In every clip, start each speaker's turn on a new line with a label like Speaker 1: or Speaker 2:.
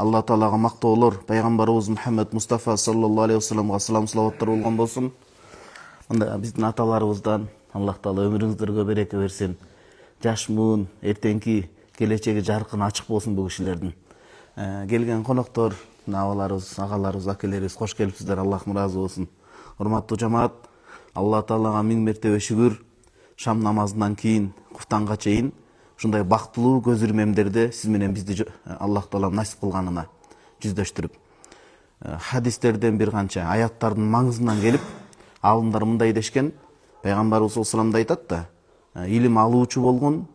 Speaker 1: Алла Таалага мактоолор, пайгамбарыбыз Мухаммед Мустафа саллаллаху алейхи вассаламга салам салаваттар болгон болсун. Мында биздин аталарыбыздан Аллах Таала өмүрүңүздөргө береке берсин. Жаш муун, эртеңки келечеги жаркын ачык болсун бул кишилердин. Келген коноктор, абаларыбыз, агаларыбыз, акелерибиз кош келипсиздер. Аллахым ыраазы болсун. Урматтуу жамаат, Алла Таалага миң мертебе шүгүр. Шам намазынан кийин куфтанга чейин ушундай бактылуу көз ирмемдерди сиз менен бизди Аллах Таала насип кылганына жүздөштүрүп. Хадистерден бир канча аяттардын маңызынан келип, алымдар мындай дешкен, пайгамбарыбыз саллаллаху алейхи айтат да, илим алуучу болгон,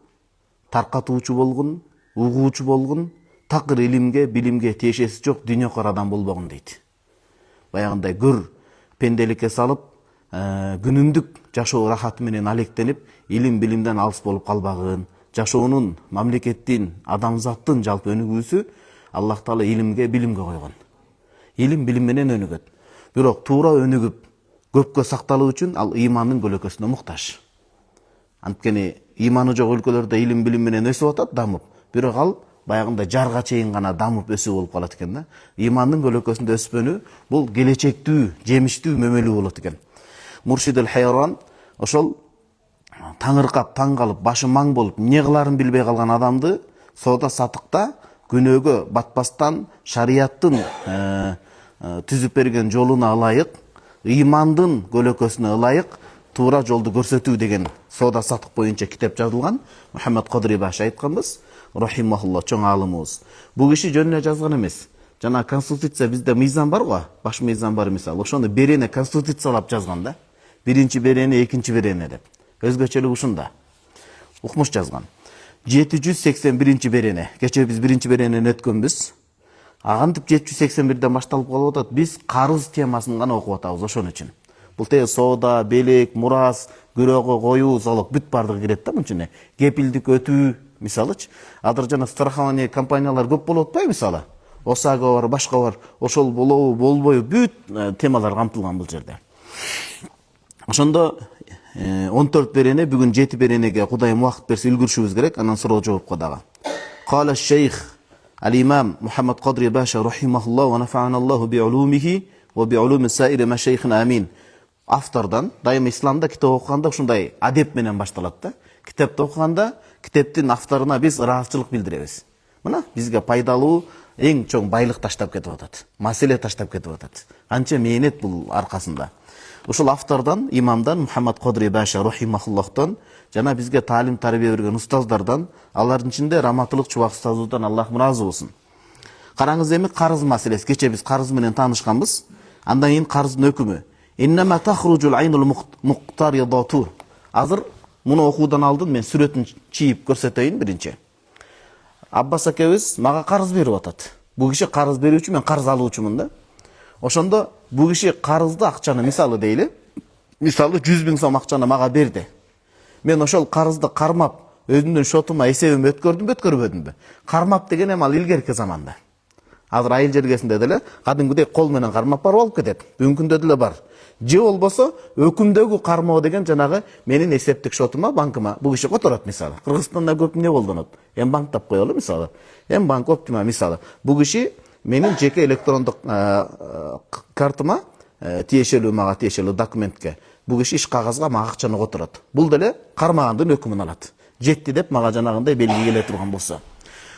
Speaker 1: таркатуучу болгон, угуучу болгон, такыр илимге, билимге тиешеси жок дүйнөкөр адам болбогун дейт. Баягындай көр пенделикке салып, күнүмдүк жашоо рахаты менен алектенип, илим билимден алыс болуп калбагын, жашоонун, мамлекеттин, адамзаттын жалпы өнүгүүсү Аллах Таала илимге, билимге койгон. Илим билим менен өнүгөт. Бирок туура өнүгүп, көпкө сакталуу үчүн ал ыймандын көлөкөсүнө муктаж. Анткени ыйманы жок өлкөлөрдө илим билим менен өсүп атат, дамып. Бирок ал баягындай жарга чейин гана дамып өсүү болуп калат экен да. Ыймандын көлөкөсүндө өспөнү бул келечектүү, жемиштүү мөмөлүү болот экен. Муршидул Хайран ошол таңыркап, таң калып, башы маң болуп, эмне кыларын билбей калган адамды соода сатыкта күнөөгө батпастан шариаттын түзүп берген жолуна ылайык, ыймандын көлөкөсүнө ылайык туура жолду көрсөтүү деген соода сатык боюнча китеп жазылган. Мухаммед Кадри Баш айтканбыз, рахимахулла, чоң аалымыбыз. Бул киши жөнүнө жазган эмес. Жана конституция bizde мыйзам бар го, баш мыйзам бар мисалы. Ошону берене конституциялап жазган да. Биринчи берене, экинчи берене деп. Өзгөчөлүк ушунда. Укмуш жазган. 781 берене. Кече биз биринчи беренени өткөнбүз. Агантип 781ден башталып калып атат. Биз карыз темасын гана окуп атабыз ошон үчүн. Бул те соода, белек, мурас, күрөгө коюу, залог бүт бардыгы кирет да мынча. Кепилдик өтүү, мисалычы. Азыр жана страхование компаниялар көп болуп атпайбы мисалы? ОСАГО бар, башка бар. Ошол болобу, болбойбу бүт темалар камтылган бул жерде. Ошондо 14 берене, бүгүн 7 беренеге Кудайым убакыт берсе үлгүрүшүбүз керек, анан суроо жоопко дагы. Кала шейх Ал-Имам Мухаммад Кадри Баша рахимахуллах ва нафа'аналлаху би'улумихи ва би'улуми саири машайхина амин. Автордан дайым исламда китеп окуганда ушундай адеп менен башталат да. Китепти окуганда китептин авторуна биз ыраазычылык билдиребиз. Мына бизге пайдалуу эң чоң байлык таштап кетип атат. Маселе таштап кетип атат. Канча мээнет бул аркасында. Ушул автордан, имамдан Мухаммад Кадри Баша рахимахуллахтан жана бизге таалим тарбия берген устаздардан, алардын ичинде Раматылык Чубак устазыбыздан Аллахым ыраазы болсун. Караңыз эми карыз маселеси. Кече биз карыз менен таанышканбыз. Андан кийин карыздын өкүмү. Иннама тахруджул айнул муктаридату. Азыр муну окуудан алдын мен сүрөтүн чийип көрсөтөйүн биринчи. Аббас акебиз мага карыз берип атат. Бул киши карыз берүүчү, мен карыз алуучумун да. Ошондо бул киши карызды акчаны мисалы дейли. Мисалы 100 000 сом акчаны мага берди. Мен ошол карызды кармап, өзүмдүн шотума эсебиме өткөрдүмбү, өткөрбөдүмбү? Кармап деген эми ал илгерки заманда. Азыр айыл жергесинде деле кадимкидей кол менен кармап барып алып кетет. Бүгүнкү күндө деле бар. Же болбосо өкүмдөгү кармоо деген жанагы менин эсептик шотума, банкыма бул киши которот мисалы. Кыргызстанда көп эмне колдонот? Банк тап коелу мисалы. Банк оптима мисалы. Бул киши менин жеке электрондук картыма тиешелүү, мага тиешелүү документке бул киши иш кагазга мага акчаны которот. Бул деле кармагандын өкүмүн алат. Жетти деп мага жанагындай белги келе турган болсо.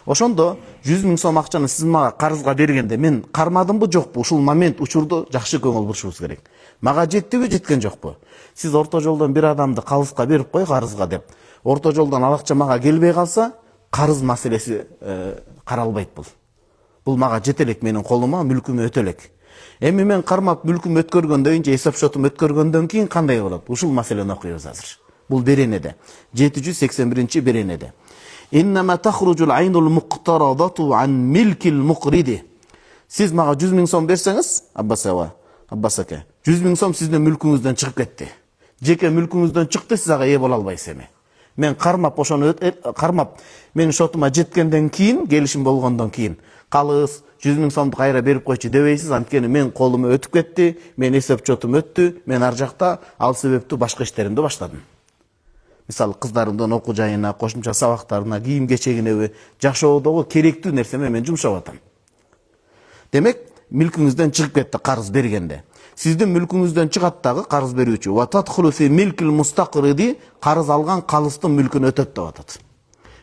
Speaker 1: Ошондо 100 000 сом акчаны сиз мага карызга бергенде мен кармадымбы жокпу? Ушул момент учурду жакшы көңүл бурушубуз керек. Мага жеттиби, жеткен жокпу? Сиз орто жолдон бир адамды калыска берип кой карызга деп. Орто жолдон ал акча мага келбей калса, карыз маселеси каралбайт бул. Бул мага жете элек, менин колума, мүлкүмө өтө элек. Эми мен кармап мүлкүм өткөргөндөн кийин, эсеп шотум өткөргөндөн кийин кандай болот? Ушул маселени окуйбуз азыр. Бул беренеде. 781 беренеде. Иннама тахруджул айнул муктарадату ан милкил мукриди. Сиз мага 100 000 сом берсеңиз, Аббас аке, 100 000 сом сиздин мүлкүңүздөн чыгып кетти. Жеке мүлкүңүздөн чыкты, сиз ага ээ боло албайсыз эми. Мен кармап ошону кармап менин шотума жеткенден кийин, келишим болгондон кийин, калыс 100 000 сомду кайра берип койчу дебейсиз, анткени мен колума өтүп кетти, мен эсеп чотум өттү, мен ар жакта ал себептүү башка иштеримди баштадым. Мисалы кыздарымдын окуу жайына, кошумча сабактарына, кийим кечегине жашоодогу керектүү нерсеме мен жумшап атам. Демек, мүлкүңүздөн чыгып кетти карыз бергенде. Сиздин мүлкүңүздөн чыгат дагы карыз берүүчү. Ва тадхулу фи милкил мустақриди, карыз алган калыстын мүлкүн өтөт деп атат.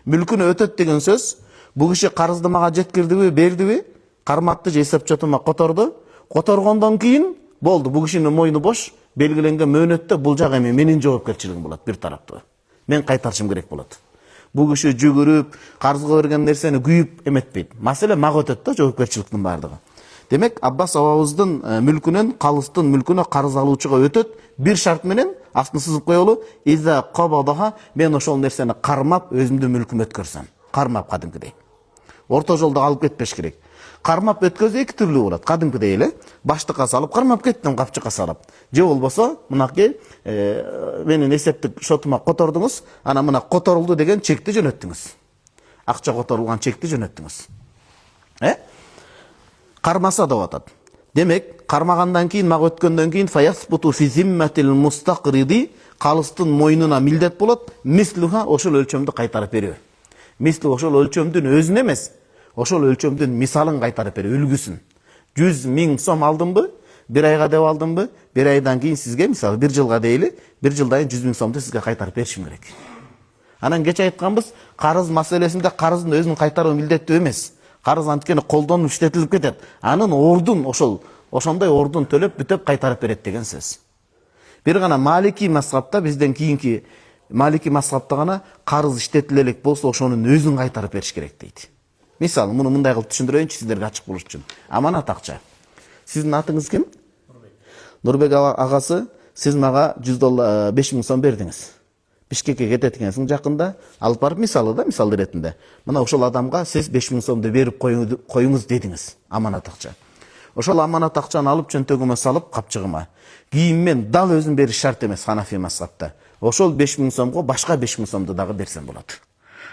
Speaker 1: Мүлкүн өтөт деген сөз, бул киши карызды мага жеткирдиби, бердиби, карматты же эсеп чотума которду. Которгондон кийин болду, бул кишинин мойну бош, белгиленген мөөнөттө бул жак эми менин жоопкерчилигим болот, бир тараптуу. Мен кайтарышым керек болот. Бул киши жүгүрүп, карызга берген нерсени күйүп эметпейт. Маселе мага өтөт да жоопкерчиликтин бардыгы. Демек, Аббас абабыздын мүлкүнөн, калыстын мүлкүнө карыз алуучуга өтөт. Бир шарт менен, астын сызып коелу, иза кабадаха, мен ошол нерсени кармап, өзүмдүн мүлкүмө өткөрсөм. Кармап кадимкидей. Орто жолдо алып кетпеш керек. Кармап өткөзө эки түрлүү болот. Кадимкидей эле, баштыкка салып кармап кеттим, капчыкка салып. Же болбосо, мынакей менин эсептик шотума котордуңуз, ана мына которулду деген чекти жөнөттүңүз. Акча которулган чекти жөнөттүңүз. Кармаса деп атат. Демек, кармагандан кийин, мага өткөндөн кийин фаясбуту фи зимматил мустақриди, калыстын мойнуна милдет болот, мислуха ошол өлчөмдү кайтарып берүү. Мислу ошол өлчөмдүн өзүн эмес, ошол өлчөмдүн мисалын кайтарып берүү, үлгүсүн. 100 000 сом алдымбы, бир айга деп алдымбы, бир айдан кийин сизге, мисалы, бир жылга дейли, бир жылдан 100 000 сомду сизге кайтарып беришим керек. Анан кече айтканбыз, карыз маселесинде карыздын өзүн кайтаруу милдеттүү эмес. Карыз анткени колдонуп иштетилип кетет. Анын ордун ошондой ордун төлөп бүтөп кайтарып берет деген сөз. Бир гана Малики мазхабта, бизден кийинки Малики мазхабта гана карыз иштетиле элек болсо ошонун өзүн кайтарып бериш керек дейт. Мисалы, муну мындай кылып түшүндүрөйүнчү сиздерге ачык болуш үчүн. Аманат акча. Сиздин атыңыз ким? Нурбек агасы, сиз мага $100 5000 сом бердиңиз. Бишкекке кетет экенсиң жакында, алып барып мисал иретинде. Мына ошол адамга сиз 5000 сомду берип коюңуз дедиңиз. Аманат акча. Ошол аманат акчаны алып чөнтөгүмө салып капчыгыма. Кийинмен дал өзүн бериш шарт эмес Ханафи мазхабта. Ошол 5000 сомго башка 5000 сомду дагы берсем болот.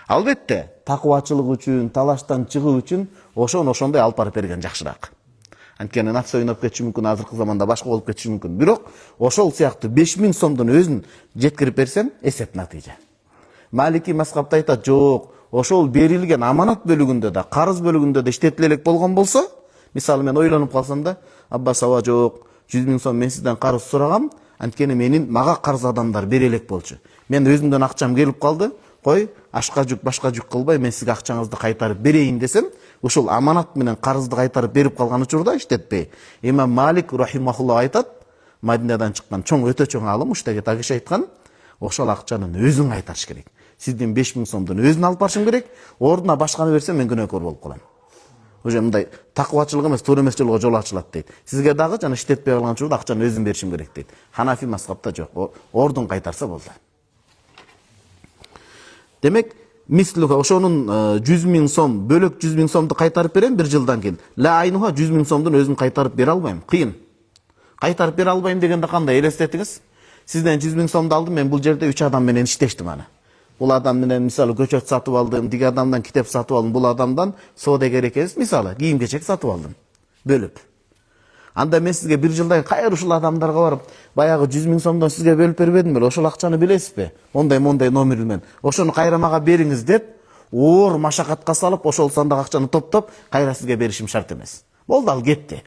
Speaker 1: Албетте, такыбачылык үчүн, талаштан чыгуу үчүн ошондой алып барып берген жакшыраак. Анткени нафс ойноп кетиши мүмкүн, азыркы заманда башка болуп кетиши мүмкүн. Бирок ошол сыяктуу 5000 сомдун өзүн жеткирип берсем, эсеп натыйжа. Малики мазхабта айтат, жок, ошол берилген аманат бөлүгүндө да, карыз бөлүгүндө да иштетиле элек болгон болсо, мисалы мен ойлонуп калсам да, Аббас аба жок, 100 000 сом мен сизден карыз сурагам, анткени мага карыз адамдар бере элек болчу. Мен өзүмдөн акчам келип калды, кой, ашка жүк, башка жүк кылбай, мен сизге акчаңызды кайтарып берейин десем, ушул аманат менен карызды кайтарып берип калган учурда иштетпей. Имам Малик рахимахулла айтат, Мадинадан чыккан чоң өтө чоң алым, Муштаги Тагиш айткан, ошол акчанын өзүн кайтарыш керек. Сиздин 5000 сомдун өзүн алып барышым керек, ордуна башканы берсем мен күнөөкөр болуп калам. Уже мындай такыбачылык эмес, туура эмес жолго жол ачылат дейт. Сизге дагы жана иштетпей калган учурда акчаны өзүм беришим керек дейт. Ханафи мазхабта жок, ордун кайтарса болду. Демек, мислуга ошонун 100 000 сом, бөлөк 100 000 сомду кайтарып берем бир жылдан кийин. Ла айнуха 100 000 сомдун өзүн кайтарып бере албайм. Кыйын. Кайтарып бере албайм дегенде кандай элестетиңиз? Сизден 100 000 сомду алдым, мен бул жерде 3 адам менен иштештим аны. Бул адам менен мисалы көчөт сатып алдым, диги адамдан китеп сатып алдым, бул адамдан соодагер экенбиз, мисалы кийим-кечек сатып алдым. Бөлүп. Анда мен сизге бир жылдай кайра ушул адамдарга барып, баягы 100 000 сомдон сизге бөлүп бербедим беле, ошол акчаны билесизби? Мондай номер менен. Ошону кайра мага бериңиз деп, оор машакатка салып, ошол сандагы акчаны топтоп, кайра сизге беришим шарт эмес. Болду, ал кетти.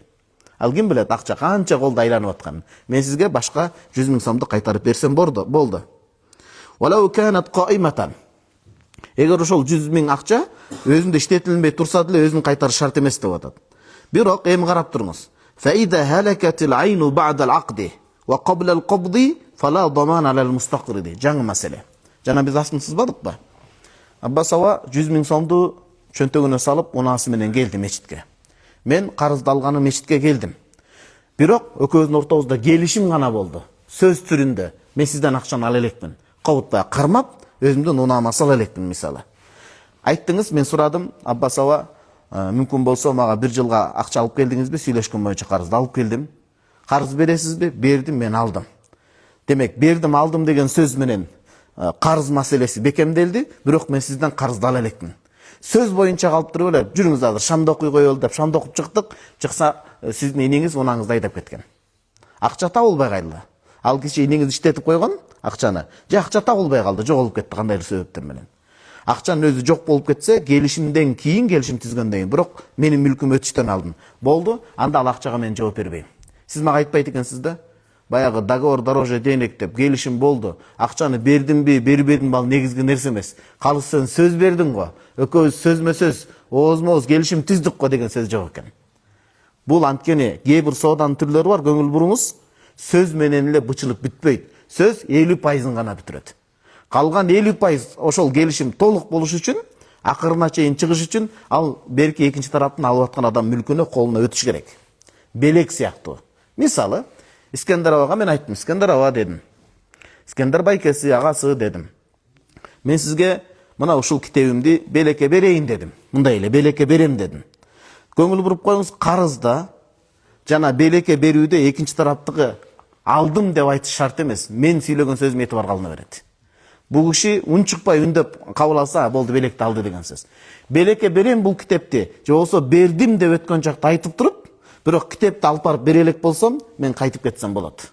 Speaker 1: Ал ким билет, акча канча колдо айланып атканын. Мен сизге башка 100 000 сомду кайтарып берсем болду. Валау канат qaimatan. Эгер ошол 100 000 акча өзүндө иштетилбей турса деле өзүн кайтарыш шарт эмес деп атат. Бирок эми карап туруңуз. فإذا هلكت العين بعد العقد وقبل القبض فلا ضمان على المستقرض. Жаңы маселе. Жана биз астын сызбадыкпы? Аббас аба 100 000 сомду чөнтөгүнө салып, унаасы менен келди мечитке. Мен карызды алганы мечитке келдим. Бирок экөөбүздүн ортобузда келишим гана болду. Сөз түрүндө мен сизден акчаны ала элекмин. Кабытпай кармап, өзүмдүн унаама сала элекмин мисалы. Айттыңыз, мен сурадым, Аббас аба мүмкүн болсо мага бир жылга акча алып келдиңизби? Сүйлөшкөн боюнча карызды алып келдим. Карыз бересизби? Бердим, мен алдым. Демек, бердим, алдым деген сөз менен карыз маселеси бекемделди, бирок мен сизден карызды ала элекмин. Сөз боюнча калып туруп эле, жүрүңүз азыр шамды окуй коелу деп шамды окуп чыктык. Чыкса, сиздин энеңиз унаңызды айдап кеткен. Акча табылбай калды. Ал киши энеңиз иштетип койгон акчаны, же акча табылбай калды, жоголуп кетти кандайдыр себептер менен. Акчанын өзү жок болуп кетсе, келишимден кийин келишим түзгөндөн кийин, бирок менин мүлкүм өтүштөн алдын. Болду, анда ал акчага мен жооп бербейм. Сиз мага айтпайт экенсиз да? Баягы договор дороже денег деп келишим болду. Акчаны бердимби, бербедимби ал негизги нерсе эмес. Калыс сен сөз бердиң го. Экөөбүз сөзмө сөз, оозмо-ооз келишим түздүк го деген сөз жок экен. Бул анткени кээ бир сооданын түрлөрү бар, көңүл буруңуз. Сөз менен эле бычылык бүтпөйт. Сөз 50% гана бүтүрөт. Калган 50% ошол келишим толук болуш үчүн, акырына чейин чыгыш үчүн ал берки экинчи тараптын алып аткан адам мүлкүнө колуна өтүш керек. Белек сыяктуу. Мисалы, Искендер абага мен айттым, Искендер аба дедим. Искендер байкеси, агасы дедим. Мен сизге мына ушул китебимди белекке берейин дедим. Мындай эле белекке берем дедим. Көңүл буруп коюңуз, карызда жана белекке берүүдө экинчи тараптыгы алдым деп айтыш шарт эмес. Мен сүйлөгөн сөзүм этибарга алына берет. Бул киши унчукпай үндөп кабыл алса, болду белекти алды деген сөз. Белекке берем бул китепти, же болсо бердим деп өткөн жакта айтып туруп, бирок китепти алып барып бере элек болсом, мен кайтып кетсем болот.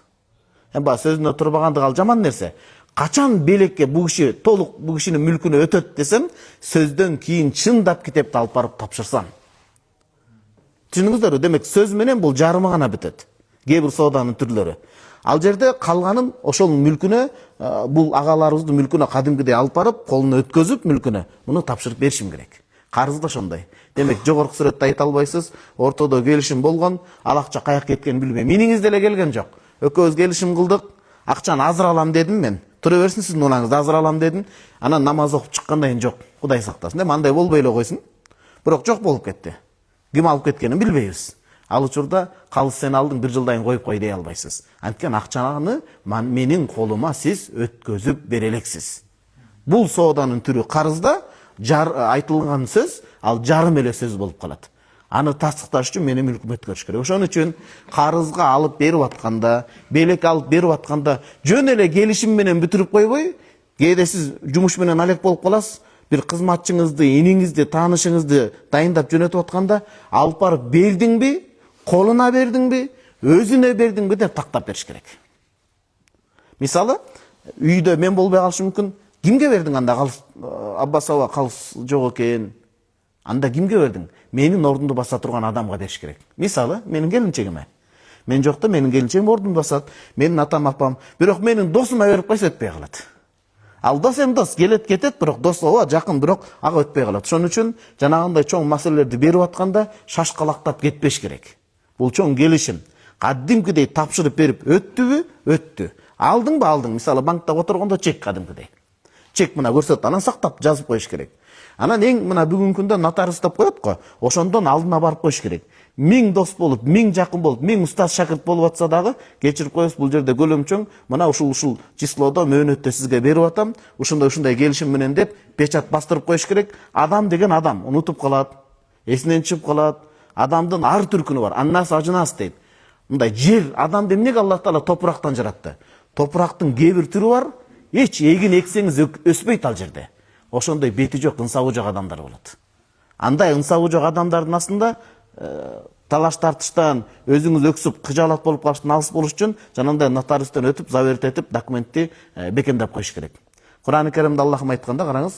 Speaker 1: Баягы сөзүндө турбагандык ал жаман нерсе. Качан белекке бул киши толук бул кишинин мүлкүнө өтөт десем, сөздөн кийин чындап китепти алып барып тапшырсам. Түшүндүңүздөрбү? Демек сөз менен бул жарымы гана бүтөт. Кээ бир сооданын түрлөрү. Ал жерде калганын ошол мүлкүнө, бул агаларыбыздын мүлкүнө кадимкидей алып барып, колуна өткөзүп мүлкүнө муну тапшырып беришим керек. Карыз да ошондой. Демек жогорку сүрөттө айта албайсыз, ортодо келишим болгон, ал акча каяка кеткенин билбейм. Миниңиз деле келген жок. Экөөбүз келишим кылдык, акчаны азыр алам дедим мен. Тура берсин сиздин унаңызды азыр алам дедим. Анан намаз окуп чыккандан кийин жок. Кудай сактасын. Эми андай болбой эле койсун. Бирок жок болуп кетти. Ким алып кеткенин билбейбиз. Ал учурда калыс сен алдың, бир жылдан кийин коюп кой дей албайсыз. Анткени акчаны менин колума сиз өткөзүп бере элексиз. Бул сооданын түрү карызда айтылган сөз, ал жарым эле сөз болуп калат. Аны тастыкташ үчүн менин мүлкүм өткөрүш керек. Ошон үчүн карызга алып берип атканда, белек алып берип атканда жөн эле келишим менен бүтүрүп койбой, кээде сиз жумуш менен алек болуп каласыз. Bir кызматчыңызды, иниңизди, таанышыңызды дайындап жөнөтүп атканда, алып барып бердиңби, колуна бердиңби, өзүнө бердиңби деп тактап бериш керек. Мисалы, үйдө мен болбой калышым мүмкүн. Кимге бердиң анда? Аббас аба калыс жок экен. Анда кимге бердиң? Менин ордумду баса турган адамга бериш керек. Мисалы, менин келинчегиме. Мен жокто менин келинчегим ордумду басат. Менин атам апам. Бирок менин досума берип койсо өтпөй калат. Ал дос эми дос, келет кетет, бирок дос ооба жакын, бирок ага өтпөй калат. Ошон үчүн жанагындай чоң маселелерди берип атканда шашкалактап кетпеш керек. Бул чоң келишим. Кадимкидей тапшырып берип өттүбү? Өттү. Алдыңбы? Алдың. Мисалы, банкта отургондо чек кадимкидей. Чек мына көрсөт, анан сактап жазып коюш керек. Анан эң мына бүгүнкү күндө нотариус деп коет го, ошондон алдына барып коюш керек. 1000 дос болуп, 1000 жакын болуп, 1000 устаз шакырт болуп атса дагы, кечирип коесуз, бул жерде көлөмчөң, мына ушул числодо мөөнөттө сизге берип атам, ушундай келишим менен деп печат бастырып коюш керек. Адам деген адам унутуп калат, эсинен чыгып калат. Адамдын ар түркүнү бар. Аннас ажынас дейт. Мындай жер, адам эмнеге Аллах Таала топурактан жаратты? Топурактын кээ бир түрү бар, эч эгин эксеңиз өспөйт ал жерде. Ошондой бети жок, ынсабы жок адамдар болот. Андай ынсабы жок адамдардын астында талаш тартыштан өзүңүз өксүп кыжаалат болуп калыштан алыс болуш үчүн жанагындай нотариустан өтүп, заверт этип, документти бекемдеп коюш керек. Кур'ан-ы Каримде Аллахым айтканда караңыз: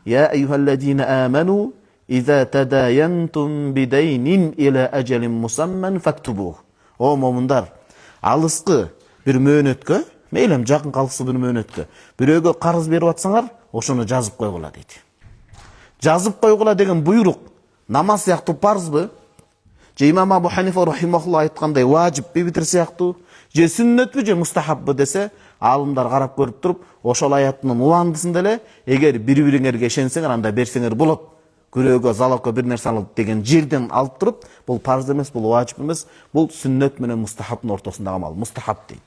Speaker 1: "Я айюхаллазина аману иза тадаянтум бидайнин иля ажалин мусамман фактубу." О момундар, алыскы бир мөөнөткө, мейлем жакын калысы бир мөөнөткө, бирөөгө карыз берип атсаңар, ошону жазып койгула дейт. Жазып койгула деген буйрук намаз сыяктуу парызбы? Же имам Абу Ханифа рахимахулла айткандай важиппи, битир сыяктуу, же сүннөтпү, же мустахаббы десе, алымдар карап көрүп туруп, ошол аяттын уландысында эле, эгер бири-бириңерге ишенсеңер, анда берсеңер болот. Күрөөгө, залокко бир нерсе алып деген жерден алып туруп, бул парыз эмес, бул важип эмес, бул сүннөт менен мустахабтын ортосундагы амал, мустахаб дейт.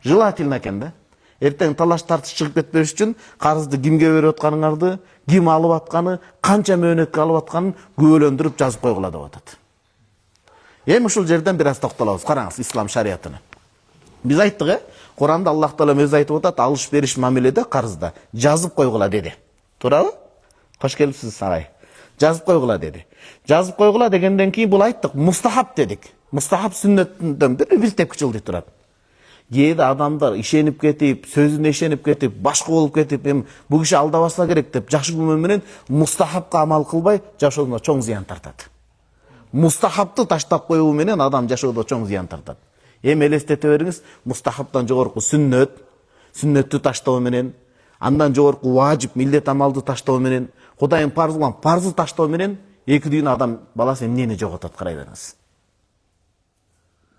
Speaker 1: Желательно экен да. Эртең талаш тартыш чыгып кетпеш үчүн карызды кимге берип атканыңарды, ким алып атканы, канча мөөнөткө алып атканын күбөлөндүрүп жазып койгула деп атат. Эми ушул жерден бир аз токтолобуз. Караңыз ислам шариятына. Биз айттык, Куранда Аллах Таала өзү айтып атат, алыш бериш мамиледе карызда жазып койгула деди. Туурабы? Кош келипсиз агай. Жазып койгула деди. Жазып койгула дегенден кийин бул айттык, мустахаб дедик. Мустахаб сүннөттөн бир тепкичилдик турат. кээде адамдар ишенип кетип, сөзүнө ишенип кетип, башка болуп кетип, эми бул киши алдабаса керек деп жакшы көрмө менен мустахапка амал кылбай жашоодо чоң зыян тартат. Мустахапты таштап коюу менен адам жашоодо чоң зыян тартат. Эми элестете бериңиз, мустахаптан жогорку сүннөттү таштоо менен, андан жогорку важип, милдет амалды таштоо менен, Кудайдын парз кылган парзды таштоо менен эки дүйнө адам баласы эмнени жоготот, карай бериңиз.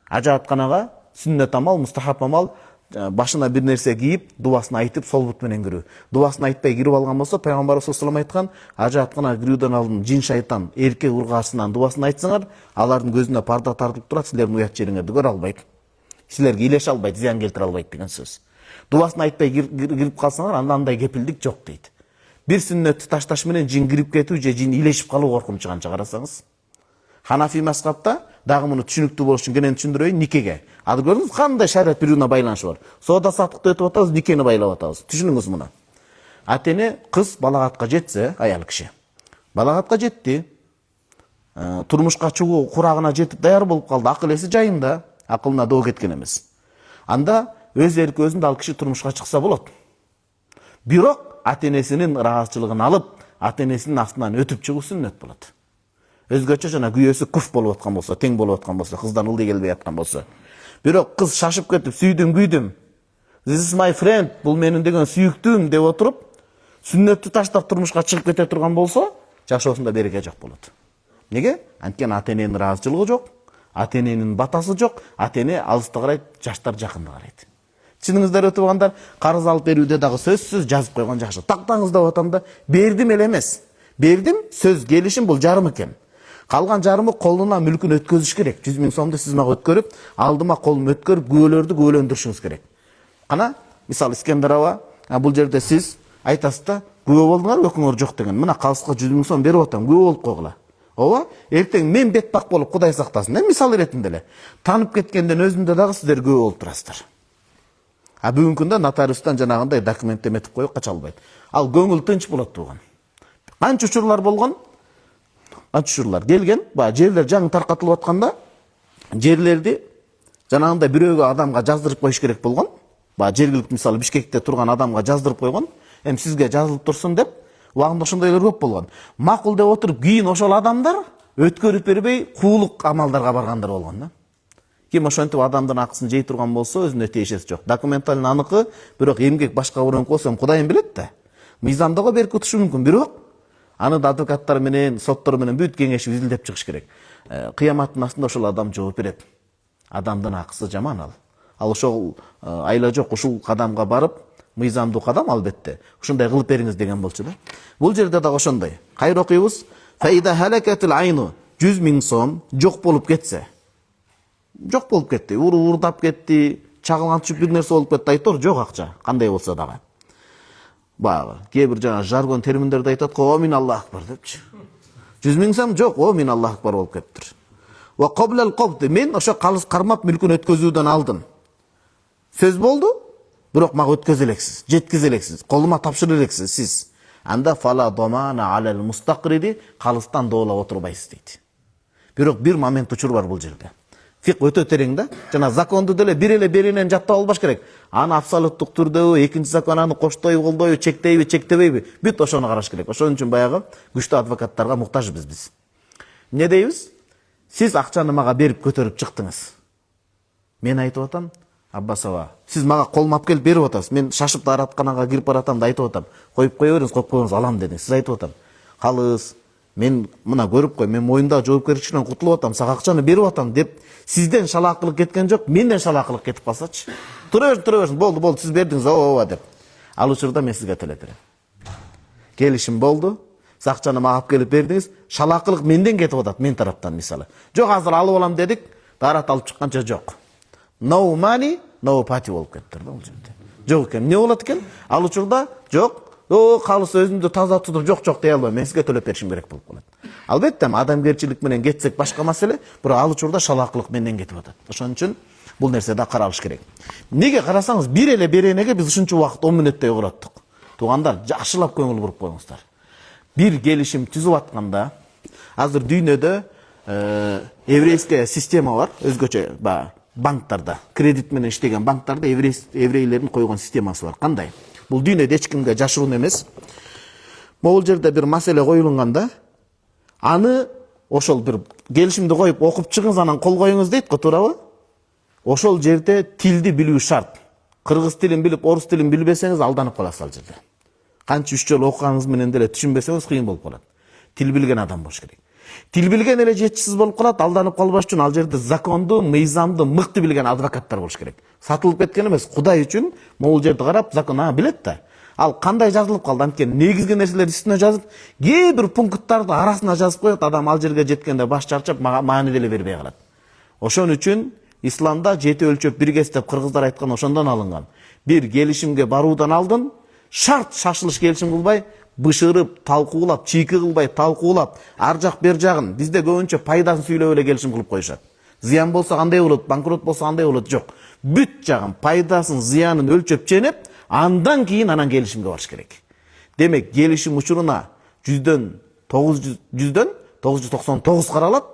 Speaker 1: Ажаатканага сүннөт амал, мустахап амал, башына бир нерсе кийип, дубасын айтып, сол бут менен кирүү. Дубасын айтпай кирип алган болсо, пайгамбарыбыз саллаллаху алейхи ва саллям айткан, ажаатканага кирүүдөн алдын жин шайтан эркек ургаасынан дубасын айтсаңар, алардын көзүнө парда тартылып турат, силердин уят жериңерди көрө албайт. Силерге илеше албайт, зыян келтире албайт деген сөз. Дубасын айтпай кирип калсаңар, андай кепилдик жок дейт. Бир сүннөттү ташташ менен жин кирип кетүү же жин илешип калуу коркунучу канча, карасаңыз. Ханафи мазхабта дагы муну түшүнүктүү болуш үчүн кенен түшүндүрөйүн, никеге. Ал көрдүңүз кандай шариат бири-бирине байланышы бар. Соода саттыкты өтүп атабыз, никени байлап атабыз. Түшүнүңүз муну. Атене кыз балагатка жетсе, аял киши. Балагатка жетти. Турмушка чыгуу курагына жетип даяр болуп калды. Акыл эси жайында, акылына доо кеткен эмес. Анда өз эрки өзүндө ал киши турмушка чыкса болот. Бирок ата-энесинин ыраазычылыгын алып, ата-энесинин астынан өтүп чыгуу сүннөт болот. Өзгөчө жана күйөөсү куф болуп аткан болсо, тең болуп аткан болсо, кыздан ылдый келбей аткан болсо. Бирок кыз шашып кетип, сүйдүм, күйдүм. This is my friend, бул менин деген сүйүктүүм деп отуруп, сүннөттү таштап турмушка чыгып кете турган болсо, жашоосунда береке жок болот. Неге? Анткени ата-эненин ыраазычылыгы жок, ата-эненин батасы жок, ата-эне алыста карайт, жаштар жакында карайт. Чыныңыздар өтүп алгандар, карыз алып берүүдө дагы сөзсүз жазып койгон жакшы. Тактаңыз деп атам да, бердим эле эмес. Бердим, сөз келишим, бул жарым экен. Калган жарымы колуна мүлкүн өткөзүш керек. 100 000 сомду сиз мага өткөрүп, алдыма колум өткөрүп, күбөлөрдү күбөлөндүрүшүңүз керек. Кана, мисалы Искендерова, бул жерде сиз айтасыз да, күбө болдуңар, өкүңөр жок деген. Мына калыска 100 000 сом берип атам, күбө болуп койгула. Ооба, эртең мен бетпак болуп Кудай сактасын. Мисал иретинде эле. Танып кеткенден өзүндө дагы сиздер күбө болуп турасыздар. Бүгүнкү күндө нотариустан жанагындай документтеметип коюп кача албайт. Ал көңүл тынч болот туган. Канча учурлар болгон? Учурлар келген, жерлер жаңы таркатылып атканда, жерлерди жанагындай бирөөгө адамга жаздырып коюш керек болгон. Жергиликтүү мисалы Бишкекте турган адамга жаздырып койгон. Эми сизге жазылып турсун деп, убагында ошондойлор көп болгон. Макул деп отуруп, кийин ошол адамдар өткөрүп бербей куулук амалдарга баргандар болгон да. Ким ошентип адамдын акысын жей турган болсо, өзүнө тиешеси жок. Документально аныкы, бирок эмгек башка бирөөнүкү болсо, Кудайым билет да. Мыйзамдагы берки утушу мүмкүн, бирок аны да адвокаттар менен, соттор менен бүт кеңешип изилдеп чыгыш керек. Кыяматтын астында ошол адам жооп берет. Адамдын акысы жаман ал. Ал ошол айла жок, ушул кадамга барып, мыйзамдуу кадам албетте. Ушундай кылып бериңиз деген болчу да. Бул жерде дагы ошондой. Кайра окуйбуз. Фаида халакатул айну 100 000 сом жок болуп кетсе. Жок болуп кетти, урдап кетти, чагылган түшүп бир нерсе болуп кетти, айтор жок акча, кандай болсо дагы. Багы, кээ бир жана жаргон терминдерди айтат, "О мин Аллах акбар" депчи. 100 000 сом жок, "О мин Аллах акбар" болуп кетиптир. Ва qablal qabd, мен ошо калыс кармап мүлкүн өткөзүүдөн алдын. Сөз болду, бирок мага өткөзө элексиз, жеткизе элексиз, колума тапшыра элексиз сиз. Анда фала домана алал мустақриди, калыстан доолап отурбайсыз дейт. Бирок бир момент учур бар бул жерде. Фик өтө терең да. Жана законду деле бир эле беринен жаттап албаш керек. Аны абсолюттук түрдө, экинчи закон аны коштойбу, колдойбу, чектейби, чектебейби, бүт ошону караш керек. Ошон үчүн баягы күчтүү адвокаттарга муктажбыз биз. Эмне дейбиз? Сиз акчаны мага берип көтөрүп чыктыңыз. Мен айтып атам, Аббасова, сиз мага колума алып келип берип атасыз. Мен шашып дааратканага кирип баратам да айтып атам. Коюп кое бериңиз, коюп коюңуз, алам дедиңиз. Сиз айтып атам. Калыс, мен мына көрүп кой, мен моюнда жоопкерчиликтен кутулуп атам, сага акчаны берип атам деп, сизден шалаакылык кеткен жок, менден шалаакылык кетип калсачы. Тура берсин, болду, сиз бердиңиз, ооба деп. Ал учурда мен сизге төлөп берем. Келишим болду. Сиз акчаны мага алып келип бердиңиз, шалаакылык менден кетип атат, мен тараптан мисалы. Жок, азыр алып алам дедик, дарат алып чыкканча жок. No money, no party болуп кеттир да бул жерде. Жок экен. Эмне болот экен? Ал учурда жок, калыс өзүмдү таза тутуп жок дей албайм. Мен сизге төлөп беришим керек болуп калат. Албетте, адамгерчилик менен кетсек башка маселе, бирок ал учурда шалаакылык менден кетип атат. Ошон үчүн бул нерсе да каралыш керек. Неге карасаңыз, бир эле беренеге биз ушунча убакыт 10 мүнөттөй угураттык. Туугандар, жакшылап көңүл буруп коюңуздар. Бир келишим түзүп атканда, азыр дүйнөдө еврейская система бар, өзгөчө банктарда, кредит менен иштеген банктарда еврейлердин койгон системасы бар. Кандай? Бул дүйнөдө эч кимге жашыруун эмес. Могул жерде бир маселе коюлганда, аны ошол бир келишимди коюп окуп чыгыңыз, анан кол коюңуз дейт го, туурабы? Ошол жерде тилди билүү шарт. Кыргыз тилин билип, орус тилин билбесеңиз алданып каласыз ал жерде. Канча 3 жолу окуганыңыз менен деле түшүнбесеңиз кыйын болуп калат. Тил билген адам болуш керек. Тил билген эле жетишсиз болуп калат, алданып калбаш үчүн ал жерде законду, мыйзамды мыкты билген адвокаттар болуш керек. Сатылып кеткен эмес, Кудай үчүн могул жерди карап, закон билет да. Ал кандай жазылып калды, анткени негизги нерселер үстүнө жазып, кээ бир пункттарды арасына жазып коет, адам ал жерге жеткенде баш чарчап, маани деле бербей калат. Ошон үчүн исламда 7 өлчөп 1 кес деп кыргыздар айткан ошондон алынган. Бир келишимге баруудан алдын шарт шашылыш келишим кылбай, бышырып, талкуулап, чийки кылбай, талкуулап, ар жак бер жагын бизде көбүнчө пайдасын сүйлөп эле келишим кылып коюшат. Зыян болсо кандай болот, банкрот болсо кандай болот, жок. Бүт жагын, пайдасын, зыянын өлчөп ченеп, андан кийин анан келишимге барыш керек. Демек, келишим учуруна 100дөн 999 каралат,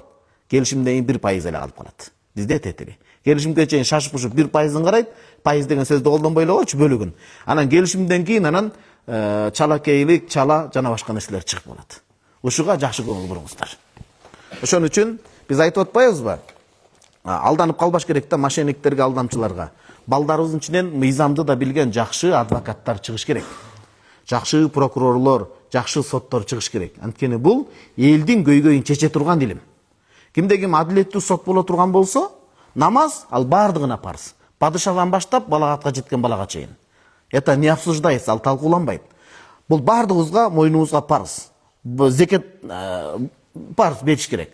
Speaker 1: келишимден 1% эле калып калат. Бизде тетири. Келишимге чейин шашып ушуп 1%ын карайт, пайыз деген сөздү колдонбой эле койчу, бөлүгүн. Анан келишимден кийин анан чалакейлик, чала жана башка нерселер чыгып калат. Ушуга жакшы көңүл буруңуздар. Ошон үчүн биз айтып атпайбызбы? Алданып калбаш керек да мошенниктерге, алдамчыларга. Балдарыбыздын ичинен мыйзамды да билген жакшы адвокаттар чыгыш керек. Жакшы прокурорлор, жакшы соттор чыгыш керек. Анткени бул элдин көйгөйүн чече турган илим. Кимде ким адилеттүү сот боло турган болсо, намаз ал бардыгына парыз. Падышадан баштап балагатка жеткен балага чейин. Это не обсуждается, ал талкууланбайт. Бул бардыгыбызга мойнубузга парыз. Зекет парыз бериш керек.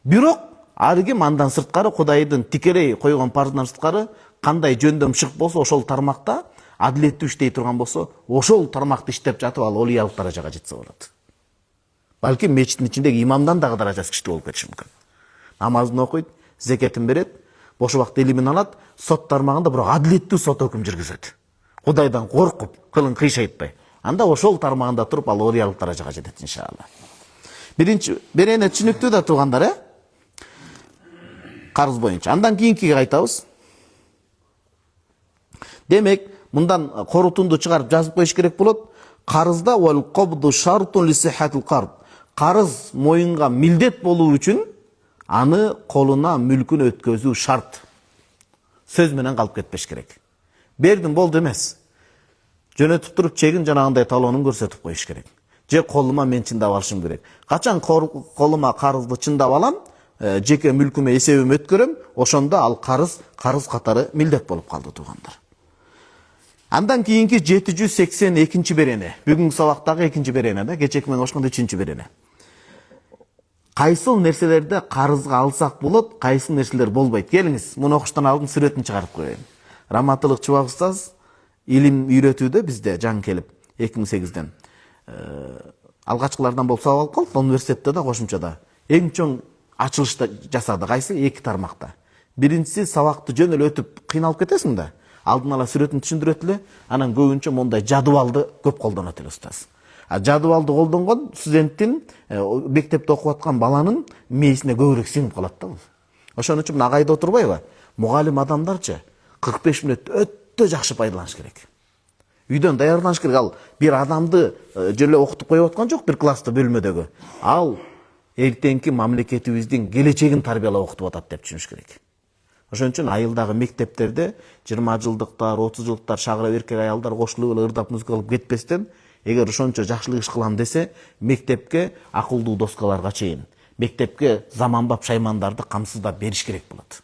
Speaker 1: Бирок ар ким андан сырткары Кудайдын тикерей койгон парызынан сырткары кандай жөндөм шык болсо, ошол тармакта адилеттүү иштей турган болсо, ошол тармакты иштеп жатып ал олиялык даражага жетсе болот. Балким мечиттин ичиндеги имамдан дагы даражасы күчтүү болуп кетиши мүмкүн. Намазын окуйт, зекетин берет, бош убакта илимин алат, сот тармагында бирок адилеттүү сот өкүм жүргүзөт. Кудайдан коркуп, кылын кыйшайтпай. Анда ошол тармагында туруп ал олиялык даражага жетет иншалла. Биринчи, берене түшүнүктүү да туугандар, карыз боюнча. Андан кийинкиге кайтабыз. Демек, мындан корутунду чыгарып жазып коюш керек болот. Карызда вал qabdu шартун ли сиххатил қард. Карыз моюнга милдет болуу үчүн аны колуна мүлкүн өткөзүү шарт. Сөз менен калып кетпеш керек. Бердим болду эмес. Жөнөтүп туруп чегин жанагындай талонун көрсөтүп коюш керек. Же колума мен чындап алышым керек. Качан колума карызды чындап алам, жеке мүлкүмө эсебим өткөрөм, ошондо ал карыз катары милдет болуп калды туугандар. Андан кийинки 782 берене. Бүгүнкү сабактагы 2 берене да, кечеки менен кошкондо 3 берене. Кайсыл нерселерде карызга алсак болот, кайсыл нерселер болбойт. Келиңиз, муну окуштан алдын сүрөтүн чыгарып коеюн. Раматылык Чубак устаз илим үйрөтүүдө бизде жаңы келип 2008-ден алгачкылардан болуп сабак алып калды, университетте да кошумчада. Эң чоң ачылышта жасады. Кайсы? 2 тармакта. Биринчиси сабакты жөн эле өтүп кыйналып кетесиң да. Алдын ала сүрөтүн түшүндүрөт эле, анан көбүнчө мондай жадыбалды көп колдонот эле устаз. Жадыбалды колдонгон студенттин, мектепте окуп аткан баланын мээсине көбүрөөк сиңип калат да бул. Ошон үчүн агайда отурбайбы? Мугалим адамдарчы 45 мүнөт өтө жакшы пайдаланыш керек. Үйдөн даярданыш керек. Ал бир адамды жөлө окутуп коюп аткан жок, бир класста бөлмөдөгү. Ал эртеңки мамлекетибиздин келечегин тарбиялап окутуп атат деп түшүнүш керек. Ошон үчүн айылдагы мектептерде 20 жылдыктар, 30 жылдыктар шагырап эркек аялдар кошулуп эле ырдап музыка кылып кетпестен, эгер ошончо жакшылык иш кылам десе, мектепке акылдуу доскаларга чейин, мектепке заманбап шаймандарды камсыздап бериш керек болот.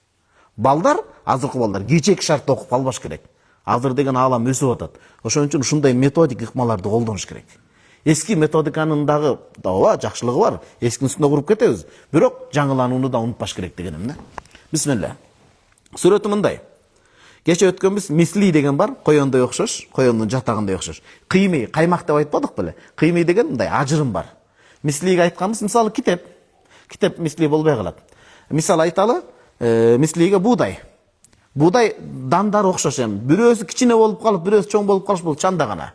Speaker 1: Балдар, азыркы балдар кечек шартта окуп калбаш керек. Азыр деген аалам өсүп атат. Ошон үчүн ушундай методик ыкмаларды колдонуш керек. Эски методиканын дагы жакшылыгы бар. Эскинин үстүнө куруп кетебиз. Бирок жаңыланууну да унутпаш керек дегеним да. Бисмилла. Сүрөтү мындай. Кече өткөнбүз мисли деген бар, коёндой окшош, коёндун жатагындай окшош. Кыймый, каймак деп айтпадык беле? Кыймый деген мындай ажырым бар. Мислиге айтканбыз, мисалы китеп. Китеп мисли болбой калат. Мисал айталы, мислиге буудай. Буудай дандар окшош эми. Бирөөсү кичине болуп калып, бирөөсү чоң болуп калыш, бул чанда гана.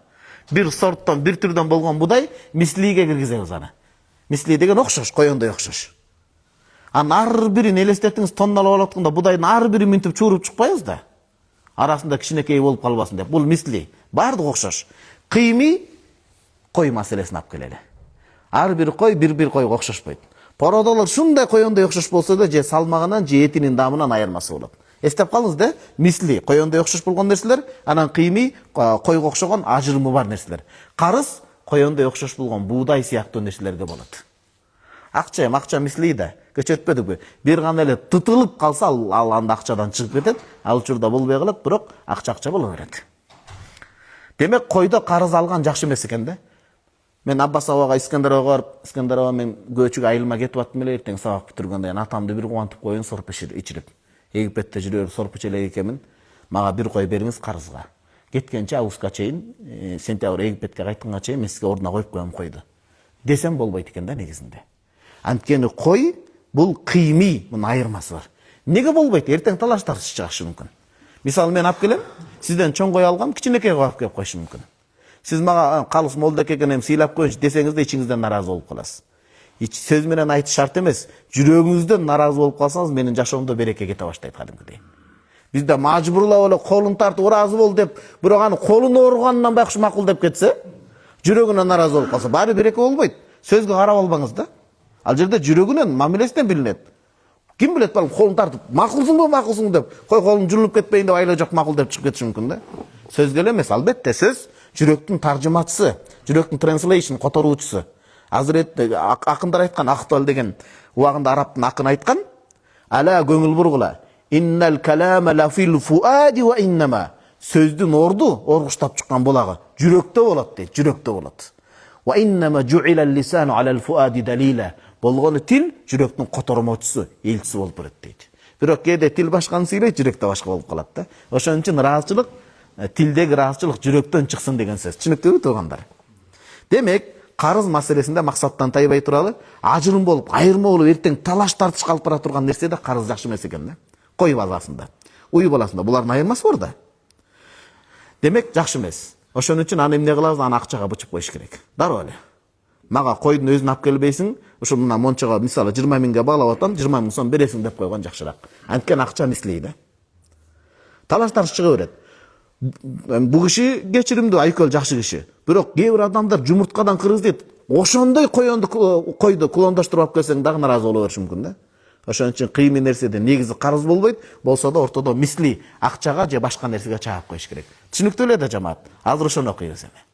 Speaker 1: Бир сорттон, бир түрдөн болгон буудай мислиге киргизебиз аны. Мисли деген окшош, коёндой окшош. Анын ар бирин элестетиңиз, тонналап алатканда будайдын ар бирин минтип чууруп чыкпайбыз да. Арасында кичинекей болуп калбасын деп. Бул мисли, бардыгы окшош. Кыймый кой маселесин алып келели. Ар бир кой бир койго окшошпойт. Породолор шундай коёндой окшош болсо да, же салмагынан, же этинин дамынан айырмасы болот. Эстеп калыңыз да, мисли коёндой окшош болгон нерселер, анан кыймый койго окшогон ажырымы бар нерселер. Карыз коёндой окшош болгон буудай сыяктуу нерселерге болот. Акча мисли да. Көчөтпөдүкпү? Бир гана эле тытылып калса, ал анда акчадан чыгып кетет. Ал учурда болбой калат, бирок акча боло берет. Демек, койдо карыз алган жакшы эмес экен да. Мен Аббас абага Искендер ага барып, Искендер ага мен көчүгө айылма кетип аттым эле, эртең сабак бүтүргөндө атамды бир кубантып коюн, сорп ичирип. Египетте жүрөөр сорп ичелек экенмин. Мага бир кой бериңиз карызга. Кеткенче августка чейин, сентябрь Египетке кайтканга чейин мен сизге ордуна коюп коем койду. Десем болбойт экен да негизинде. Анткени кой бул кыймый, мунун айырмасы бар. Неге болбойт? Эртең талаштар чыгышы мүмкүн. Мисалы мен алып келем, сизден чоң кой алгам, кичинекей кой алып келип койушу мүмкүн. Сиз мага калыс молдок экенем сыйлап коюнчу десеңиз да ичиңизден наразы болуп каласыз. Сөз менен айтыш шарт эмес. Жүрөгүңүздөн наразы болуп калсаңыз, менин жашоомдо береке кете баштайт кадимкидей. Бизде мажбурлап эле колун тартып ыраазы бол деп, бирок аны колун ооруганынан байкуш макул деп кетсе, жүрөгүнөн наразы болуп калса, баары береке болбойт. Сөзгө карап албаңыз да. Ал жерде жүрөгүнөн, мамилесинен билинет. Ким билет, балым колун тартып, макулсуңбу деп, кой колум жулуп кетпейин деп айла жок макул деп чыгып кетиши мүмкүн да. Сөзгө эле эмес, албетте сөз жүрөктүн таржымачысы, жүрөктүн translation которуучусу. Азырет акындар айткан, Актуал деген убагында арабтын акын айткан, ала көңүл бургула. Иннал калама ла фил фуади ва иннама. Сөздүн оргуштап чыккан булагы жүрөктө болот дейт, жүрөктө болот. Ва иннама жу'ила лисану алал фуади далила. Болгону тил жүрөктүн котормочусу, элчиси болуп берет дейт. Бирок кээде тил башканы сыйлайт, жүрөктө башка болуп калат да. Ошон үчүн ыраазычылык, тилдеги ыраазычылык жүрөктөн чыксын деген сөз. Түшүнүктүүбү туугандар? Демек, карыз маселесинде максаттан тайбай туралы, ажырым болуп, айырма болуп, эртең талаш тартыш калып бара турган нерседе карыз жакшы эмес экен да. Кой баласында, уй баласында булардын айырмасы бар да. Демек, жакшы эмес. Ошон үчүн аны эмне кылабыз? Аны акчага бычып коюш керек. Дароо эле. Мага койдун өзүн алып келбейсиң, ушул мына мончого мисалы 20 миңге баалап атам, 20 миң сом бересиң деп койгон жакшыраак. Анткени акча мисли да. Талаштар чыга берет. Бу киши кечиримдүү, айкөл жакшы киши. Бирок кээ бир адамдар жумурткадан кыргыз дейт. Ошондой койду клондоштуруп алып келсең дагы наразы боло бериши мүмкүн да. Ошон үчүн кыймый нерседе негизи карыз болбойт, болсо да ортодо мисли акчага же башка нерсеге чаап коюш керек. Түшүнүктүү эле да жамаат. Азыр ошону окуйбуз эми.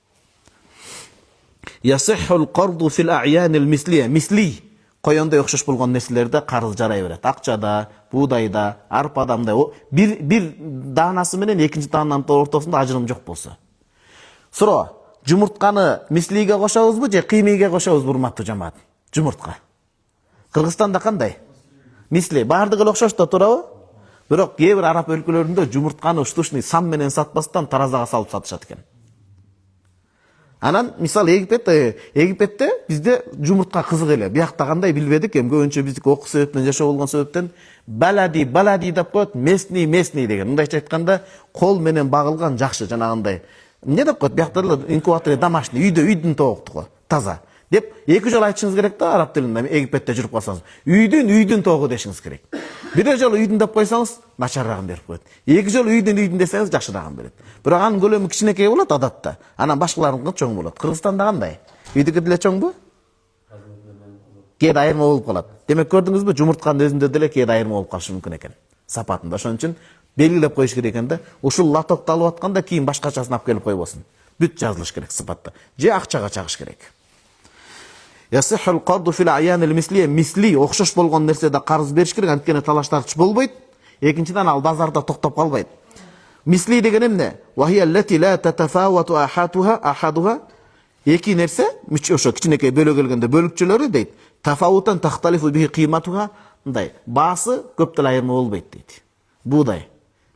Speaker 1: Ясихул qardu fil a'yan al-misliya. Мисли коёндой окшош болгон нерселерде карыз жарай берет. Акчада, буудайда, арпадамда бир даанасы менен экинчи даананын ортосунда ажырым жок болсо. Суроо, жумуртканы мислиге кошобузбу же кыймийге кошобузбу, урматтуу жамаат? Жумуртка. Кыргызстанда кандай? Мисли бардыгы эле окшош да турабы? Бирок кээ бир араб өлкөлөрүндө жумуртканы штучный сам менен сатпастан таразага салып сатышат экен. Анан мисалы Египетте бизде жумуртка кызык эле. Биякта кандай билбедик, эми көбүнчө биздики окуу себептен, жашоо болгон себептен балади деп коет, местный деген. Мындайча айтканда, кол менен багылган жакшы, жанагындай. Эмне деп коет? Биякта инкубатор домашний, үйдүн тоогу, таза. Деп эки жолу айтышыңыз керек да араб тилинде, Египетте жүрүп калсаңыз. Үйдүн тоогу дешиңиз керек. Бир жолу үйдүн деп койсоңуз, начаррагын берип коет. Эки жолу үйдүн десеңиз, жакшырагын берет. Бирок анын көлөмү кичинекей болот адатта. Анан башкаларыныкы чоң болот. Кыргызстанда кандай? Үйдүкү деле чоңбу? Кээде айырма болуп калат. Демек көрдүңүзбү, жумуртканын өзүндө деле кээде айырма болуп калышы мүмкүн экен. Сапатында. Ошон үчүн белгилеп коюш керек экен да. Ушул лотокто алып атканда кийин башкачасын алып келип койбосун. Бүт жазылыш керек сыпатта. Же акчага чагыш керек. Ясихул qardu fil a'yan al-misliya. Мисли окшош болгон нерседе карыз бериш керек, анткени талаштарчы болбойт. Экинчиден ал базарда токтоп калбайт. Мисли деген эмне? Wa hiya allati la tatafawatu ahaduha. Эки нерсе, ошо кичинекей бөлө келгенде бөлүкчөлөрү дейт. Тафавутан тахталифу bihi qiymatуha. Мындай, баасы көп деле айырма болбойт дейт. Буудай.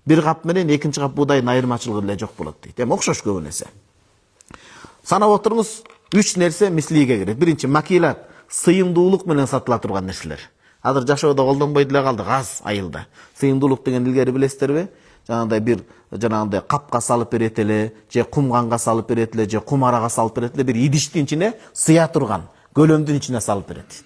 Speaker 1: Бир кап менен экинчи кап буудайдын айырмачылыгы деле жок болот дейт. Эми окшош көбү нерсе. Санап отуруңуз, 3 нерсе мислиге кирет. Биринчи макилат, сыйымдуулук менен сатыла турган нерселер. Азыр жашоодо колдонбой деле калды, газ айылда. Сыйымдуулук деген илгери билесиздерби? Жанагындай капка салып берет эле, же кумганга салып берет эле, же кумарага салып берет эле, бир идиштин ичине сыя турган, көлөмдүн ичине салып берет.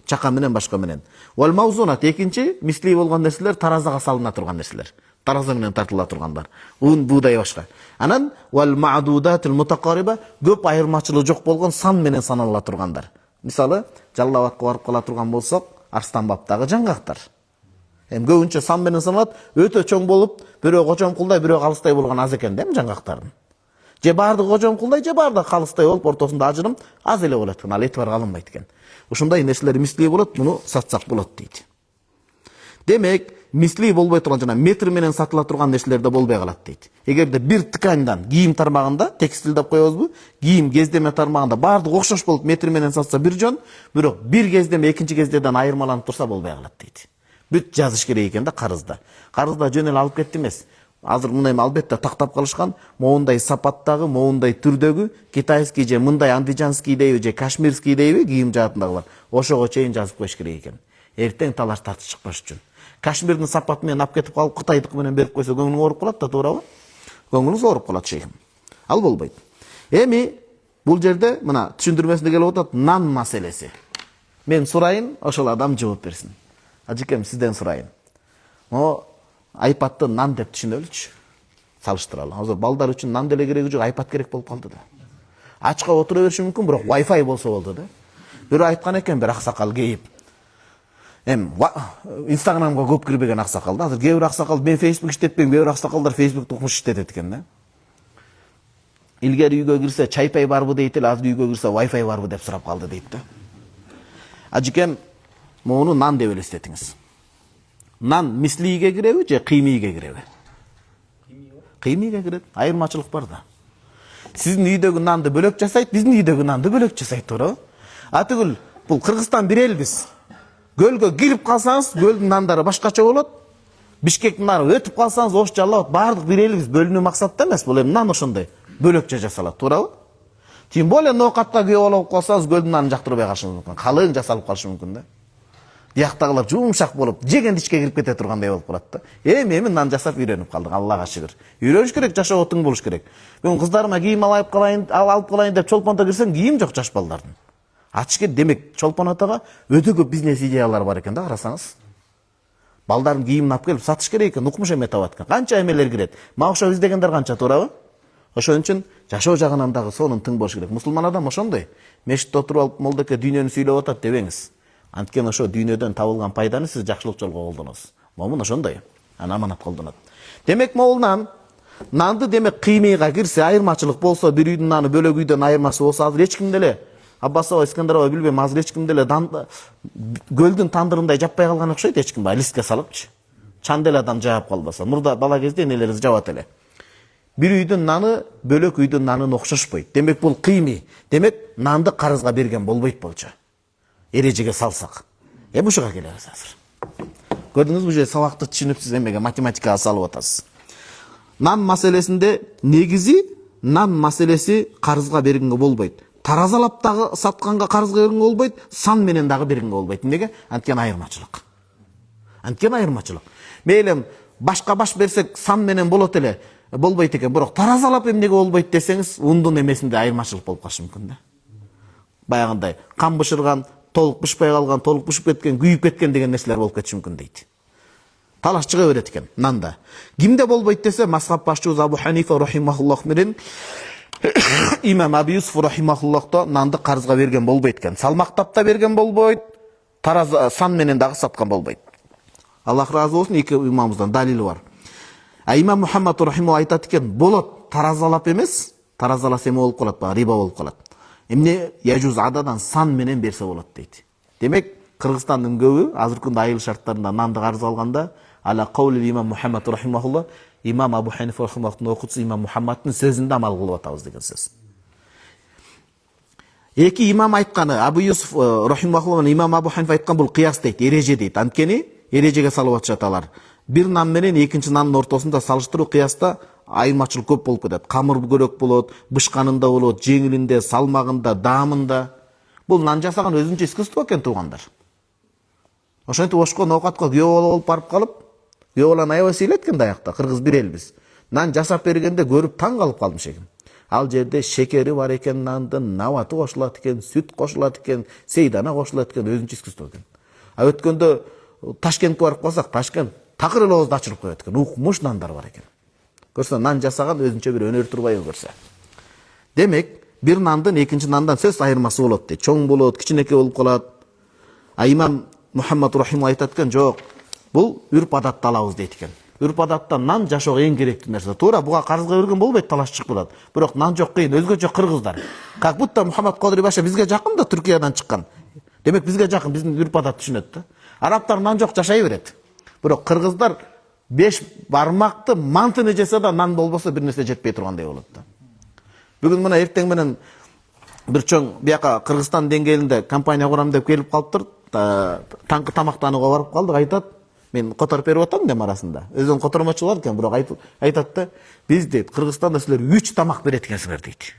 Speaker 1: чака менен башка менен. Вал маузунат экинчи мисли болгон нерселер таразага салына турган нерселер. Тараза менен тартыла тургандар. Un, buğday башка. Анан вал ма'дудатул мутакариба көп айырмачылыгы жок болгон сан менен санала тургандар. Мисалы, Жалал-Абадка барып кала турган болсок, Арстанбаптагы жаңгактар. Көбүнчө сан менен саналат, өтө чоң болуп, бирөө Кочомкулдай, бирөө Калыстай болгон аз экен да жаңгактардын. Же баардыгы Кочомкулдай, же баардыгы Калыстай болуп, ортосунда ажырым аз эле болот экен, ал этибарга алынбайт экен. Ушундай нерселер мисли болот, муну сатсак болот дейт. Демек, мисли болбой турган жана метр менен сатыла турган нерселер да болбой калат дейт. Эгерде бир тканьдан кийим тармагында текстиль деп коебузбу, кийим кездеме тармагында баардыгы окшош болуп метр менен сатса бир жөн, бирок бир кездеме экинчи кездеден айырмаланып турса болбой калат дейт. Бүт жазыш керек экен да карызда. Карызда жөн эле алып кетти эмес. Азыр мындай албетте тактап калышкан, моундай сапаттагы, моундай түрдөгү китайский же мындай андижанский дейби же кашмирский дейби кийим жаатындагылар. Ошого чейин жазып коюш керек экен. Эртең талаш тартып чыкпаш үчүн. Кашмирдин сапаты менен алып кетип калып Кытайдыкы менен берип койсо көңүлүң ооруп калат да, туурабы? Көңүлүңүз ооруп калат шейхим. Ал болбойт. Эми бул жерде мына түшүндүрмөсүндө келип атат нан маселеси. Мен сурайын, ошол адам жооп берсин. Ажекем сизден сурайын. О iPad'ты нан деп түшүнөлүчү. Салыштыралы. Азыр балдар үчүн нан деле кереги жок, iPad керек болуп калды да. Ачка отура бериши мүмкүн, бирок Wi-Fi болсо болду да. Бирөө айткан экен, бир аксакал кейип. Инстаграмга көп кирбеген аксакал да. Азыр кээ бир аксакал мен Facebook иштетпейм, кээ бир аксакалдар Facebook'ты укмуш иштетет экен да. Илгери үйгө кирсе чайпай барбы дейт эле, азыр үйгө кирсе Wi-Fi барбы деп сурап калды дейт да. Ажекем муну нан деп элестетиңиз. Нан мислиге киреби же кыймиге киреби? Кыймиге кирет. Айырмачылык бар да. Сиздин үйдөгү нанды бөлөк жасайт, биздин үйдөгү нанды бөлөк жасайт, туурабы? Атыгүл бул Кыргызстан бир элбиз. Гөлгө кирип калсаңыз, гөлдүн нандары башкача болот. Бишкектин нары өтүп калсаңыз, Ош Жалал Абад баардык бир элбиз, бөлүнүү максатта эмес, бул эми нан ошондой бөлөкчө жасалат, туурабы? Тим более ноокатка күйөө болуп калсаңыз, гөлдүн нанын жактырбай калышыңыз мүмкүн. Калың жасалып калышы мүмкүн да. Дияктагылар жумшак болуп, жеген ичке кирип кете тургандай болуп калат да. Эми нан жасап үйрөнүп калдык, Аллага шүгүр. Үйрөнүш керек, жашоо отуң болуш керек. Мен кыздарыма кийим алып калайын деп чолпонто кирсең, кийим жок жаш балдардын. Ачке демек чолпонотого өтө көп бизнес идеялар бар экен да, карасаңыз. Балдардын кийимин алып келип сатыш керек экен, укмуш эме табат экен. Канча эмелер кирет. Мага окшоп издегендер канча, туурабы? Ошон үчүн жашоо жагынан дагы сонун тың болуш керек. Мусулман адам ошондой. Мешитте отуруп алып молдоке дүйнөнү сүйлөп атат дебеңиз. Анткени ошо дүйнөдөн табылган пайданы сиз жакшылык жолго колдоносуз. Момун ошондой. Аны аманат колдонот. Демек могулнан нанды демек кыймыйга кирсе, айырмачылык болсо, бир үйдүн наны бөлөк үйдөн айырмасы болсо, азыр эч ким деле Аббасова, Искандарова билбейм, азыр эч ким деле гөлдүн тандырындай жаппай калган окшойт, эч ким листке салыпчы. Чан деле адам жаап калбаса. Мурда бала кезде энелерибиз жабат эле. Бир үйдүн наны бөлөк үйдүн нанын окшошпойт. Демек бул кыймый. Демек нанды карызга берген болбойт болчу. Эрежеге салсак. Ушуга келебиз азыр. Көрдүңүзбү, бул жерде сабакты түшүнүпсүз, эмеге математикага салып атасыз. Нан маселесинде негизи нан маселеси карызга бергенге болбойт. Таразалап дагы сатканга карызга бергенге болбойт, сан менен дагы бергенге болбойт. Эмнеге? Анткени айырмачылык. Анткени айырмачылык. Мейлим башка баш берсек сан менен болот эле, болбойт экен. Бирок таразалап эмнеге болбойт десеңиз, ундун эмесинде айырмачылык болуп калышы мүмкүн да. Баягындай кан бышырган, толук бышпай калган, толук бышып кеткен, күйүп кеткен деген нерселер болуп кетиши мүмкүн дейт. Талаш чыга берет экен нанда. Кимде болбойт десе, мазхаб башчыбыз Абу Ханифа рахимахуллах менен имам Абу Юсуф рахимахуллахто нанды карызга берген болбойт экен. Салмактап да берген болбойт, сан менен дагы саткан болбойт. Аллах разы болсун, эки имамыбыздан далили бар. А имам Мухаммад рахимахуллах айтат экен, болот таразалап эмес, таразаласа эме болуп калат, риба болуп калат. Эмне яжуз ададан сан менен берсе болот дейт. Демек Кыргызстандын көбү азыркы күндө айыл шарттарында нанды карыз алганда, ала каули имам Мухаммад рахимахуллах, имам Абу Ханифа рахимахуллахтын окутуусу имам Мухаммадтын сөзүндө амал кылып атабыз деген сөз. Эки имам айтканы, Абу Юсуф рахимахуллах менен имам Абу Ханифа айткан бул кыяс дейт, эреже дейт. Анткени эрежеге салып атышат алар. Бир нан менен экинчи нандын ортосунда салыштыруу кыяста айырмачылык көп болуп кетет. Камыр көрөк болот, бышканында болот, жеңилинде, салмагында, даамында. Бул нан жасаган өзүнчө искусство экен, туугандар. Ошентип Ошко ноокатка күйөө болуп барып калып, күйөө баланы аябай сыйлайт экен даякта. Кыргыз бир элбиз. Нан жасап бергенде көрүп таң калып калдым шегим. Ал жерде шекери бар экен, нандын набаты кошулат экен, сүт кошулат экен, сейдана кошулат экен, өзүнчө искусство экен. А өткөндө Ташкентке барып калсак, Ташкент такыр эле оозду ачырып коет экен. Укмуш нандар бар экен. Көрсө, нан жасаган өзүнчө бир өнөр турбайбы көрсө. Демек, бир нандын экинчи нандан сөз айырмасы болот дейт. Чоң болот, кичинекей болуп калат. А имам Мухаммад Рахимов айтат экен, жок, бул үрп адатты алабыз дейт экен. Үрп адаттан нан жашоого эң керектүү нерсе. Туура буга карызга берген болбойт, талаш чыгып калат. Бирок нан жок кыйын, өзгөчө кыргыздар. Как будто Мухаммад Кодри Баша бизге жакын да, Түркиядан чыккан. Демек бизге жакын, биздин үрп адат түшүнөт да. Арабтар нан жок жашай берет. Бирок кыргыздар 5 бармакты мантыны жесе да нан болбосо бир нерсе жетпей тургандай болот да. Бүгүн мына эртең менен бир чоң бияка Кыргызстан деңгээлинде компания курам деп келип калыптыр. Таңкы тамактанууга барып калдык, айтат. Мен которуп берип атам дем арасында. Өзүн котормочулар экен, бирок айтат да, биз дейт, Кыргызстанда силер 3 тамак берет экенсиңер дейт.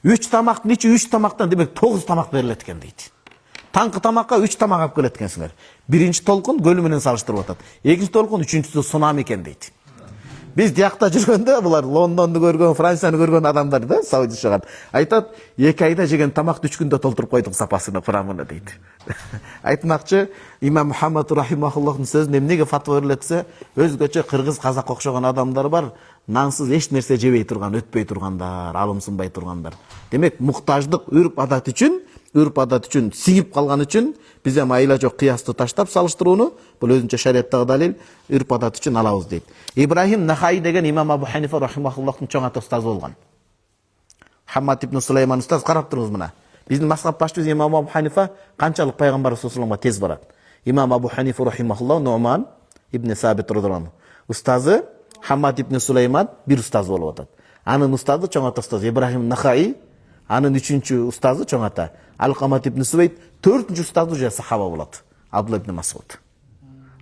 Speaker 1: 3 тамактын ичи 3 тамактан демек 9 тамак берилет экен дейт. Таңкы тамакка 3 тамак алып келет экенсиңер. Биринчи толкун көлү менен салыштырып атат. Экинчи толкун, үчүнчүсү цунами экен дейт. Биз диякта жүргөндө булар Лондонду көргөн, Францияны көргөн адамдар да, Сауди жашаган. Айтат, 2 айда жеген тамакты 3 күндө толтуруп койдук сапасына, курамына дейт. Айтмакчы, имам Мухаммад рахимахуллахтын сөзүн эмнеге фатва берилетсе, өзгөчө кыргыз, казак окшогон адамдар бар, нансыз эч нерсе жебей турган, өтпөй тургандар, алымсынбай тургандар. Демек, муктаждык үрп адат үчүн сиңип калган үчүн биз эми айла жок кыясты таштап салыштырууну, бул өзүнчө шариаттагы далил, үрп адат үчүн алабыз дейт. Ибрахим Нахаи деген имам Абу Ханифа рахимахуллахтын чоң ата устазы болгон. Хаммад ибн Сулайман устаз, карап туруңуз мына. Биздин мазхаб башчыбыз имам Абу Ханифа канчалык пайгамбар саллаллаху тез барат. Имам Абу Ханифа рахимахуллах Нуман ибн Сабит радхияллаху. Устазы Хаммад ибн Сулайман бир устаз болуп атат. Анын устазы чоң ата устаз Ибрахим Нахаи, анын үчүнчү устазы чоң ата Алкамат ибн Субейт, төртүнчү устазы уже сахаба болот. Абдулла ибн Масуд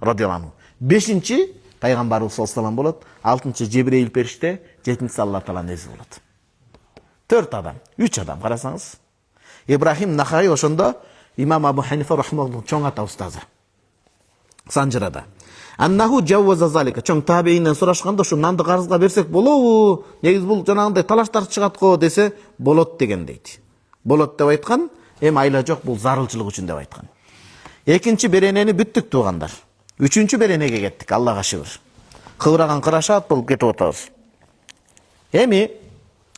Speaker 1: радхияллаху. Бешинчи пайгамбарыбыз саллаллаху алейхи болот, алтынчы Жебреил периште, жетинчиси Алла Тааланын өзү болот. 4 адам, 3 адам карасаңыз. Ибрахим Нахаи ошондо имам Абу Ханифа рахимахуллах чоң ата устазы. Санжырада. Аннаху жавваза залика. Чоң табейинден сурашканда, ушу нанды карызга берсек болобу? Негиз бул жанагындай талаштар чыгат го десе, болот деген дейт. Болот деп айткан, эми айла жок, бул зарылчылык үчүн деп айткан. Экинчи беренени бүттүк туугандар. Үчүнчү беренеге кеттик, Аллага шүгүр. Кыбыраган кырашаат болуп кетип атабыз. Эми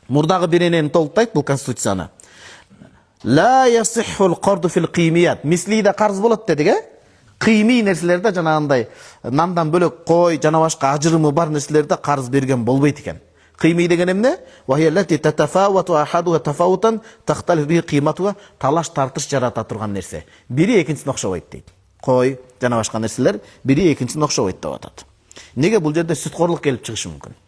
Speaker 1: мурдагы беренени толуктайт бул конституцияны. Ла ясиххул қарду фил қимият. Мислиде қарыз болот дедик, Кыймий нерселерде жанагындай нандан бөлөк кой, жана башка ажырымы бар нерселерде карыз берген болбойт экен. Кыймий деген эмне? Вахияллати татафавату ахадуга тафавутан тахталиф би кыйматуга, талаш тартыш жарата турган нерсе. Бири экинчисине окшобойт дейт. Кой, жана башка нерселер бири экинчисине окшобойт деп атат. Неге бул жерде сүткорлук келип чыгышы мүмкүн?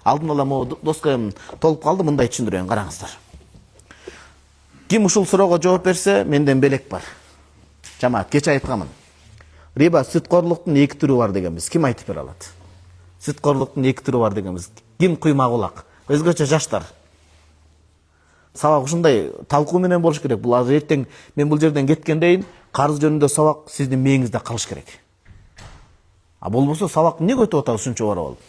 Speaker 1: Алдын ала могу доска толуп калды, мындай түшүндүрөйүн, караңыздар. Ким ушул суроого жооп берсе, менден белек бар. Жамаат, кече айтканмын. Риба сүткорлуктун 2 түрү бар дегенбиз. Ким айтып бере алат? Сүткорлуктун 2 түрү бар дегенбиз. Ким куйма кулак? Өзгөчө жаштар. Сабак ушундай талкуу менен болуш керек. Бул азыр эртең мен бул жерден кеткендейин, карыз жөнүндө сабак сиздин мээңизде калыш керек. А болбосо сабак эмне өтүп атабыз ушунча бара болуп?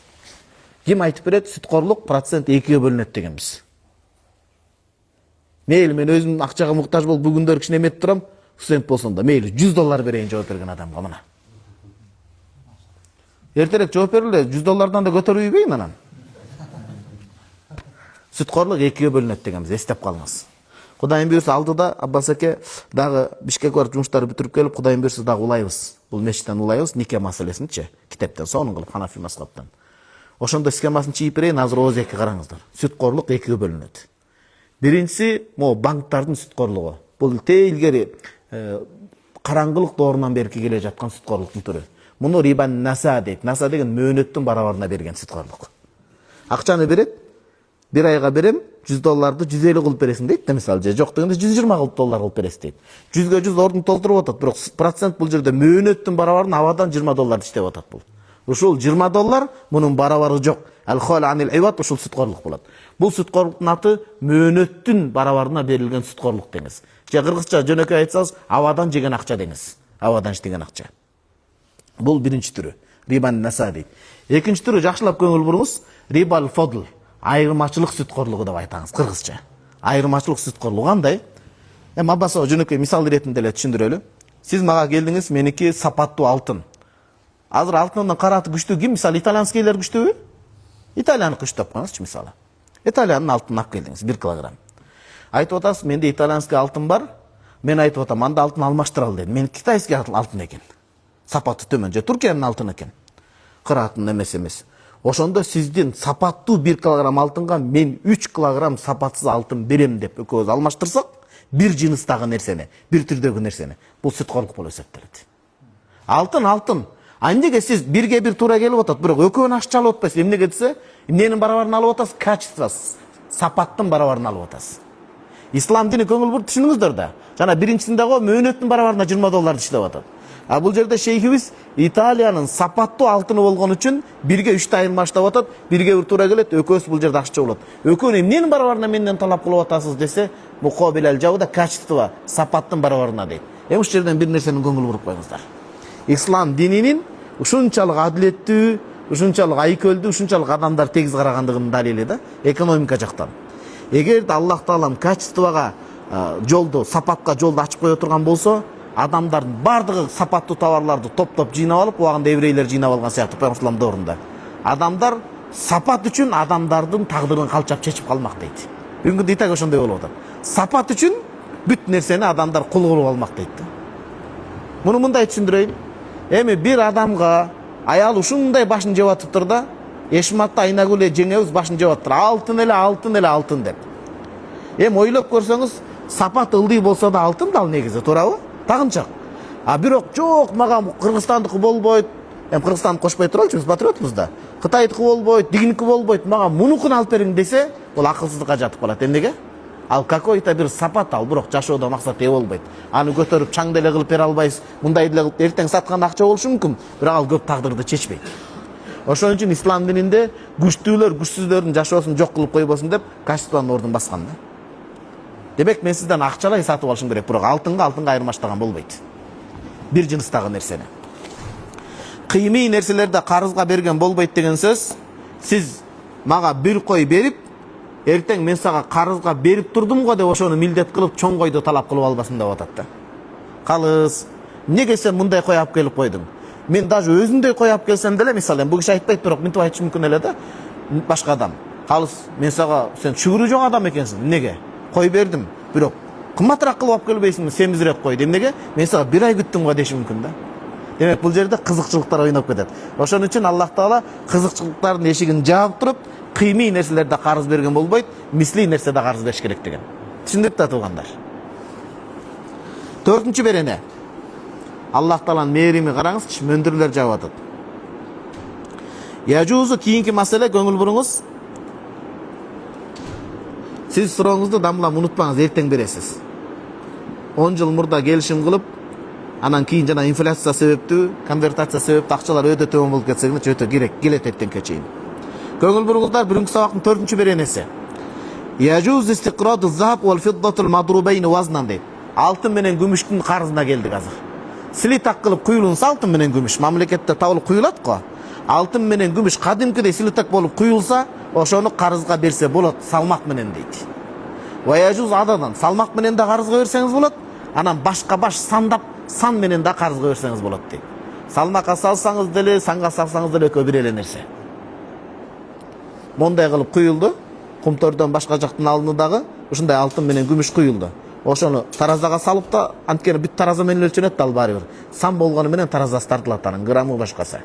Speaker 1: Ким айтып берет? Сүткорлук процент 2-ге бөлүнөт дегенбиз. Мейли мен өзүм акчага муктаж болуп бүгүндөр кичине эметип турам. Студент болсом да мейли $100 берейин жооп берген адамга мына. Эртерээк жооп бериле, $100 да көтөрүп ийбейм анан. Сүткорлук 2-ге бөлүнөт дегенбиз, эстеп калыңыз. Кудайым буйрса алдыда Аббас аке дагы Бишкек барып жумуштарды бүтүрүп келип, Кудайым буйрса дагы улайбыз. Бул мечиттен улайбыз, нике маселесинчи, китептен сонун кылып Ханафи мазхабтан. Ошондо схемасын чийип берейин, азыр ооз эки караңыздар. Сүткорлук 2-ге бөлүнөт. Биринчиси, банктардын сүткорлугу. Бул илгери караңгылык доорунан берки келе жаткан сүткорлуктун түрү. Муну рибан наса дейт. Наса деген мөөнөттүн барабарына берген сүткорлук. Акчаны берет, бир айга берем, $100 150 кылып бересиң дейт. Мисалы, жок дегенде $120 кылып бересиң дейт. 100ге 100 ордун толтуруп атат, бирок процент бул жерде мөөнөттүн барабарын абадан $20 иштеп атат бул. Ушул $20 мунун барабары жок. Ал-хол анил иват ушул сүткорлук болот. Бул сүткорлуктун аты мөөнөттүн барабарына берилген сүткорлук деңиз. Же кыргызча жөнөкөй айтсаңыз, абадан жеген акча деңиз. Абадан иштеген акча. Бул биринчи түрү. Рибан наса дейт. Экинчи түрү жакшылап көңүл буруңуз. Рибал фодл. айырмачылык сүткөрлүгү деп айтаңыз кыргызча. Айырмачылык сүткөрлүгү кандай? Аббаса жөнөкөй мисал иретинде эле түшүндүрөлү. Сиз мага келдиңиз, меники сапаттуу алтын. Азыр алтындын караты күчтүү ким? Мисалы итальянскийлер күчтүүбү? Италияны күчтөп коюңузчу мисалы. Италиянын алтынын алып келдиңиз 1 килограмм. Айтып атасыз, менде итальянский алтын бар. Мен айтып атам, анда алтын алмаштыралы дедим. Мен китайский алтын экен. Сапаты төмөн, же Туркиянын алтыны экен. Кыраатын эмес. Ошондо сиздин сапаттуу 1 килограмм алтынга мен 3 килограмм сапатсыз алтын берем деп экөөбүз алмаштырсак, бир жыныстагы нерсени, бир түрдөгү нерсени, бул сүткөрлүк болуп эсептелет. Алтын. Эмнеге сиз бирге бир туура келип атат, бирок экөөнү ашча алып атпайсыз? Эмнеге десе, эмненин барабарын алып атасыз? Качествосыз, сапаттын барабарын алып атасыз. Ислам дини көңүл буруп түшүнүңүздөр да. Жана биринчисинде го мөөнөттүн барабарына 20 долларды иштеп атат. А бул жерде шейхибиз Италиянын сапаттуу алтыны болгон үчүн бирге 3 айырма иштеп атат, бирге бир туура келет, экөөсү бул жерде акча болот. Экөөнү эмненин барабарына менден талап кылып атасыз десе, мукобилел жабыда качество, сапаттын барабарына дейт. Ушул жерден бир нерсени көңүл буруп коюңуздар. Ислам дининин ушунчалык адилеттүү, ушунчалык айкөлдүү, ушунчалык адамдар тегиз карагандыгынын далили да, экономика жактан. Эгерде Аллах Таалам качествого жолду, сапатка жолду ачып кое турган болсо, адамдардын бардыгы сапаттуу товарларды топтоп жыйнап алып, убагында еврейлер жыйнап алган сыяктуу Пайгамбар доорунда. Адамдар сапат үчүн адамдардын тагдырын калчап чечип калмак дейт. Бүгүнкү күндө Италия ошондой болуп атат. Сапат үчүн бүт нерсени адамдар кул кылып алмак дейт да. Муну мындай түшүндүрөйүн. Эми бир адамга аял ушундай башын жеп атыптыр да, Эшматта Айнагүл жеңебиз башын жеп атыптыр. Алтын деп. Эми ойлоп көрсөңүз, сапат ылдый болсо да алтын да ал негизи, туурабы? Тагынчак. А бирок жок, мага Кыргызстандыкы болбойт. Эми Кыргызстанды кошпой туралычы, биз патриотпуз да. Кытайдыкы болбойт, дигиники болбойт, мага мунукун алып бериң десе, бул акылсыздыкка жатып калат. Эмнеге? Ал какой-то бир сапат ал, бирок жашоодо максат ээ болбойт. Аны көтөрүп чаң деле кылып бере албайсыз. Мындай деле кылып эртең сатканда акча болушу мүмкүн, бирок ал көп тагдырды чечпейт. Ошон үчүн ислам дининде күчтүүлөр күчсүздөрдүн жашоосун жок кылып койбосун деп качествонун ордун баскан да. Демек мен сизден акчалай сатып алышым керек, бирок алтынга айырмаштаган болбойт. Бир жыныстагы нерсени. Кыймый нерселерди карызга берген болбойт деген сөз. Сиз мага бир кой берип, эртең мен сага карызга берип турдум го деп ошону милдет кылып чоң койду талап кылып албасын деп атат да. Калыс, эмнеге сен мындай кой алып келип койдуң? Мен даже өзүндөй кой алып келсем деле, мисалы, бул киши айтпайт, бирок мынтип айтышы мүмкүн эле да. Башка адам. Калыс, мен сага сен шүгүрү жок адам экенсиң. Эмнеге? Кой бердим, бирок кымбатыраак кылып алып келбейсиңби? Семизирээк кой. Эмнеге? Мен сага бир ай күттүм го деши мүмкүн да. Демек бул жерде кызыкчылыктар ойноп кетет. Ошон үчүн Аллах Таала кызыкчылыктардын эшигин жаап туруп, кыймый нерселерде карыз берген болбойт, мисли нерседе карыз бериш керек деген. Түшүндүктү туугандар. 4-чү берене. Аллах Тааланын мээрими караңызчы, мөндүрлөр жаап атат. Яжузу кийинки маселе, көңүл буруңуз. Сиз сурооңузду дамлам унутпаңыз, эртең бересиз. 10 жыл мурда келишим кылып, анан кийин жана инфляция себептүү, конвертация себептүү акчалар өтө төмөн болуп кетсе, өтө керек келет эртеңке чейин. Көңүл буруңуздар, бүгүнкү сабактын 4-чү беренеси. Яжуз истиқраду захаб вал фиддатул мадрубайни вазнан дейт. Алтын менен күмүштүн карызына келдик азыр. Слитак кылып куюлунса алтын менен күмүш, мамлекетте табылып куюлат го. Алтын менен күмүш кадимкидей слитак болуп куюлса, ошону карызга берсе болот, салмак менен дейт. Ва яжуз ададан, салмак менен да карызга берсеңиз болот, анан башка баш сандап, сан менен да карызга берсеңиз болот дейт. Салмакка салсаңыз деле, санга салсаңыз деле экөө бир эле нерсе. Мондай кылып куюлду, кумтордон башка жактан алынды дагы, ушундай алтын менен күмүш куюлду. Ошону таразага салып да, анткени бүт тараза менен өлчөнөт да ал баары бир. Сан болгону менен таразасы тартылат анын граммы башкасы.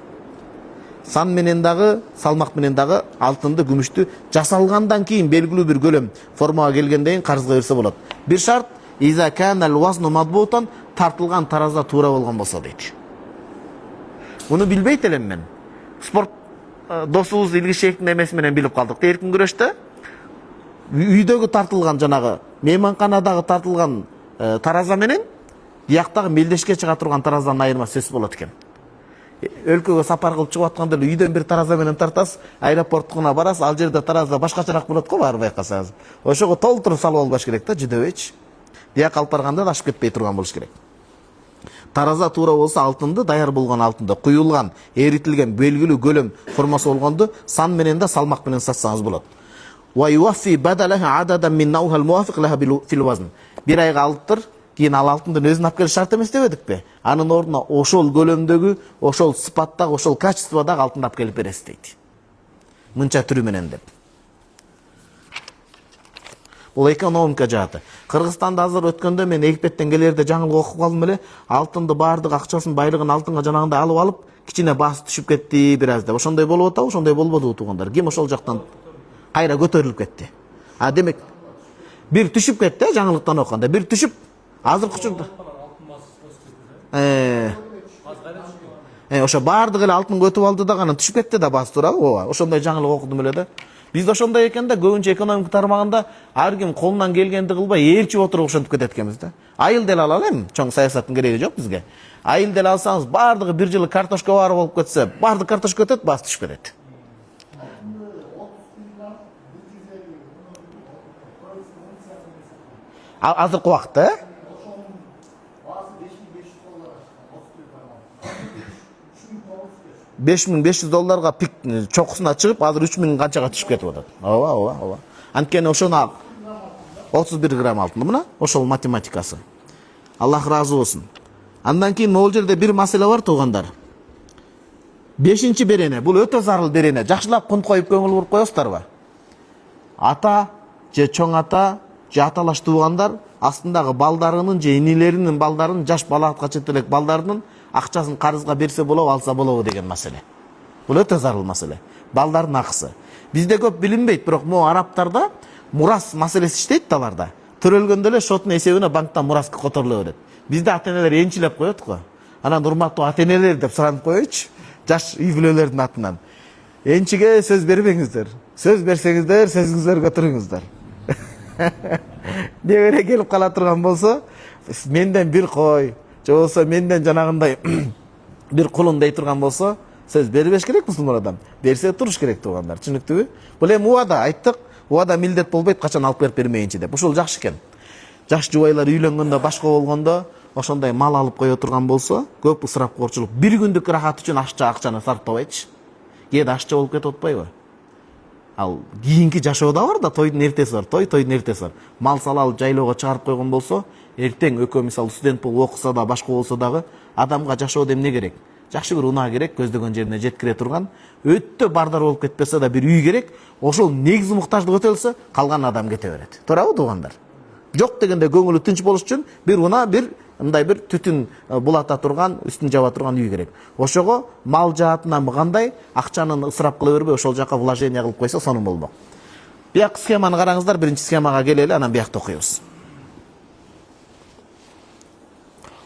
Speaker 1: Сан менен дагы, салмак менен дагы алтынды, күмүштү жасалгандан кийин белгилүү бир көлөм формага келгенден кийин карызга берсе болот. Бир шарт, иза канал вазну мадбутан, тартылган тараза туура болгон болсо дейт. Муну билбейт элем мен. Спорт досубуз Илгиз Шейхтин эмеси менен билип калдык. Эркин күрөштө үйдөгү тартылган жанагы мейманканадагы тартылган тараза менен бияктагы мелдешке чыга турган таразанын айырма сөз болот экен. Өлкөгө сапар кылып чыгып атканда эле үйдөн бир тараза менен тартасыз, аэропорткуна барасыз, ал жерде тараза башкачараак болот го, баары байкасаңыз. Ошого толтуруп салып албаш керек да, жүдөбөйчү. Бияк алып барганда да ашып кетпей турган болуш керек. Тараза туура болсо алтынды, даяр болгон алтынды, куюлган, эритилген белгилүү көлөм формасы болгонду сан менен да салмак менен сатсаңыз болот. Wa yuwaffi badalaha adadan min nawha al-muwafiq laha fil wazn. Bir ayga алыптыр, кийин ал алтындын өзүн алып келиш шарт эмес дебедикпи? Анын ордуна ошол көлөмдөгү, ошол сыпаттагы, ошол качестводагы алтынды алып келип бересиз дейт. Мынча түрү менен деп. Бул экономика жааты. Кыргызстанда азыр өткөндө мен Египеттен келерде жаңылык окуп калдым эле. Алтынды баардык акчасын, байлыгын алтынга жанагында алып, кичине баасы түшүп кетти бир аз деп. Ошондой болуп атабы, ошондой болбодубу туугандар? Ким ошол жактан кайра көтөрүлүп кетти? Демек бир түшүп кетти, жаңылыктан окуганда. Бир түшүп, азыркы учурда ошо баардык эле алтын көтүп алды да анан түшүп кетти да баасы туурабы? Ооба, ошондой жаңылык окудум эле да. Бизде ошондой экен да, көбүнчө экономика тармагында ар ким колунан келгенди кылбай ээлчип отуруп ошентип кетет экенбиз да. Айыл деле алалы эми, чоң саясаттын кереги жок бизге. Айыл деле алсаңыз, баардыгы бир жылы картошка баары болуп кетсе, баардык картошка өтөт, баасы түшүп кетет. Азыркы убакытта 5500 долларга пик чокусуна чыгып, азыр 3000 канчага түшүп кетип атат. Ооба. Анткени ошону 31 грамм алтын мына, ошол математикасы. Аллах разы болсун. Андан кийин могул жерде бир маселе бар туугандар. 5-чи берене, бул өтө зарыл берене. Жакшылап кунт коюп көңүл буруп коесуздарбы? Ата же чоң ата же аталаш туугандар астындагы балдарынын же инилеринин балдарынын, жаш балага чет элек балдарынын акчасын карызга берсе болобу, алса болобу деген маселе. Бул өтө зарыл маселе. Балдардын акысы. Бизде көп билинбейт, бирок могу араптарда мурас маселеси иштейт да аларда. Төрөлгөндө эле шотунун эсебине банктан мураска которула берет. Бизде ата-энелер энчилеп коет го. Анан урматтуу ата-энелер деп суранып коечу, жаш үй бүлөлөрдүн атынан. Энчиге сөз бербеңиздер. Сөз берсеңиздер, сөзүңүздөргө туруңуздар. Небере келип кала турган болсо, менден бир кой, же болсо менден жанагындай бир кулун дей турган болсо, сөз бербеш керек мусулман адам. Берсе туруш керек туугандар, түшүнүктүүбү? Бул эми убада айттык, убада милдет болбойт, качан алып берип бермейинчи деп. Ушул жакшы экен. Жаш жубайлар үйлөнгөндө, башка болгондо ошондой мал алып кое турган болсо, көп ысырапкорчулук, бир күндүк рахат үчүн акчаны сарптабайтчы. Кээде акча болуп кетип атпайбы? Ал кийинки жашоодо бар да, тойдун эртеси бар, тойдун эртеси бар. Мал сал алып жайлоого чыгарып койгон болсо, эртең экөө мисалы студент болуп окуса да, башка болсо дагы адамга жашоодо эмне керек? Жакшы бир унаа керек, көздөгөн жерине жеткире турган, өтө бардар болуп кетпесе да бир үй керек. Ошол негизи муктаждык өтөлсө, калган адам кете берет. Туурабы туугандар? Жок дегенде көңүлү тынч болуш үчүн бир унаа, бир мындай бир түтүн булата турган, үстүн жаба турган үй керек. Ошого мал жаатынан кандай акчанын ысырап кыла бербей, ошол жака вложение кылып койсо, сонун болмок. Бияк схеманы караңыздар, биринчи схемага келели, анан биякта окуйбуз.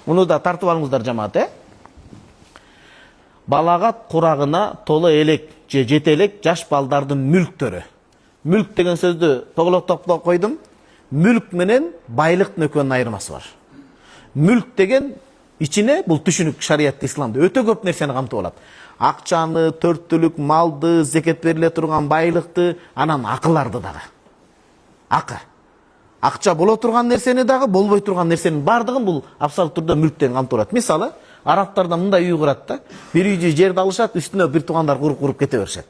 Speaker 1: Муну да тартып алыңыздар жамаат, Балагат курагына толо элек же жете элек жаш балдардын мүлктөрү. Мүлк деген сөздү тоголоктоп койдум. Мүлк менен байлыктын экөөнүн айырмасы бар. Мүлк деген ичине бул түшүнүк шариятта, исламда өтө көп нерсени камтып алат. Акчаны, төрттүлүк малды, зекет бериле турган байлыкты, анан акыларды дагы. Акча боло турган нерсени дагы, болбой турган нерсенин бардыгын бул абсолют түрдө мүлктен камтып алат. Мисалы, арабтарда мындай үй курат да, бир үйдү жерди алышат, үстүнө бир туугандар куруп кете беришет.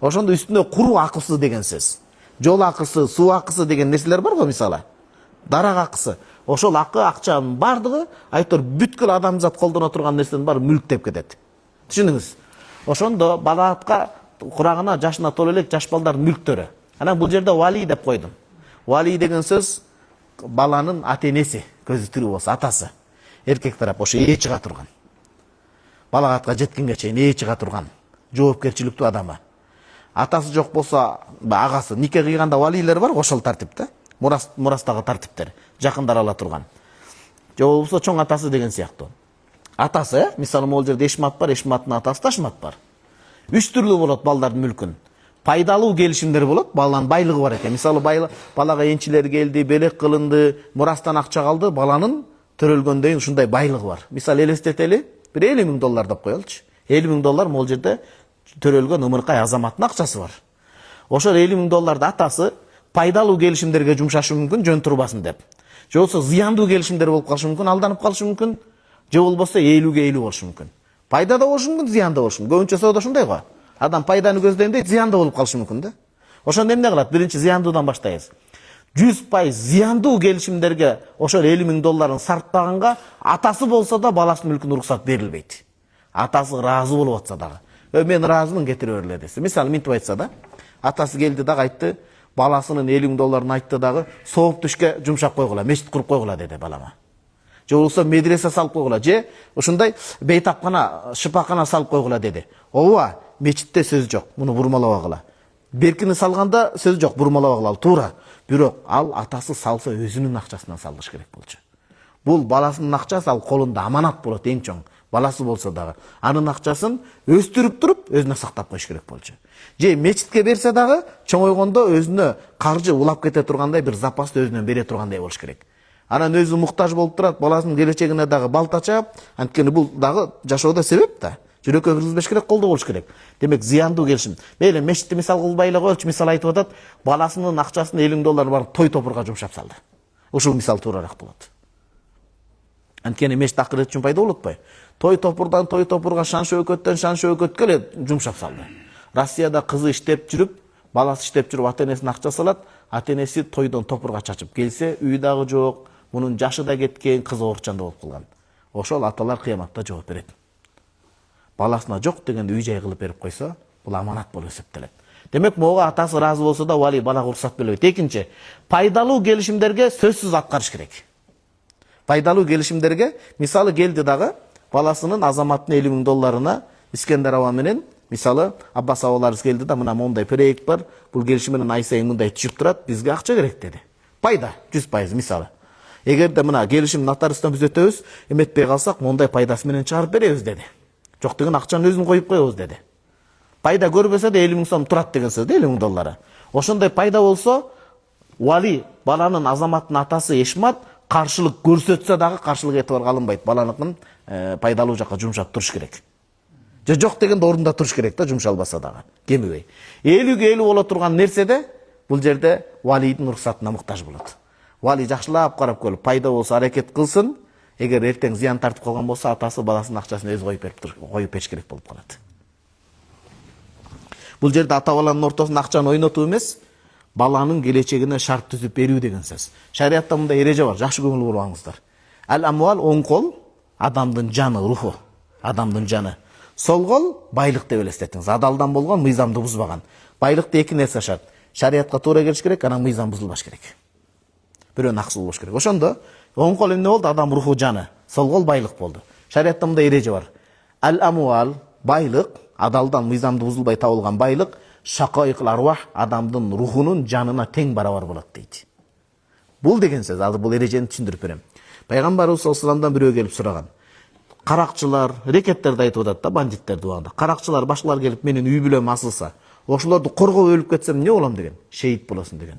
Speaker 1: Ошондо үстүнө куруу акысы деген сөз. Жол акысы, суу акысы деген нерселер бар го мисалы. Дарак акысы. Ошол акчанын бардыгы айтор бүткүл адамзат колдоно турган нерсенин баары мүлк деп кетет. Түшүнүңүз? Ошондо балаатка курагына жашына толо элек жаш балдардын мүлктөрү. Анан бул жерде вали деп койдум. Вали деген сөз баланын ата-энеси, көзү тирүү болсо атасы. Эркек тарап ошо ээ чыга турган. Балагатка жеткенге чейин ээ чыга турган, жоопкерчиликтүү адамы. Атасы жок болсо, агасы, нике кыйганда валилер бар, ошол тартипте. Мурастагы тартиптер, жакындар ала турган. Же болбосо чоң атасы деген сыяктуу. Атасы, мисалы могул жерде Эшмат бар, Эшматтын атасы Ташмат бар. 3 түрлүү болот балдардын мүлкүн. Пайдалуу келишимдер болот, баланын байлыгы бар экен. Мисалы балага энчилер келди, белек кылынды, мурастан акча калды, баланын төрөлгөндөн ушундай байлыгы бар. Мисалы элестетели, бир 50 000 доллар деп коелучу. 50 000 доллар могул жерде төрөлгөн ымыркай азаматтын акчасы бар. Ошол 50 000 долларды атасы пайдалуу келишимдерге жумшашы мүмкүн, жөн турбасын деп. Же болсо зыяндуу келишимдер болуп калышы мүмкүн, алданып калышы мүмкүн. Же болбосо 50-50 болушу мүмкүн. Пайда да болушу мүмкүн, зыян да болушу мүмкүн. Көбүнчө соода ушундай го. Адам пайданы көздөйм дейт, зыян да болуп калышы мүмкүн да. Ошондо эмне кылат? Биринчи зыяндуудан баштайбыз. 100% зыяндуу келишимдерге ошол $50.000 сартпаганга атасы болсо да баласынын мүлкүнө уруксат берилбейт. Атасы ыраазы болуп атса дагы. Мен ыраазымын, кетире бергиле десе. Мисалы минтип айтса да, атасы келди дагы айтты, баласынын $50.000 айтты дагы, сооп түшкө жумшап койгула, мечит куруп койгула деди балама. Же болбосо медресе салып койгула, же ушундай бейтапкана, шыпакана салып койгула деди. Ооба, мечитте сөз жок, муну бурмалабагыла. Беркини салганда сөз жок, бурмалабагыла, туура. Бирок ал атасы салса өзүнүн акчасынан салыш керек болчу. Бул баласынын акчасы, ал колунда аманат болот, эң чоң. Баласы болсо дагы анын акчасын өстүрүп туруп өзүнө сактап коюш керек болчу. Же мечитке берсе дагы чоңойгондо өзүнө каржы улап кете тургандай бир запасты өзүнөн бере тургандай болуш керек. Анан өзү муктаж болуп турат, баласынын келечегине дагы балта чаап, анткени бул дагы жашоодо себеп да. Жүрөккө киргизбеш керек, колдоо болуш керек. Демек зыяндуу келишим. Мейли мечитти мисал кылбай эле коелучу, мисал айтып атат, баласынын акчасын $50.000 барып той топурга жумшап салды. Ушул мисал тууралаак болот. Анткени мечит акырет үчүн пайда болуп атпайбы? Той топурдан той топурга, шан шөкөттөн шан шөкөткө эле жумшап салды. Россияда кызы иштеп жүрүп, баласы иштеп жүрүп ата-энесине акча салат, ата-энеси тойдон топурга чачып келсе, үй дагы жок, мунун жашы да кеткен, кызы оорукчанда болуп калган. Ошол аталар кыяматта жооп берет. Баласына жок дегенде үй жай кылып берип койсо, бул аманат болуп эсептелет. Демек, могу атасы ыраазы болсо да вали балага уруксат бербейт. Экинчи, пайдалуу келишимдерге сөзсүз аткарыш керек. Пайдалуу келишимдерге, мисалы келди дагы, баласынын азаматтын $50.000 Искендер аба менен, мисалы Аббас абаларыбыз келди да, мына мондай проект бар, бул келишим менен ай сайын мындай түшүп турат, бизге акча керек деди. Пайда 100% мисалы. Эгерде мына келишим нотариустан биз өтөбүз, эметпей калсак, мондай пайдасы менен чыгарып беребиз деди. Жок деген акчанын өзүн коюп коебуз деди. Пайда көрбөсө да 50.000 сом турат деген сөз да, $50.000. Ошондой пайда болсо, вали баланын азаматтын атасы Эшмат каршылык көрсөтсө дагы каршылык этибарга алынбайт. Баланыкын пайдалуу жакка жумшап туруш керек. Же жок дегенде ордунда туруш керек да, жумшалбаса дагы. Кемибей. 50-ге 50 боло турган нерседе бул жерде валийдин уруксатына муктаж болот. Вали жакшылап карап көрүп, пайда болсо аракет кылсын. Эгер эртең зыян тартып калган болсо, атасы баласынын акчасын өзү коюп бериш керек болуп калат. Бул жерде ата-баланын ортосунда акчаны ойнотуу эмес, баланын келечегине шарт түзүп берүү деген сөз. Шариатта мындай эреже бар, жакшы көңүл буруп алыңыздар. Ал-амвал оң кол адамдын жаны, руху, адамдын жаны. Сол кол байлык деп элестетиңиз. Адалдан болгон, мыйзамды бузбаган. Байлыкта эки нерсе шарт. Шариатка туура келиш керек, анан мыйзам бузулбаш керек. Бирөөнүн акысы болуш керек. Ошондо оң кол эмне болду? Адам руху, жаны. Сол кол байлык болду. Шариатта мындай эреже бар. Ал-амвал байлык, адалдан мыйзамды бузулбай табылган байлык, шакайкыл арвах, адамдын рухунун жанына тең барабар болот дейт. Бул деген сөз, азыр бул эрежени түшүндүрүп берем. Пайгамбарыбыз саллаллаху алейхи вассаламдан бирөө келип сураган. Каракчылар, рекеттерди айтып атат да, бандиттерди убагында. Каракчылар, башкалар келип менин үй бүлөм асылса, ошолорду коргоп өлүп кетсем эмне болом деген? Шейит болосуң деген.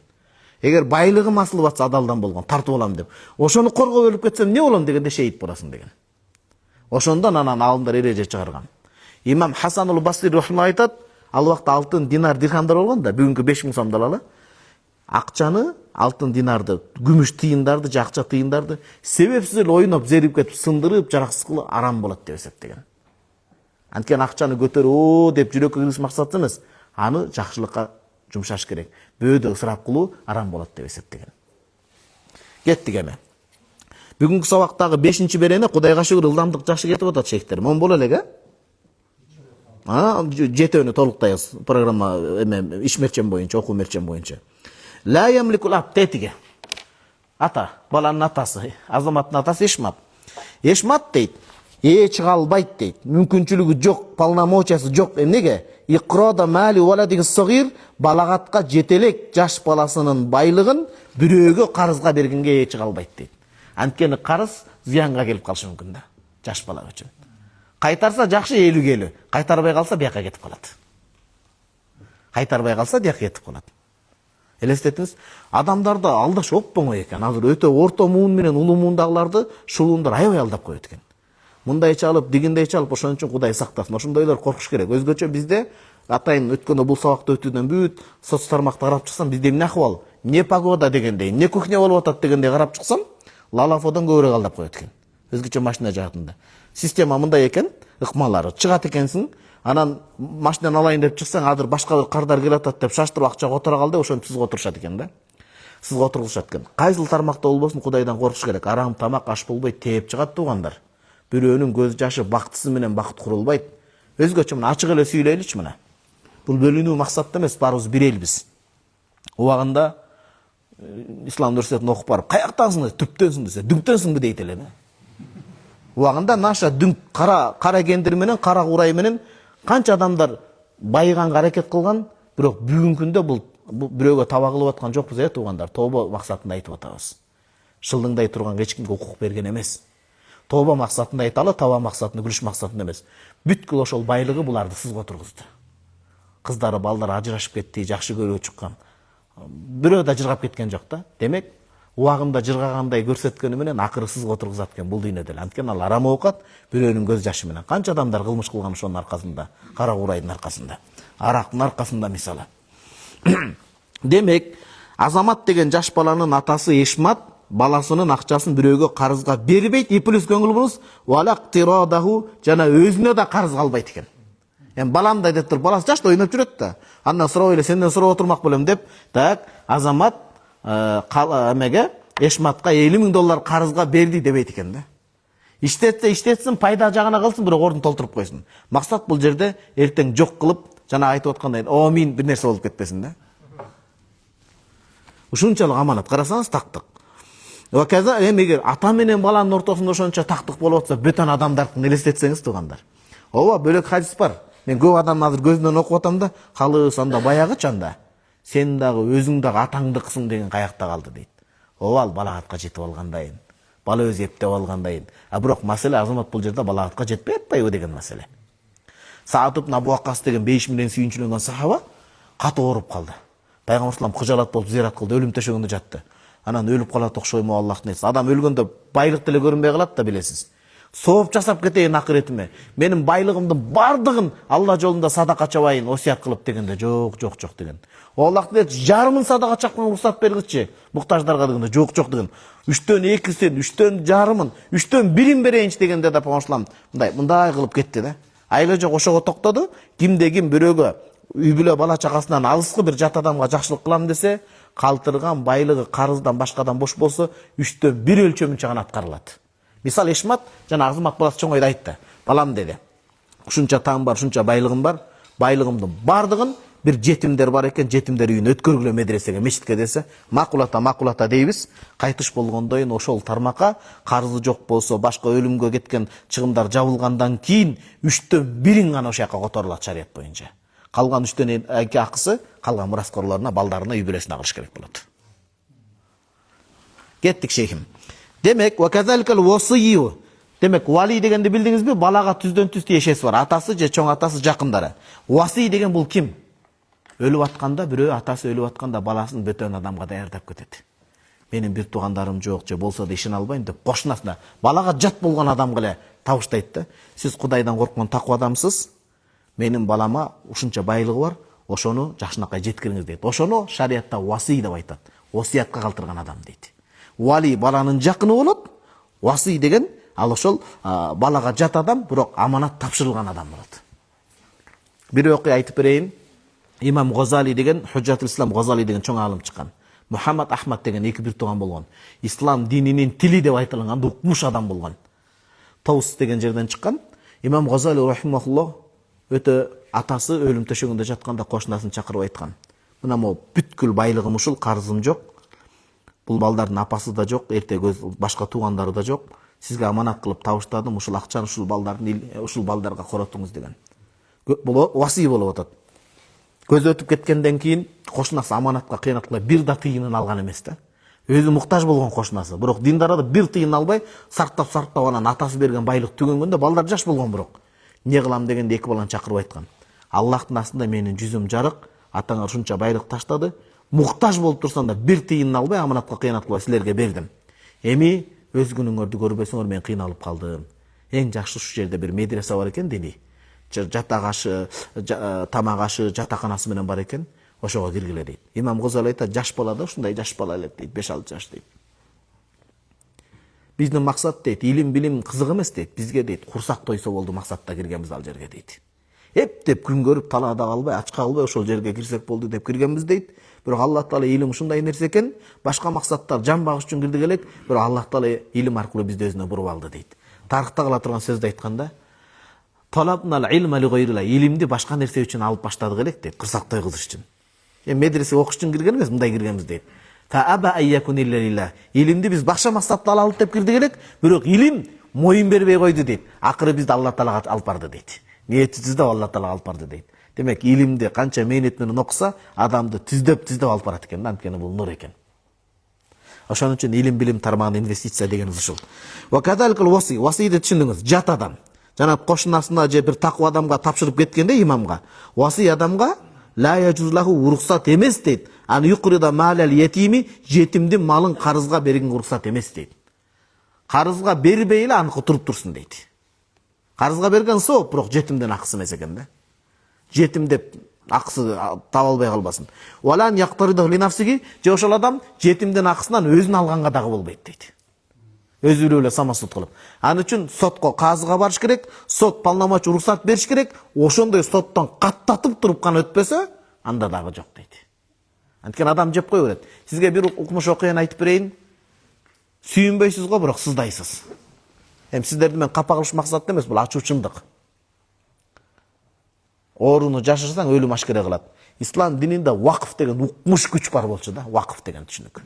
Speaker 1: Эгер байлыгым асылып атса адалдан болгон, тартып алам деп. Ошону коргоп өлүп кетсем эмне болом дегенде шейит болосуң деген. Ошондон анан алымдар эреже чыгарган. Имам Хасанул Басри рахимахуллах айтат, ал убакта алтын динар дирхамдар болгон да, бүгүнкү 5000 сомдо алалы. Акчаны, алтын динарды, күмүш тыйындарды, жакча тыйындарды себепсиз эле ойноп, зерип кетип, сындырып, жараксыз кылып арам болот деп эсептеген. Анткени акчаны көтөрүп, деп жүрөккө киргиз максат эмес, аны жакшылыкка жумшаш керек. Бөөдө ысырап кылуу арам болот деп эсептеген. Кеттик эми. Бүгүнкү сабактагы 5-чи берене Кудайга шүгүр ылдамдык жакшы кетип атат шейхтер. Мон боло элек, жетөөнү толуктайбыз программа иш мерчен боюнча, окуу мерчен боюнча. Ла ямликул аб тетиге. Ата, баланын атасы, азаматтын атасы Эшмат. Эшмат дейт, чыга албайт дейт. Мүмкүнчүлүгү жок, полномочиясы жок. Эмнеге? Икрода мали валадиги сагир, балагатка жетелек жаш баласынын байлыгын бирөөгө карызга бергенге чыга албайт дейт. Анткени карыз зыянга келип калышы мүмкүн да, жаш бала үчүн. Кайтарса жакшы 50-50, кайтарбай калса бияка кетип калат. Кайтарбай калса бияка кетип калат. Элестетиңиз, адамдарды алдаш оп-оңой экен. Азыр өтө орто муун менен улуу муундагыларды шулундар аябай алдап коет экен. Мындай чалып, дигиндей чалып, ошон үчүн Кудай сактасын. Ошондойлор коркуш керек. Өзгөчө бизде атайын өткөндө бул сабакты өтүүдөн бүт соц тармакта карап чыксам, бизде эмне акыбал? Не погода дегендей, не кухня болуп атат дегендей карап чыксам, лалафодон көбүрөөк алдап коет экен. Өзгөчө машина жаатында. Система мындай экен, ыкмалары чыгат экенсиң, Анан машинаны алайын деп чыксаң, азыр башка бир кардар келатат деп шаштырып акчага отура кал деп ошентип сизге отурушат экен да. Сизге отургузушат экен. Кайсыл тармакта болбосун Кудайдан коркуш керек. Арам тамак аш болбойт, тээп чыгат туугандар. Бирөөнүн көз жашы бактысы менен бакыт курулбайт. Өзгөчө мына ачык эле сүйлөйлүчү мына. Бул бөлүнүү максатта эмес, баарыбыз бир элбиз. Убагында ислам университетине окуп барып, каяктансың десе, түптөнсүң десе, дүңктөнсүңбү дейт эле. Убагында наша дүңк кара кендир менен, кара курай менен канча адамдар байыганга аракет кылган, бирок бүгүнкү күндө бул бирөөгө таба кылып аткан жокпуз, туугандар. Тобо максатында айтып атабыз. Шылдыңдай турган эч кимге укук берген эмес. Тобо максатында айталы, таба максатында, күлүш максатында эмес. Бүткүл ошол байлыгы буларды сызга отургузду. Кыздары, балдары ажырашып кетти, жакшы көрүү чыккан. Бирөө да жыргап кеткен жок да. Демек, убагында жыргагандай көрсөткөнү менен акыры сызга отургузат экен бул дүйнөдө эле. Анткени ал арам оокат бирөөнүн көз жашы менен. Канча адамдар кылмыш кылган ошонун аркасында, кара курайдын аркасында, арактын аркасында мисалы. Демек, Азамат деген жаш баланын атасы Эшмат баласынын акчасын бирөөгө карызга бербейт, и плюс көңүл буруңуз, валактирадаху, жана өзүнө да карыз калбайт экен. Баламдай деп туруп, баласы жашта ойноп жүрөт да. Андан сурап эле, сенден сурап отурмак болом деп, так, Азамат эмеге Эшматка $50,000 карызга берди дебейт экен да. Иштетсин, пайда жагына калсын, бирок ордун толтуруп койсун. Максат бул жерде эртең жок кылып, жана айтып аткандай, "Амин" бир нерсе болуп кетпесин да. Ушунчалык аманат, карасаңыз тактык. Ваказа эгер ата менен баланын ортосунда ошончо тактык болуп атса, бөтөн адамдарды элестетсеңиз туугандар. Ооба, бөлөк хадис бар. Мен көп адамдын азыр көзүнөн окуп атам да, калыс анда баягычы анда. Сен дагы өзүң дагы атаңдыксың деген каякта калды дейт. Ооба, ал балагатка жетип алгандайын. Бала өзү эптеп алгандайын. Бирок маселе Азамат бул жерде балагатка жетпей атпайбы деген маселе. Саад ибн Абу Ваккас деген бейиш менен сүйүнчүлөнгөн сахаба катуу ооруп калды. Пайгамбар салам кыжалат болуп зыярат кылды, өлүм төшөгүндө жатты. Анан өлүп калат окшойму Аллахтын эси. Адам өлгөндө байлык деле көрүнбөй калат да, билесиз. Сооп жасап кетейин акыретиме. Менин байлыгымдын бардыгын Алла жолунда садака чабайын, осуят кылып дегенде жок деген. Аллахтын эси жарымын садака чапканга уруксат бергичи, муктаждарга дегенде жок деген. 3төн 2син, 3төн жарымын, 3төн 1-ин берейинчи дегенде да Пайгамбар мындай кылып кетти да. Айла жок ошого токтоду. Кимде ким бирөөгө үй бүлө бала чакасынан алыскы бир жат адамга жакшылык кылам десе, калтырган байлыгы карыздан башкадан бош болсо 3төн 1 өлчөмүнчө гана аткарылат. Мисал Эшмат жана Азамат баласы чоңойду айтты. Балам деди. Ушунча таң бар, ушунча байлыгым бар. Байлыгымдын бардыгын бир жетимдер бар экен, жетимдер үйүнө өткөргүлө медресеге, мечитке десе, макулата дейбиз. Кайтыш болгондойун ошол тармакка карызы жок болсо, башка өлүмгө кеткен чыгымдар жабылгандан кийин 3төн 1-ин гана ошол жака которулат шарият боюнча. Калган 3төн 2 акысы калган мураскорлоруна, балдарына, үй бүлөсүнө кылыш керек болот. Кеттик шейхим. Демек, ваказаликал wasiyyu. Демек, вали дегенди билдиңизби? Балага түздөн түз тиешеси бар. Атасы же чоң атасы, жакындары. Васи деген бул ким? Өлүп атканда, бирөө атасы өлүп атканда баласын бөтөн адамга даярдап кетет. Менин бир туугандарым жок, же болсо да ишин албайм деп кошунасына, балага жат болгон адамга эле табыштайт да. Сиз Кудайдан корккон таква адамсыз. Менин балама ушунча байлыгы бар, ошону жакшынакай жеткириңиз дейт. Ошону шариятта васи деп айтат. Осиятка калтырган адам дейт. Вали баланын жакыны болот. Васи деген ал ошол балага жат адам, бирок аманат тапшырылган адам болот. Бир окуя айтып берейин. Имам Газали деген, Худжатул Ислам Газали деген чоң алым чыккан. Мухаммад Ахмад деген эки бир тууган болгон. Ислам дининин тили деп айтылган укмуш адам болгон. Таус деген жерден чыккан. Имам Газали рахимахуллах өтө атасы өлүм төшөгүндө жатканда кошунасын чакырып айткан. Мына могу бүткүл байлыгым ушул, карызым жок. Бул балдардын апасы да жок, эрте башка туугандары да жок. Сизге аманат кылып табыштадым, ушул акчаны ушул балдарга коротуңуз деген. Бул васи болуп атат. Көз өтүп кеткенден кийин кошунасы аманатка кыянат кылып бир да тыйынын алган эмес да. Өзү муктаж болгон кошунасы. Бирок диндарда бир тыйын албай, сарттап анан атасы берген байлык түгөнгөндө балдар жаш болгон бирок. Не кылам дегенде эки баланы чакырып айткан. Аллахтын астында менин жүзүм жарык, атаңар ушунча байлык таштады. Муктаж болуп турсаң да бир тыйын албай, аманатка кыянат кылбай силерге бердим. Эми өз күнүңөрдү көрбөсөңөр мен кыйналып калдым. Эң жакшы ушул жерде бир медресе бар экен дини. Жатагашы, тамагашы, жатаканасы менен бар экен. Ошого киргиле дейт. Имам Газали айтат, жаш бала да ушундай жаш бала элек дейт, 5-6 жаш дейт. Биздин максат дейт, илим билим кызык эмес дейт. Бизге дейт, курсак тойсо болду максатта киргенбиз ал жерге дейт. Эптеп күн көрүп талаада калбай, ачка калбай ошол жерге кирсек болду деп киргенбиз дейт. Бирок Аллах Таала илим ушундай нерсе экен, башка максаттар жан багыш үчүн кирдик элек, бирок Аллах Таала илим аркылуу бизди өзүнө буруп алды дейт. Тарыхта кала турган сөздү айтканда, талабнал илма ли гайрила, илимди башка нерсе үчүн алып баштадык элек дейт, кырсактай кылыш үчүн. Медресе окуш үчүн кирген эмес, мындай киргенбиз дейт. Та аба айякун иллалилла. Илимди биз башка максатта алалы деп кирдик элек, бирок илим моюн бербей койду дейт. Акыры бизди Аллах Таалага алып барды дейт. Ниети түздөп Аллах Таалага алып барды дейт. Демек илимди канча мээнет менен окуса, адамды түздөп алып барат экен, анткени бул нур экен. Ошон үчүн илим билим тармагына инвестиция дегенибиз ушул. Ва кадалкал васи, васиди түшүндүңүз, жат адам. Жана кошунасына же бир таква адамга тапшырып кеткенде имамга, васи адамга ла яжузлаху уруксат эмес дейт. Аны юкрида малал етими, жетимдин малын карызга берген уруксат эмес дейт. Карызга бербей эле аныкы туруп турсун дейт. Карызга берген сооп, бирок жетимдин акысы эмес экен да. Жетим деп акысы таба албай калбасын. Валан яктарыда линафсиги, же ошол адам жетимдин акысынан өзүн алганга дагы болбойт дейт. Өзү эле самосуд кылып. Аны үчүн сотко, казыга барыш керек, сот полномочия уруксат бериш керек, ошондой соттон каттатып туруп гана өтпөсө, анда дагы жок дейт. Анткени адам жеп кой берет. Сизге бир укмуш окуяны айтып берейин. Сүйүнбөйсүз го, бирок сыздайсыз. Сиздерди мен капа кылыш максатта эмес, бул ачуу чындык. Ооруну жашырсаң өлүм ашкере кылат. Ислам дининде вакыф деген укмуш күч бар болчу да, вакыф деген түшүнүк.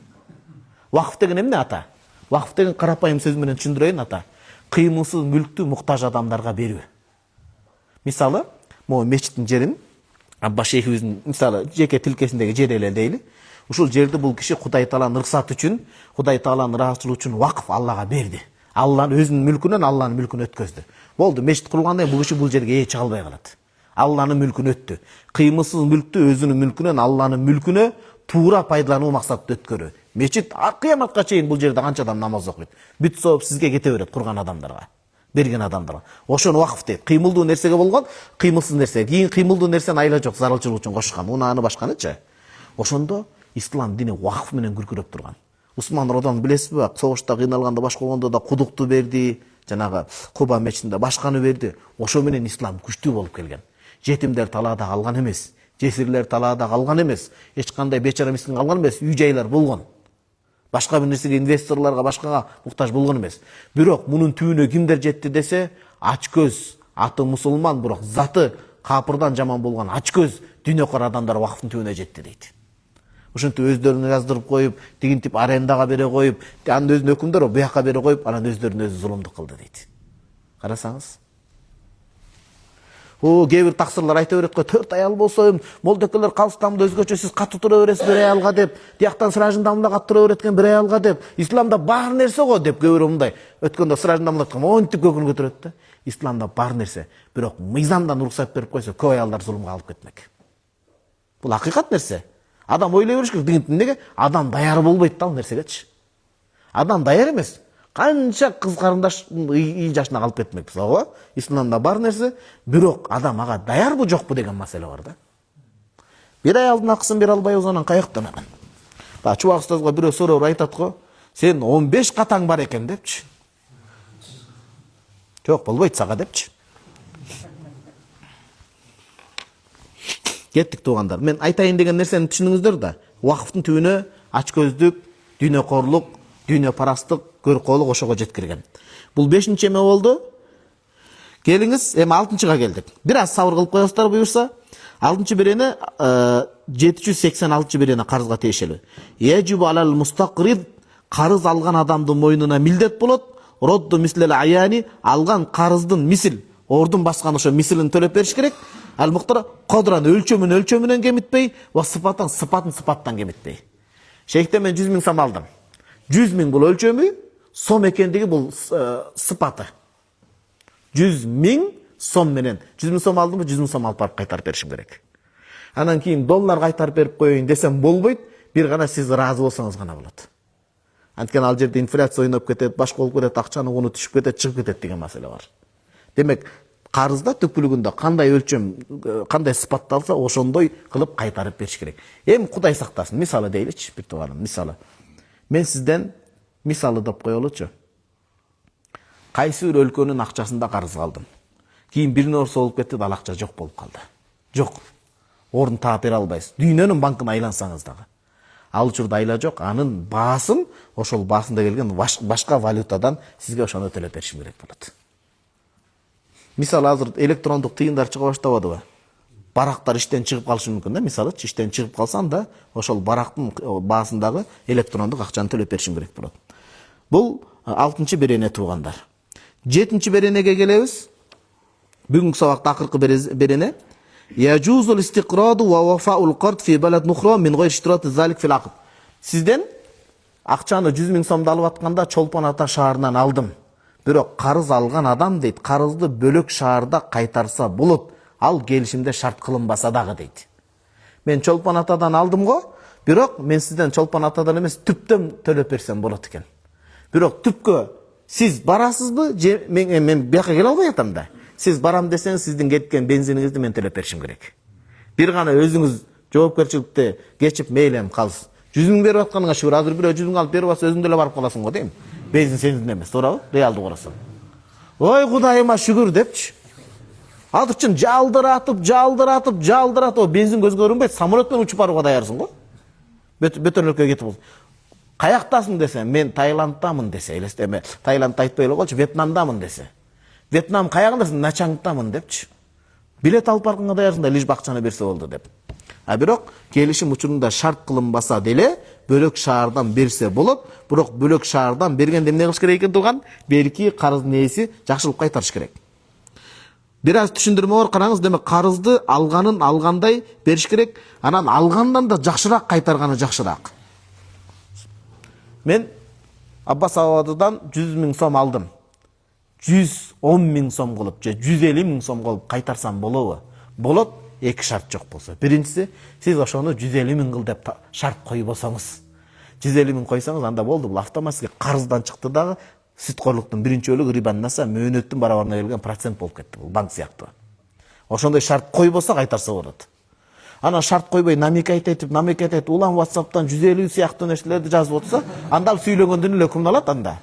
Speaker 1: Вакыф деген эмне ата? Вакыф деген карапайым сөз менен түшүндүрөйүн ата. Кыймылсыз мүлктү муктаж адамдарга берүү. Мисалы, могу мечиттин жерин Абба шейхибиздин мисалы жеке тилкесиндеги жер эле дейли. Ушул жерди бул киши Кудай Тааланын ырыксаты үчүн, Кудай Тааланын ыраазычылыгы үчүн вакыф Аллага берди. Алланын өзүнүн мүлкүнөн Алланын мүлкүн өткөздү. Болду, мечит курулганда бул киши бул жерге чыга албай калат. Алланын мүлкүн өттү. Кыймылсыз мүлктү өзүнүн мүлкүнөн Алланын мүлкүнө туура пайдалануу максатында өткөрүү. Мечит кыяматка чейин бул жерде канча адам намаз окуйт. Бүт сооп сизге кете берет курган адамдарга, берген адамдарга. Ошону вакыф дейт. Кыймылдуу нерсеге болгон, кыймылсыз нерсе. Кийин кыймылдуу нерсени айла жок зарылчылык үчүн кошкан. Унааны башканычы. Ошондо ислам дини вакыф менен күркүрөп турган. Усман Родан билесизби? Согушта кыйналганда башка болгондо да кудукту берди, жанагы Куба мечитинде башканы берди. Ошо менен ислам күчтүү болуп келген. Жетимдер талаада калган эмес, жесирлер талаада калган эмес, эч кандай бечара мискин калган эмес, үй жайлар болгон. Башка бир нерсеге инвесторлорго башкага муктаж болгон эмес. Бирок мунун түбүнө кимдер жетти десе, ачкөз, аты мусулман, бирок заты капырдан жаман болгон ачкөз дүйнөкөр адамдар вакыфтын түбүнө жетти дейт. Ошентип өздөрүнү жаздырып коюп, тигинтип арендага бере коюп, анын өзүнүн өкүмдөрү буяка бере коюп, анан өздөрүнө өзү зулумдук кылды дейт. Карасаңыз. Кээ бир таксырлар айта берет го, 4 аял болсо, молдекелер калыстамда өзгөчө сиз катуу тура бересиз бир аялга деп, тияктан сыражындамда катуу тура берет экен бир аялга деп, исламда бар нерсе го деп кээ бирөө мындай. Өткөндө сыражындамда айткан, монтип көкүн көтөрөт да. Исламда бар нерсе, бирок мыйзамдан уруксат берип койсо, көп аялдар зулумга алып кетмек. Бул акыйкат нерсе. Адам ойлой бериш керек, дегенде неге адам даяр болбойт да ал нерсегечи. Адам даяр эмес. Канча кыз карындаш ий жашына калып кетмек болсо, исламда бар нерсе, бирок адам ага даярбы жокпу деген маселе бар да. Бир аялдын акысын бере албайбыз, анан каяктан анан. Та чубак устазга бирөө суроо айтат го, сен 15 катаң бар экен депчи. Жок, болбойт сага депчи. Кеттик туугандар. Мен айтайын деген нерсени түшүнүңүздөр да. Вакыфтын түбүнө ачкөздүк, дүйнөкорлук, дүйнөпарастык, көркөөлүк ошого жеткирген. Бул 5-нчи эме болду. Келиңиз, эми 6-чыга келдик. Бир аз сабыр кылып коесуздар буюрса. 6-чы берени 786 берени карызга тиешелүү. Яжибу алал мустақрид, карыз алган адамдын мойнуна милдет болот. Родду мислел аяни, алган карыздын мисил, ордун баскан ошо мисилин төлөп бериш керек. Ал муктара кодран өлчөмүнөн кемитпей, ва сыпатын сыпаттан кемитпей. Шейхте мен 100 000 сом алдым. 100 000 бул өлчөмү, сом экендиги бул сыпаты. 100 000 сом менен 100 000 сом алдым, 100 000 сом алып барып кайтарып беришим керек. Анан кийин доллар кайтарып берип коеюн десем болбойт, бир гана сиз ыраазы болсоңуз гана болот. Анткени ал жерде инфляция ойноп кетет, башка болуп кетет, акчанын куну түшүп кетет, чыгып кетет деген маселе бар. Демек, карызда түпкүлүгүндө кандай өлчөм, кандай сыпатталса, ошондой кылып кайтарып бериш керек. Эми Кудай сактасын, мисалы дейличи, бир тууганым, мисалы. Мен сизден мисалы деп коелучу. Кайсы бир өлкөнүн акчасында карыз алдым. Кийин бир нерсе болуп кетти, ал акча жок болуп калды. Жок. Орун таап бере албайсыз. Дүйнөнүн банкына айлансаңыз дагы. Ал учурда айла жок, анын баасын, ошол баасында келген башка валютадан сизге ошону төлөп беришим керек болот. Мисалы азыр электрондук тыйындар чыга баштабадыбы? Барактар иштен чыгып калышы мүмкүн да, мисалы, иштен чыгып калсам да, ошол барактын баасындагы электрондук акчаны төлөп беришим керек болот. Бул 6-чы берене туугандар. 7-чи беренеге келебиз. Бүгүнкү сабакта акыркы берене. Яжузул истиқраду ва вафаул қард фи балад нухра мин гайр иштирати залик фил акд. Сизден акчаны 100 000 сомду алып атканда Чолпон Ата шаарынан алдым. Бирок карыз алган адам дейт, карызды бөлөк шаарда кайтарса болот. Ал келишимде шарт кылынбаса дагы дейт. Мен Чолпон Атадан алдым го, бирок мен сизден Чолпон Атадан эмес түптөн төлөп берсем болот экен. Бирок түпкө сиз барасызбы? Мен бияка келе албай атам да. Сиз барам десеңиз, сиздин кеткен бензиниңизди мен төлөп беришим керек. Бир гана өзүңүз жоопкерчиликте кечип мейлем калсыз. 100 000 берип атканыңа шүгүр, азыр бирөө 100 000 алып берип атса өзүң деле барып каласың го дейм. Бензин сенин эмес, туурабы? Реалдуу карасаң. Ой Кудайыма шүгүр депчи. Азыр чын жалдыратып, бензин көзгө көрүнбөйт, самолет менен учуп барууга даярсың го. Бөтөн өлкөгө кетип болду. Каяктасың десе, мен Таиланддамын десе, элестеме, Таиландды айтпай эле койчу, Вьетнамдамын десе. Вьетнам каягындасың, Начангдамын депчи. Билет алып барганга даярсың да, лиш акчаны берсе болду деп. А бирок келишим учурунда шарт кылынбаса деле бөлөк шаардан берсе болот, бирок бөлөк шаардан бергенде эмне кылыш керек экен турган? Берки карыздын ээси жакшылып кайтарыш керек. Бир аз түшүндүрмө бар, караңыз, демек карызды алганын алгандай бериш керек, анан алгандан да жакшыраак кайтарганы жакшыраак. Мен Аббас Абадыдан 100 000 сом алдым. 110 000 сом кылып же 150 000 сом кылып кайтарсам болобу? Болот, эки шарт жок болсо. Биринчиси, сиз ошону 150 000 кыл деп шарт койбосоңуз. 150 000 койсоңуз, анда болду, бул автоматически карыздан чыкты дагы, сүткорлуктун биринчи бөлүгү рибан наса, мөөнөттүн барабарына келген процент болуп кетти, бул банк сыяктуу. Ошондой шарт койбосо кайтарса болот. Ана шарт койбой намекайтып, улам WhatsApp'тан 150 сыяктуу нерселерди жазып отса, анда сүйлөгөндүн эле өкүмүн алат анда.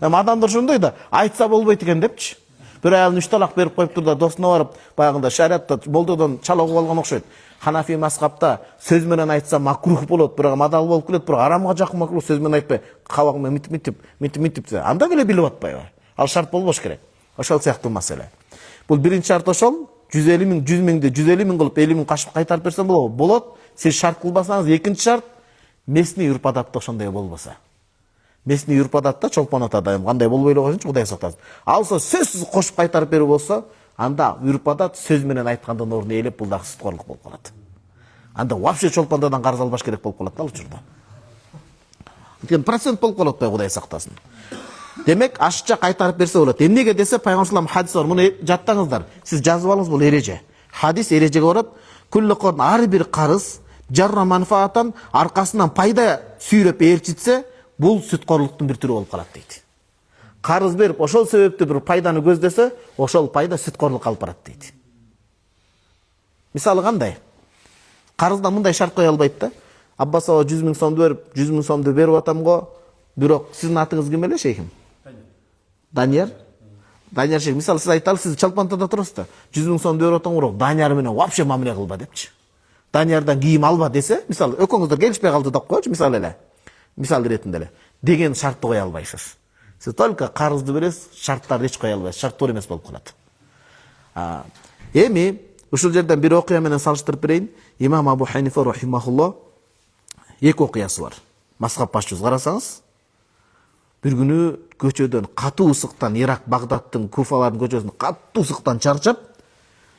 Speaker 1: Адамдар ошондой да, айтса болбойт экен депчи. Бир аялын 3 талак берип коюптур да, досуна барып, баягында шариатта молдодон чала угуп алган окшойт. Ханафи мазхабта сөз менен айтса макрух болот, бирок мадал болуп келет, бирок арамга жакын макрух, сөз менен айтпай, кабагы митип, анда беле билип атпайбы? Ал шарт болбош керек. Ошол сыяктуу маселе. Бул биринчи шарт ошол, 150 000, 100 000ди 150 000 кылып 50 000 кашып кайтарып берсем болобу? Болот. Сиз шарт кылбасаңыз, экинчи шарт, местный үрп-адатта ошондой болбоса. Местный үрп-адатта Чолпон Атада кандай болбой эле койсунчу, Кудай сактасын. Алса сөзсүз кошуп кайтарып берүү болсо, анда үрп-адат сөз менен айткандын ордуна ээлеп, бул дагы сүткорлук болуп калат. Анда вообще Чолпон Атадан карыз албаш керек болуп калат да ал учурда. Анткени процент болуп калат да, Кудай сактасын. Демек, ашыкча кайтарып берсе болот. Эмнеге десе, Пайгамбар саллаллаху алейхи хадис бар. Муну жаттаңыздар. Сиз жазып алыңыз, бул эреже. Хадис эрежеге барат. Күллү корн, ар бир карыз жарра манфаатан, аркасынан пайда сүйрөп ээрчитсе, бул сүткорлуктун бир түрү болуп калат дейт. Карыз берип, ошол себептүү бир пайданы көздөсө, ошол пайда сүткорлук алып барат дейт. Мисалы кандай? Карызда мындай шарт кое албайт да. Аббас аба 100 000 сомду берип, 100 000 сомду берип атам го, бирок сиздин атыңыз ким эле, шейхим? Данияр. Данияр шейх, мисалы сиз айталы, сиз Чолпон Атада турасыз да, 100 000 сомду берип атам, бирок Данияр менен вообще мамиле кылба депчи. Даниярдан кийим алба десе, мисалы экөөңүздөр келишпей калды деп коечу, мисалы эле. Мисал ретинде эле. Деген шартты кое албайсыз. Сиз только карызды бересиз, шарттарды эч кое албайсыз. Шарт туура эмес болуп калат. Эми ушул жерден бир окуя менен салыштырып берейин. Имам Абу Ханифа рахимахуллах эки окуясы бар. Мазхаб башчыбыз, карасаңыз, бир күнү көчөдөн катуу ысыктан, Ирак, Багдадтын, Куфалардын көчөсүндө катуу ысыктан чарчап,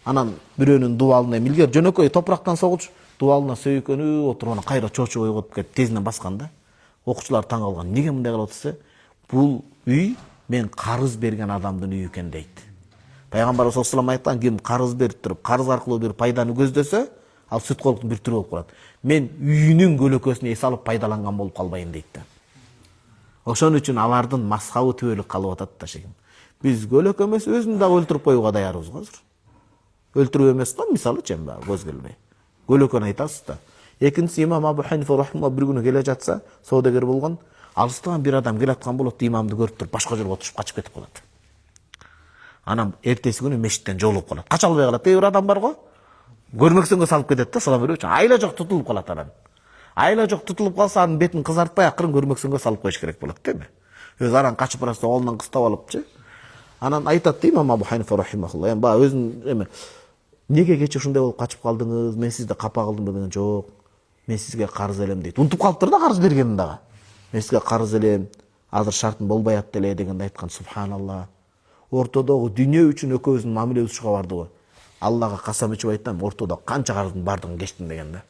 Speaker 1: анан бирөөнүн дубалына илгер жөнөкөй топурактан согулчу, дубалына сөйкөнүп отуруп, анан кайра чочуп ойготуп кетип тезинен басканда, окуучулар таң калган. Неге мындай кылып атса, бул үй мен карыз берген адамдын үйү экен дейт. Пайгамбар саллаллаху алейхи айткан, ким карыз берип туруп, карыз аркылуу бир пайданы көздөсө, ал сүткорлуктун бир түрү болуп калат. Мен үйүнүн көлөкөсүнө эс алып пайдаланган болуп калбайын дейт да. Ошон үчүн алардын мазхабы түбөлүк калып атат да, шегим. Биз көлөкө эмес, өзүн дагы өлтүрүп коюуга даярбыз го азыр. Өлтүрүү эмес да, мисалы чен ба, көз келбей. Көлөкөнү айтасыз да. Экинчиси, имам Абу Ханифа рахимахуллах бир күнү келе жатса, соодагер болгон, алыстан бир адам келаткан болот, имамды көрүп туруп башка жерге отуруп качып кетип калат. Анан эртеси күнү мешіттен жолуп калат. Кача албай калат. Бир адам бар го. Көрмөксөнгө салып кетет да, салам берүүчү. Айла жок тутулуп калат анан. Айла жок тутулуп калса, анын бетин кызартпай акырын көрмөксөнгө салып коюш керек болот, дейби? Өзү анан качып барса, колунан кыстап алыпчы. Анан айтат Имам Абу Ханифа рахимахулла, эми баягы өзүнүн эме неге кече ушундай болуп качып калдыңыз? Мен сизди капа кылдым деген жок. Мен сизге карыз элем дейт. Унутуп калыптыр да карыз бергенин дагы. Мен сизге карыз элем, азыр шартым болбой атты эле дегенде айткан, субханалла. Ортодогу дүйнө үчүн экөөбүздүн мамилебиз ушуга барды го. Аллага касам ичип айтам, ортодо канча карыздын бардыгын кечтим деген да.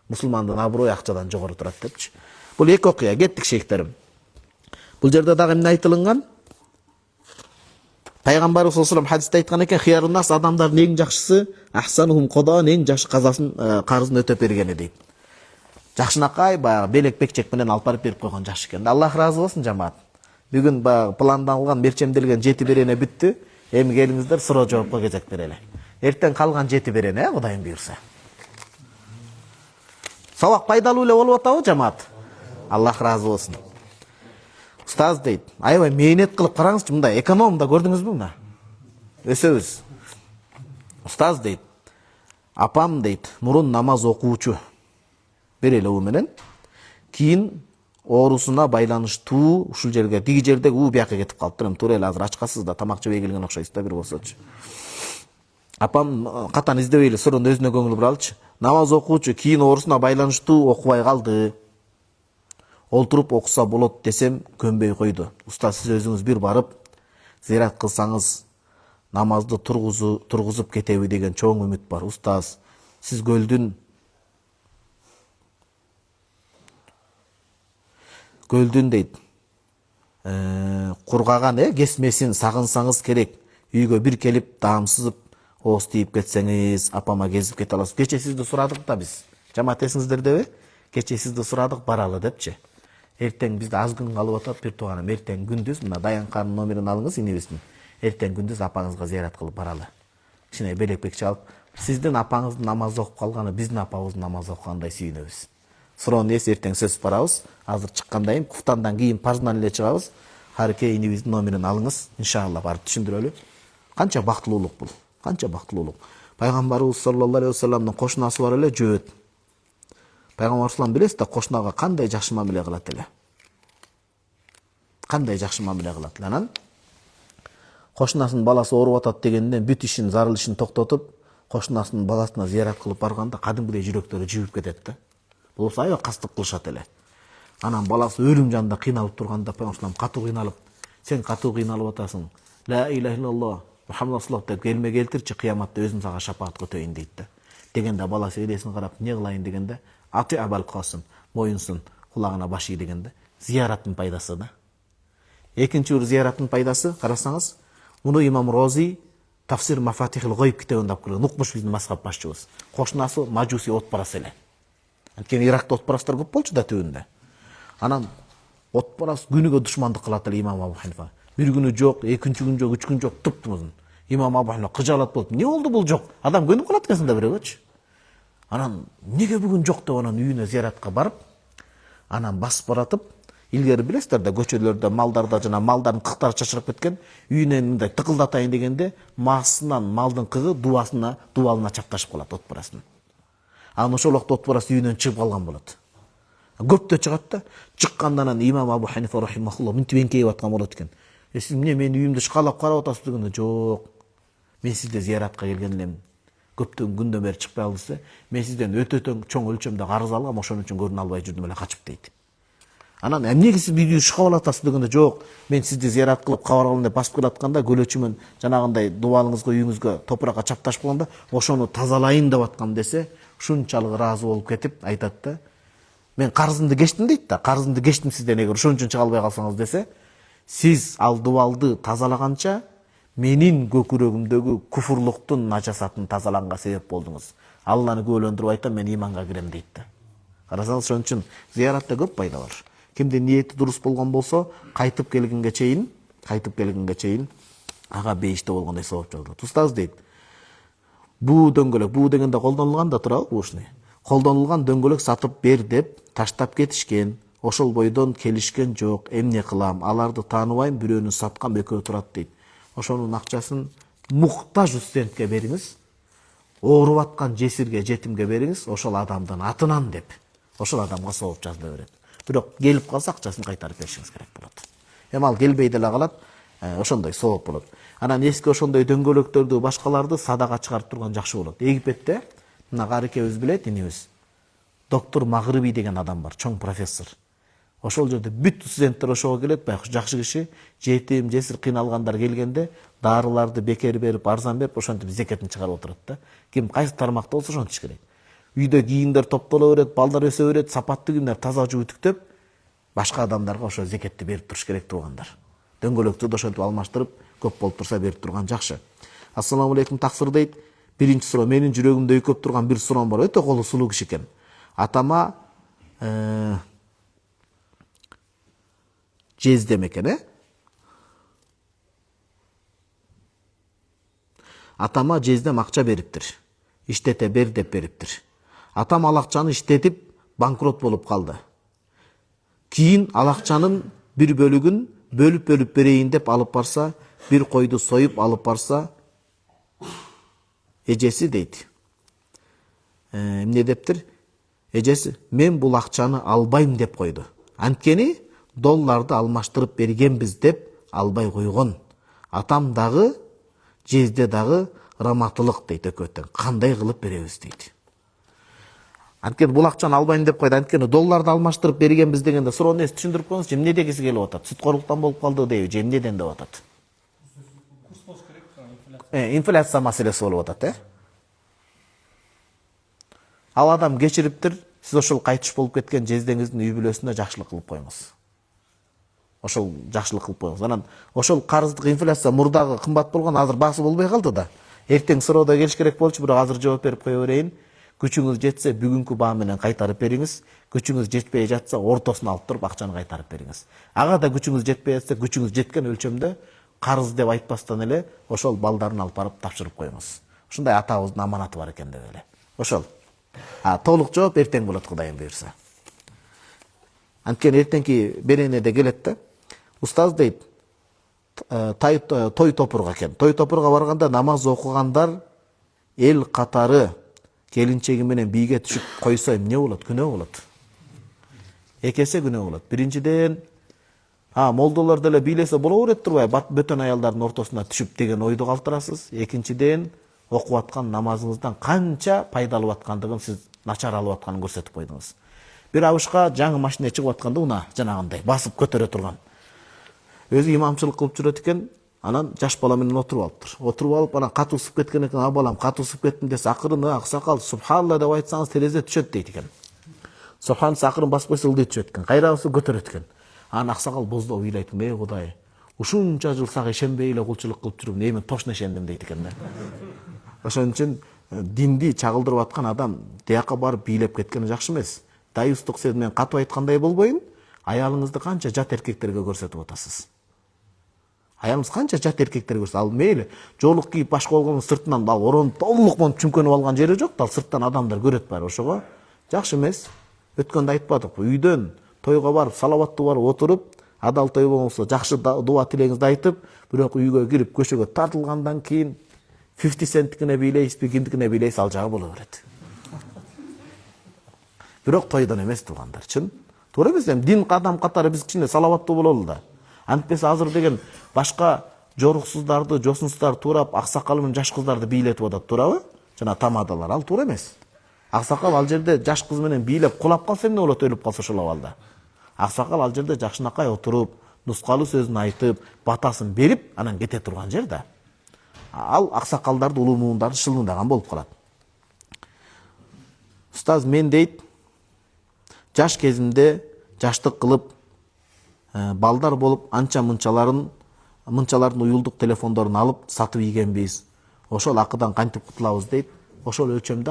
Speaker 1: Мусулмандын аброю акчадан жогору турат депчи. Бул эки окуя, кеттик шейхтерим. Бул жерде дагы эмне айтылган? Пайгамбарыбыз саллаллаху алейхи хадисте айткан экен, хиярун нас адамдардын эң жакшысы, ахсанухум кодон, эң жакшы карызын өтөп бергени дейт. Жакшынакай баягы белек бекчек менен алып барып берип койгон жакшы экен. Аллах ыраазы болсун жамаат. Бүгүн баягы пландалган, мерчемделген 7 берене бүттү. Эми келиңиздер суроо жоопко кезек берели. Эртең калган 7 берене, Кудайым буйрса. Сабак пайдалуу эле болуп атабы жамаат? Аллах ыраазы болсун. Устаз дейт, аябай мээнет кылып караңызчы, мындай экономда көрдүңүзбү мына? Өсөбүз. Устаз дейт, апам дейт, мурун намаз окуучу. Берели у менен. Кийин оорусуна байланыштуу ушул жерге, тиги жердеги у бияка кетип калыптыр. Эми туура эле азыр ачкасыз да, тамак жебей келген окшойсуз да, бир болсочу. Апам катан издебей эле сурун өзүнө көңүл буралчы. Намаз окуучу кийин оорусуна байланыштуу окубай калды. Олтуруп окуса болот десем көнбөй койду. Устаз, сиз өзүңүз бир барып зыярат кылсаңыз намазды тургузуп кетеби деген чоң үмүт бар. Устаз, сиз гөлдүн дейт. Кургаган кесмесин сагынсаңыз керек. Үйгө бир келип даамсызып ооз тийип кетсеңиз, апама кезип кете аласыз. Кече сизди сурадык да биз. Жамаат эсиңиздердеби? Кече сизди сурадык, баралы депчи. Эртең бизде аз күн калып атат, бир тууганым. Эртең күндүз мына Даянканын номерин алыңыз, инебиздин. Эртең күндүз апаңызга зыярат кылып баралы. Кичине белек бекче алып, сиздин апаңыздын намаз окуп калганы биздин апабыздын намаз окугандай сүйүнөбүз. Суроонун эси эртең сөзсүз барабыз. Азыр чыккандайым, куфтандан кийин парзынан эле чыгабыз. Харике инебиздин номерин алыңыз, иншалла барып түшүндүрөлү. Канча бактылуулук бул. Канча бактылуулук. Пайгамбарыбыз саллаллаху алейхи вассаламдын кошунасы бар эле, жөөт. Пайгамбар салам билесиз да, кошунага кандай жакшы мамиле кылат эле. Кандай жакшы мамиле кылат эле. Анан кошунасынын баласы ооруп атат дегенден бүт ишин, зарыл ишин токтотуп, кошунасынын баласына зыярат кылып барганда кадимгидей жүрөктөрү жибип кетет да. Болсо аябай кастык кылышат эле. Анан баласы өлүм жанда кыйналып турганда Пайгамбар салам катуу кыйналып, сен катуу кыйналып атасың. Ла иляха иллаллах, Мухаммад саллаллаху алейхи келме келтирчи, кыяматта өзүм сага шапаат көтөйүн дейт да. Дегенде баласы элесин карап, не кылайын дегенде, аты Абал Касым, моюнсун, кулагына баш ий дегенде, зыяраттын пайдасы да. Экинчи бир зыяраттын пайдасы, карасаңыз, муну Имам Рози Тафсир Мафатихил Гойб китебинде алып келген. Укмуш биздин мазхаб башчыбыз. Кошунасы мажуси отпарас эле. Анткени Иракта отпарастар көп болчу да түбүндө. Анан отпарас күнүгө душмандык кылат эле Имам Абу Ханифа. Бир күнү жок, экинчи күн жок, 3 күн жок, туптумузун. Имам Абу Ханифа кыжалат болуп, "Не болду бул жок?" Адам көнүп калат экенсиң да бирөөгөчү. Анан неге бүгүн жок деп анан үйүнө зыяратка барып, анан басып баратып, илгери билесиздер да, көчөлөрдө малдарда жана малдардын кыктары чачырап кеткен, үйүнөн мындай тыкылдатайын дегенде, масынан малдын кыгы дубалына чапташып калат отпарастын. Анан ошол убакта отпарас үйүнөн чыгып калган болот. Көптө чыгат да, чыкканда анан Имам Абу Ханифа рахимахулла мынтип эңкейип аткан болот экен. Сиз эмне менин үйүмдү шкалап карап атасыз дегенде, жок. Мен сизде зыяратка келген элем. Көптөн күндөн бери чыкпай алдыңыз. Мен сизден өтө чоң өлчөмдө карыз алгам, ошон үчүн көрүнө албай жүрдүм эле, качып дейт. Анан эмнеге сиз үйдү шкалап атасыз дегенде, жок. Мен сизди зыярат кылып кабар алган деп басып келатканда, көлөчүмөн жанагындай дубалыңызга, үйүңүзгө топуракка чапташып калганда, ошону тазалайын деп аткам десе, ушунчалык ыраазы болуп кетип айтат да. Мен карызымды кечтим дейт да. Карызымды кечтим сизден, эгер ошон үчүн чыга албай калсаңыз десе, сиз ал дубалды тазалаганча менин көкүрөгүмдөгү куфурлуктун начасатын тазаланга себеп болдуңуз. Алланы күбөлөндүрүп айтам, мен иманга кирем дейт да. Карасаңыз, ошон үчүн зыяратта көп пайда бар. Кимдин ниети дурус болгон болсо, кайтып келгенге чейин ага бейиште болгондой сабап жолдот. Устаз дейт, буу дөңгөлөк, буу дегенде колдонулган да турабы буушуну. Колдонулган дөңгөлөк сатып бер деп таштап кетишкен. Ошол бойдон келишкен жок. Эмне кылам? Аларды тааныбайм, бирөөнү саткам, экөө турат дейт.
Speaker 2: ошонун акчасын муктаж студентке бериңиз, ооруп аткан жесирге, жетимге бериңиз, ошол адамдын атынан деп, ошол адамга сооп жазыла берет. Бирок келип калса акчасын кайтарып беришиңиз керек болот. Эми ал келбей деле калат, ошондой сооп болот. Анан эски ошондой дөңгөлөктөрдү, башкаларды садага чыгарып турган жакшы болот. Египетте мына карекебиз билет, инибиз. Доктор Магриби деген адам бар, чоң профессор. Ошол жерде бүт студенттер ошого келет, байкуш жакшы киши, жетим, жесир кыйналгандар келгенде дарыларды бекер берип, арзан берип, ошентип зекетин чыгарып отурат да. Ким кайсы тармакта болсо ошентиш керек. Үйдө кийимдер топтоло берет, балдар өсө берет, сапаттуу кийимдер таза жууп үтүктөп, башка адамдарга ошо зекетти берип туруш керек тургандар. Дөңгөлөктү да ошентип алмаштырып, көп болуп турса берип турган жакшы. Ассаламу алейкум, таксыр дейт. Биринчи суроо, менин жүрөгүмдө өйкөп турган бир суроом бар. Өтө колу сулуу киши экен. Атама жездем экен, Атама жездем акча бериптир. Иштете бер деп бериптир. Атам ал акчаны иштетип банкрот болуп калды. Кийин ал акчанын бир бөлүгүн бөлүп берейин деп алып барса, бир койду союп алып барса, эжеси дейт. Эмне дептир? Эжеси, мен бул акчаны албайм деп койду. Анткени долларды алмаштырып бергенбиз деп албай койгон. Атам дагы, жезде дагы раматылык дейт өкөттөн. Кандай кылып беребиз дейт. Анткени бул акчаны албайм деп койду. Анткени долларды алмаштырып бергенбиз дегенде суроону эс түшүндүрүп коюңуз. Эмне дегиси келип атат? Сүткорлуктан болуп калды дейби, же эмнеден деп атат? Курс болуш керек, инфляция маселеси болуп атат, Ал адам кечириптир, сиз ошол кайтыш болуп кеткен жездеңиздин үй бүлөсүнө жакшылык кылып коюңуз. Ошол жакшылык кылып коюңуз. Анан ошол карыздык инфляция мурдагы кымбат болгон, азыр баасы болбой калды да. Эртең суроодо келиш керек болчу, бирок азыр жооп берип кое берейин. Күчүңүз жетсе, бүгүнкү баа менен кайтарып бериңиз. Күчүңүз жетпей жатса, ортосун алып туруп акчаны кайтарып бериңиз. Ага да күчүңүз жетпей жатса, күчүңүз жеткен өлчөмдө карыз деп айтпастан эле ошол балдарын алып барып тапшырып коюңуз. Ушундай атабыздын аманаты бар экен деп эле. Ошол. Толук жооп эртең болот, Кудайым буйрса. Анткени эртеңки беренеде келет да. Устаз дейт, той топурга экен. Той топурга барганда намаз окугандар эл катары келинчеги менен бийге түшүп койсо эмне болот? Күнөө болот. Эки эсе күнөө болот. Биринчиден, молдолор деле бийлесе боло берет турбай, бөтөн аялдардын ортосуна түшүп деген ойду калтырасыз. Экинчиден, окуп аткан намазыңыздан канча пайда алып аткандыгын сиз начар алып атканын көрсөтүп койдуңуз. Бир абышка жаңы машина чыгып атканда, уна жанагындай басып көтөрө турган. Өзү имамчылык кылып жүрөт экен, анан жаш бала менен отуруп алыптыр. Отуруп алып, анан катуу ысып кеткен экен, балам катуу ысып кеттим десе, акырын аксакал субханалла деп айтсаңыз терезе түшөт дейт экен. Субхан акырын басып койсо ылдый түшөт экен. Кайрабысы көтөрөт экен. Анан аксакал боздоп ыйлайт, Кудай, ушунча жыл сага ишенбей эле кулчулук кылып жүрүп, эми тошно ишендим дейт экен да. Ошон үчүн динди чагылдырып аткан адам тияка барып бийлеп кеткени жакшы эмес. Дайыстык сөз менен катуу айткандай болбойн, аялыңызды канча жат эркектерге көрсөтүп атасыз. Аялыңыз канча жат эркектерге көрсөтүп, ал мейли жоолук кийип башка болгондун сыртынан ал орон толук монуп чүмкөнүп алган жери жок, ал сырттан адамдар көрөт баары. Ошого жакшы эмес. Өткөндө айтпадыкпы, үйдөн тойго барып, салаваттуу барып отуруп, адал той болсо жакшы дуа тилегиңизди айтып, бирок үйгө кирип көчөгө тартылгандан кийин 50 центтикине бийлейсизби, кимдикине бийлейсиз, ал жагы боло берет. Бирок тойдон эмес туугандар, чын. Туура эмес, дин адам катары биз кичине салаваттуу бололу да. Антпесе азыр деген башка жоруксуздарды, жосунсуздарды туурап, аксакал менен жаш кыздарды бийлетип атат, туурабы? Жана тамадалар, ал туура эмес. Аксакал ал жерде жаш кыз менен бийлеп кулап калса эмне болот, өлүп калса ошол абалда. Аксакал ал жерде жакшынакай отуруп, нускалуу сөзүн айтып, батасын берип, анан кете турган жер да. Ал аксакалдарды, улуу муундарды шылыңдаган болуп калат. Устаз, мен дейт, жаш кезимде жаштык кылып, балдар болуп, анча-мынчалардын уюлдук телефондорун алып, сатып ийгенбиз. Ошол акыдан кантип кутулабыз дейт. Ошол өлчөмдө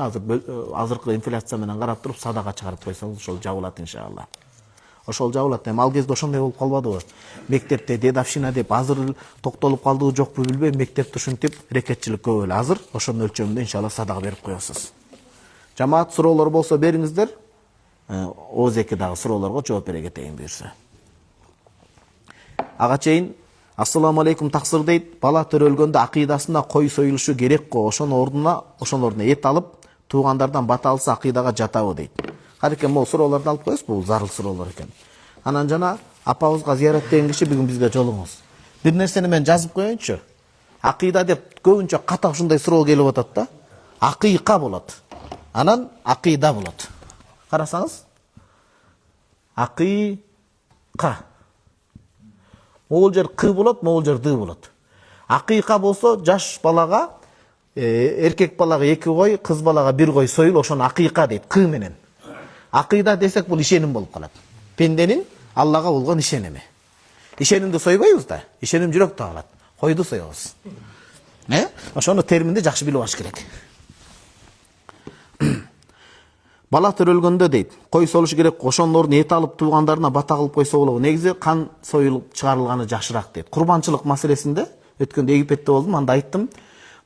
Speaker 2: азыркы инфляция менен карап туруп, садага чыгарып койсоңуз, ошол жабылат иншалла. Ошол жабылат. Ал кезде ошондой болуп калбадыбы? Мектепте дедовщина деп азыр токтолуп калдыбы жокпу билбейм, мектепте ушинтип рекетчилик көп эле. Азыр ошонун өлчөмүндө иншалла садага берип коесуз. Жамаат суроолор болсо бериңиздер. Ооз эки дагы суроолорго жооп бере кетейин буюрса. Ага чейин Ассаламу алейкум таксыр дейт. Бала төрөлгөндө акыйдасына кой союлушу керек го. Ошонун ордуна эт алып, туугандардан бата алса акыйдага жатабы дейт. Карекен могу суроолорду алып коебуз, бул зарыл суроолор экен. Анан жана апабызга зыяраттеген киши бүгүн бизге жолуңуз. Бир нерсени мен жазып коеюнчу. Акыйда деп көбүнчө ката ушундай суроо келип атат да. Акыйка болот. Анан акыйда болот. Карасаңыз, акыйка. Могул жер кы болот, могул жер ды болот. Акыйка болсо жаш балага, эркек балага 2 кой, кыз балага 1 кой союл, ошону акыйка дейт, кы менен. Акыйда десек бул ишеним болуп калат. Пенденин Аллага болгон ишеними. Ишенимди сойбойбуз да, ишеним жүрөктө калат. Койду соебуз. Ошону терминди жакшы билип алыш керек. Бала төрөлгөндө дейт, кой союлуш керек, ошонун ордуна эт алып туугандарына бата кылып койсо болобу. Негизи кан союлуп чыгарылганы жакшыраак дейт. Курбанчылык маселесинде өткөндө Египетте болдум, анда айттым.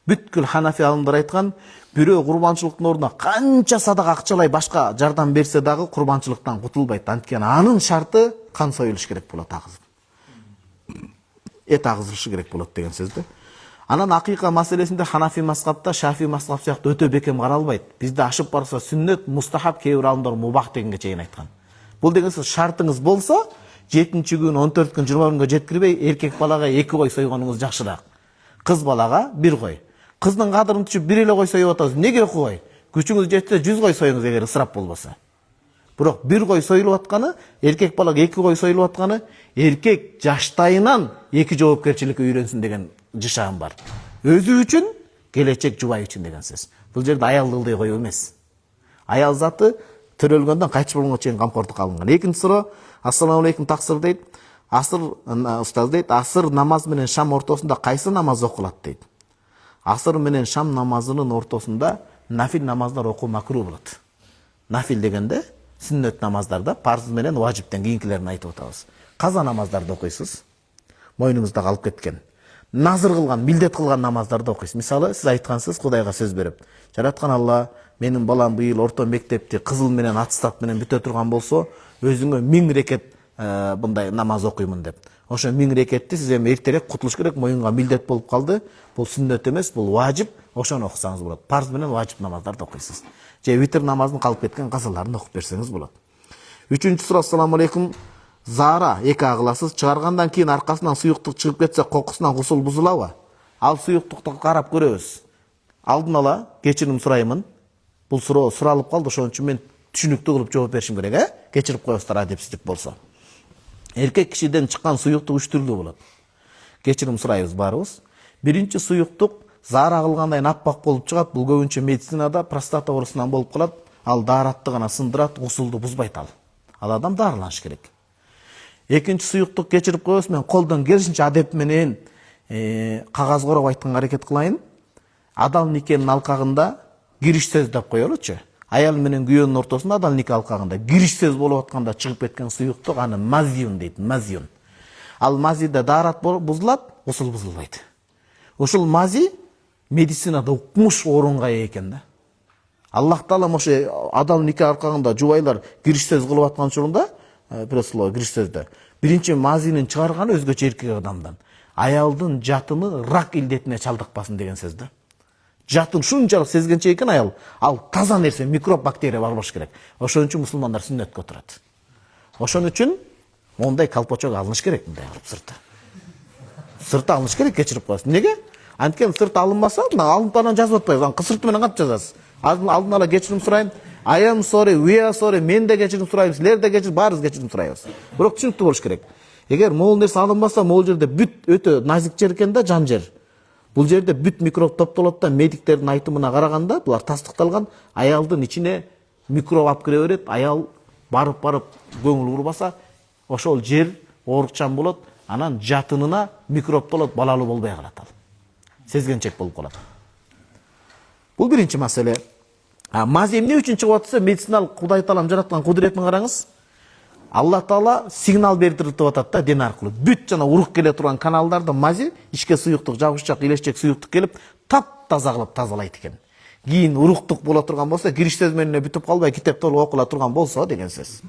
Speaker 2: Бүткүл Ханафи алымдар айткан, бирөө курбанчылыктын ордуна канча садак акчалай башка жардам берсе дагы курбанчылыктан кутулбайт. Анткени анын шарты кан союлуш керек болот, агызып. Эт агызылышы керек болот деген сөз да. Анан акыйка маселесинде Ханафи мазхабта, Шафи мазхаб сыяктуу өтө бекем каралбайт. Бизде ашып барса сүннөт, мустахаб, кээ бир алымдар мубах дегенге чейин айткан. Бул деген сөз шартыңыз болсо, 7-күн, 14 күн, 20 күнгө жеткирбей, эркек балага 2 кой сойгонуңуз жакшыраак. Кыз балага 1 кой. Кыздын кадырын түшүп 1 эле кой союп атабыз. Неге 2 кой? Күчүңүз жетсе 100 кой союңуз эгер ысырап болбосо. Бирок 1 кой союлуп атканы, эркек балага 2 кой союлуп атканы, эркек жаштайынан 2 жоопкерчиликке үйрөнсүн деген жышаам бар. Өзү үчүн, келечек жубай үчүн деген сөз. Бул жерде аял ылдый коюу эмес. Аял заты төрөлгөндөн кайтыш болгонго чейин камкордукка алынган. Экинчи суроо, ассаламу алейкум таксыр дейт. Устаз дейт, асыр намаз менен шам ортосунда кайсы намаз окулат дейт. Асыр менен шам намазынын ортосунда нафил намаздар окуу макруу болот. Нафил дегенде сүннөт намаздарда парз менен важиптен кийинкилерин айтып атабыз. Каза намаздарды окуйсуз. Мойнуңузда калып кеткен. Назыр кылган, милдет кылган намаздарды окуйсуз. Мисалы, сиз айткансыз Кудайга сөз берип, жараткан Алла, менин балам быйыл орто мектепти кызыл менен аттестат менен бүтө турган болсо, өзүңө 1000 рекет мындай намаз окуймун деп. Ошо 1000 рекетти сиз эми эртерээк кутулуш керек, моюнга милдет болуп калды. Бул сүннөт эмес, бул важип. Ошону окусаңыз болот. Парз менен важип намаздарды окуйсуз. Же витр намазын калып кеткен казаларын окуп берсеңиз болот. Үчүнчү суроо, ассаламу алейкум. Зара 2 агыласыз, чыгаргандан кийин аркасынан суюктук чыгып кетсе, кокусунан гусул бузулабы? Ал суюктукту карап көрөбүз. Алдын ала кечирим сураймын. Бул суроо суралып калды, ошон үчүн мен түшүнүктүү кылып жооп беришим керек, Кечирип коесуздар, адепсиздик болсо. Эркек кишиден чыккан суюктук 3 түрлүү болот. Кечирим сурайбыз баарыбыз. Биринчи суюктук зара кылгандай аппак болуп чыгат. Бул көбүнчө медицинада простата оорусунан болуп калат. Ал дааратты гана сындырат, гусулду бузбайт ал. Ал адам дарыланыш керек. Экинчи суюктук кечирип коебуз, мен колдон келишинче адеп менен кагаз короп айтканга аракет кылайын. Адал никенин алкагында кириш сөз деп коелучу. Аял менен күйөөнүн ортосунда адал нике алкагында кириш сөз болуп атканда чыгып кеткен суюктук аны мазиюн дейт, мазиюн. Ал мазиде даарат бузулат, гусул бузулбайт. Ушул мази медицинада укмуш орунга ээ экен да. Аллах Таала ошо адал нике алкагында жубайлар кириш сөз кылып аткан учурунда, пресло кириш сөздө биринчи мазинин чыгарганы өзгөчө эркек адамдан. Аялдын жатыны рак илдетине чалдыкпасын деген сөз да. Жатын шунчалык сезгенче экен аял, ал таза нерсе, микроб, бактерия бар болуш керек. Ошон үчүн мусулмандар сүннөткө турат. Ошон үчүн мондай колпочок алыныш керек, мындай кылып сырты. Сырты алыныш керек, кечирип коесуз. Неге? Анткени сырт алынмаса, алынып анан жазып атпайбыз. Кысырты менен кантип жазасыз? Алдын ала кечирим сурайм. I am sorry, we are sorry, мен де кечирим сурайбыз, силер де кечирим, баарыбыз кечирим сурайбыз. Бирок түшүнүктүү болуш керек. Эгер могул нерсе алынбаса, могул жерде бүт өтө назик жер экен да, жан жер. Бул жерде бүт микроб топтолот да, медиктердин айтымына караганда, булар тастыкталган, аялдын ичине микроб алып кире берет, аял барып көңүл урбаса, ошол жер оорукчан болот, анан жатынына микроб толот, балалуу болбой калат ал. Сезгенчек болуп калат. Бул биринчи маселе. Мази эмне үчүн чыгып атса, медициналык Кудай Таалам жараткан кудуретин караңыз. Алла Таала сигнал бердирип атат да, ден аркылуу. Бүт жана урук келе турган каналдарда мази, ичке суюктук, жабышчак, илечек суюктук келип, тап-таза кылып тазалайт экен. Кийин уруктук боло турган болсо, кириш сөз менен бүтүп калбай, китеп толук окула турган болсо деген сөз.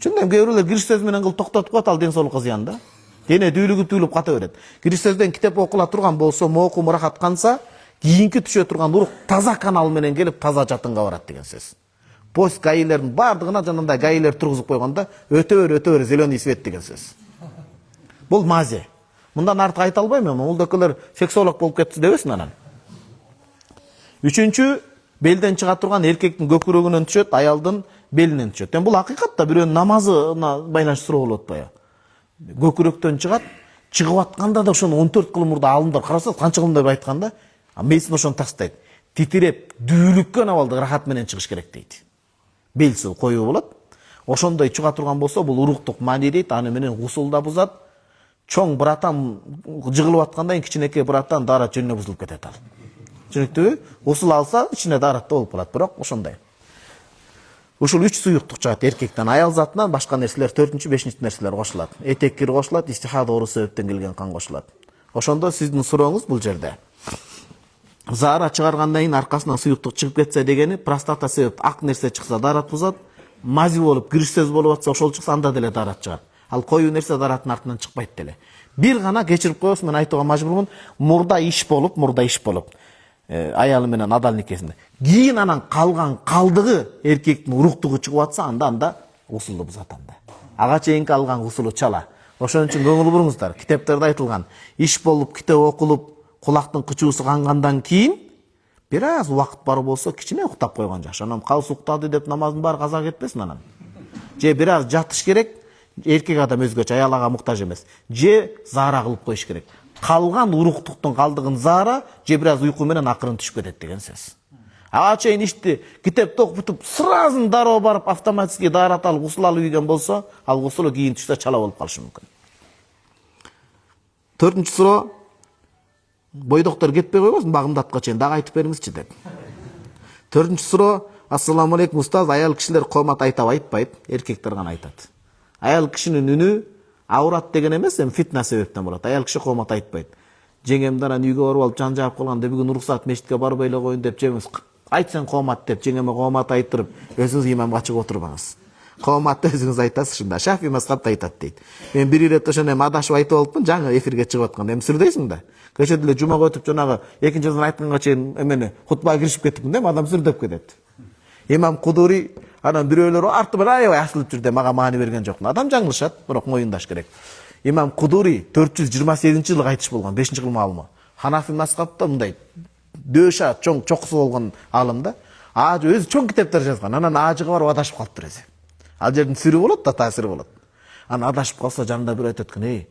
Speaker 2: Чындап кээ бирлер кириш сөз менен кылып токтотуп коет, ал ден соолукка зыян да. Дене дүүлүгүп ката берет. Киришсөздөн китеп окула турган болсо, моку мурахат канса, кийинки түшө турган урук таза канал менен келип таза жатынга барат деген сөз. Пост гаилердин бардыгына жанагындай гаилер тургузуп койгондо өтө бер зеленый свет деген сөз. Бул мазе. Мындан артык айта албайм, бул декелер сексолог болуп кетти дебесин анан. Үчүнчү, белден чыга турган эркектин көкүрөгүнөн түшөт, аялдын белинен түшөт. Бул акыйкатта бирөөнүн намазына байланыштыруу болуп атпайбы? Көкүрөктөн чыгат, чыгып атканда да ошону 14 кылым мурда алымдар карасаңыз канча кылым деп айтканда, мейсин ошону тастайт. Титиреп, дүүлүккөн абалда рахат менен чыгыш керек дейт. Белси коюу болот. Ошондой чыга турган болсо, бул уруктук мани дейт, аны менен гусул да бузат. Чоң братан жыгылып атканда кичинекей братан даарат жөнүнө бузулуп кетет ал. Түшүнүктүбү? Гусул алса, ичине даарат да болуп калат, бирок ошондой. Ушул 3 суюктук чыгат эркектен, аял затынан башка нерселер 4-5 нерселер кошулат. Этек кир кошулат, истихада оору себептен келген кан кошулат. Ошондо сиздин сурооңуз бул жерде. Заара чыгаргандан кийин аркасынан суюктук чыгып кетсе дегени, простата себеп ак нерсе чыкса даарат бузат, мази болуп, киришсөз болуп атса ошол чыкса анда деле даарат чыгат. Ал коюу нерсе даараттын артынан чыкпайт деле. Бир гана кечирип коесуз, мен айтууга мажбурмун, мурда иш болуп, аялы менен адал никесинде. Кийин анан калган калдыгы эркектин уруктугу чыгып атса, анда гусулду бузат анда. Ага чейинки алган гусулу чала. Ошон үчүн көңүл буруңуздар. Китептерде айтылган, иш болуп, китеп окулуп, кулактын кычуусу кангандан кийин бир аз убакыт бар болсо, кичине уктап койгон жакшы. Анан калыс уктады деп намаздын баары каза кетпесин анан. Же бир аз жатыш керек. Эркек адам өзгөчө, аял ага муктаж эмес. Же заара кылып коюш керек. Калган уруктуктун калдыгын заара, же бир аз уйку менен акырын түшүп кетет деген сөз. Ага чейин ишти китепти окутуп, сразу дароо барып автоматически даарат алып, гусул алып ийген болсо, ал гусулу кийин түштө чала болуп калышы мүмкүн. 4-чү суроо, бойдоктор кетпей койбосун багымдатка чейин дагы айтып бериңизчи деп. 4-чү суроо, ассаламу алейкум устаз, аял кишилер комат айтап айтпайт, эркектер гана айтат. Аял кишинин үнү аурат деген эмес, фитна себептен болот. Аял киши комат айтпайт. Жеңемден анан үйгө барып алып жан жаап калганда бүгүн уруксат мешитке барбай эле коеюн деп жеңиз айтсаң комат деп жеңеме комат айтырып, өзүңүз имамга чыгып отурбаңыз. Коматты өзүңүз айтасыз шунда. Шафи мазхабта айтат дейт. Мен бир ирет ошону адашып айтып алыпмын, жаңы эфирге чыгып атканда. Сүрдөйсүң да. Кече деле жумага өтүп жанагы экинчи айтканга чейин эмени хутбага киришип кеттикмин да, адам сүрдөп кетет. Имам Кудури анан бирөөлөр артыбан аябай асылып жүрдү, мага маани берген жок. Адам жаңылышат, бирок моюндаш керек. Имам Кудури 428-жылы кайтыш болгон, 5-кыл маалымы. Ханафи мазхабта мындай дөша чоң чокусу болгон алым да. Өзү чоң китептер жазган. Анан ажыга барып адашып калыптыр өзү. Ал жердин сири болот да, таасири болот. Анан адашып калса жанында бир айтат экен,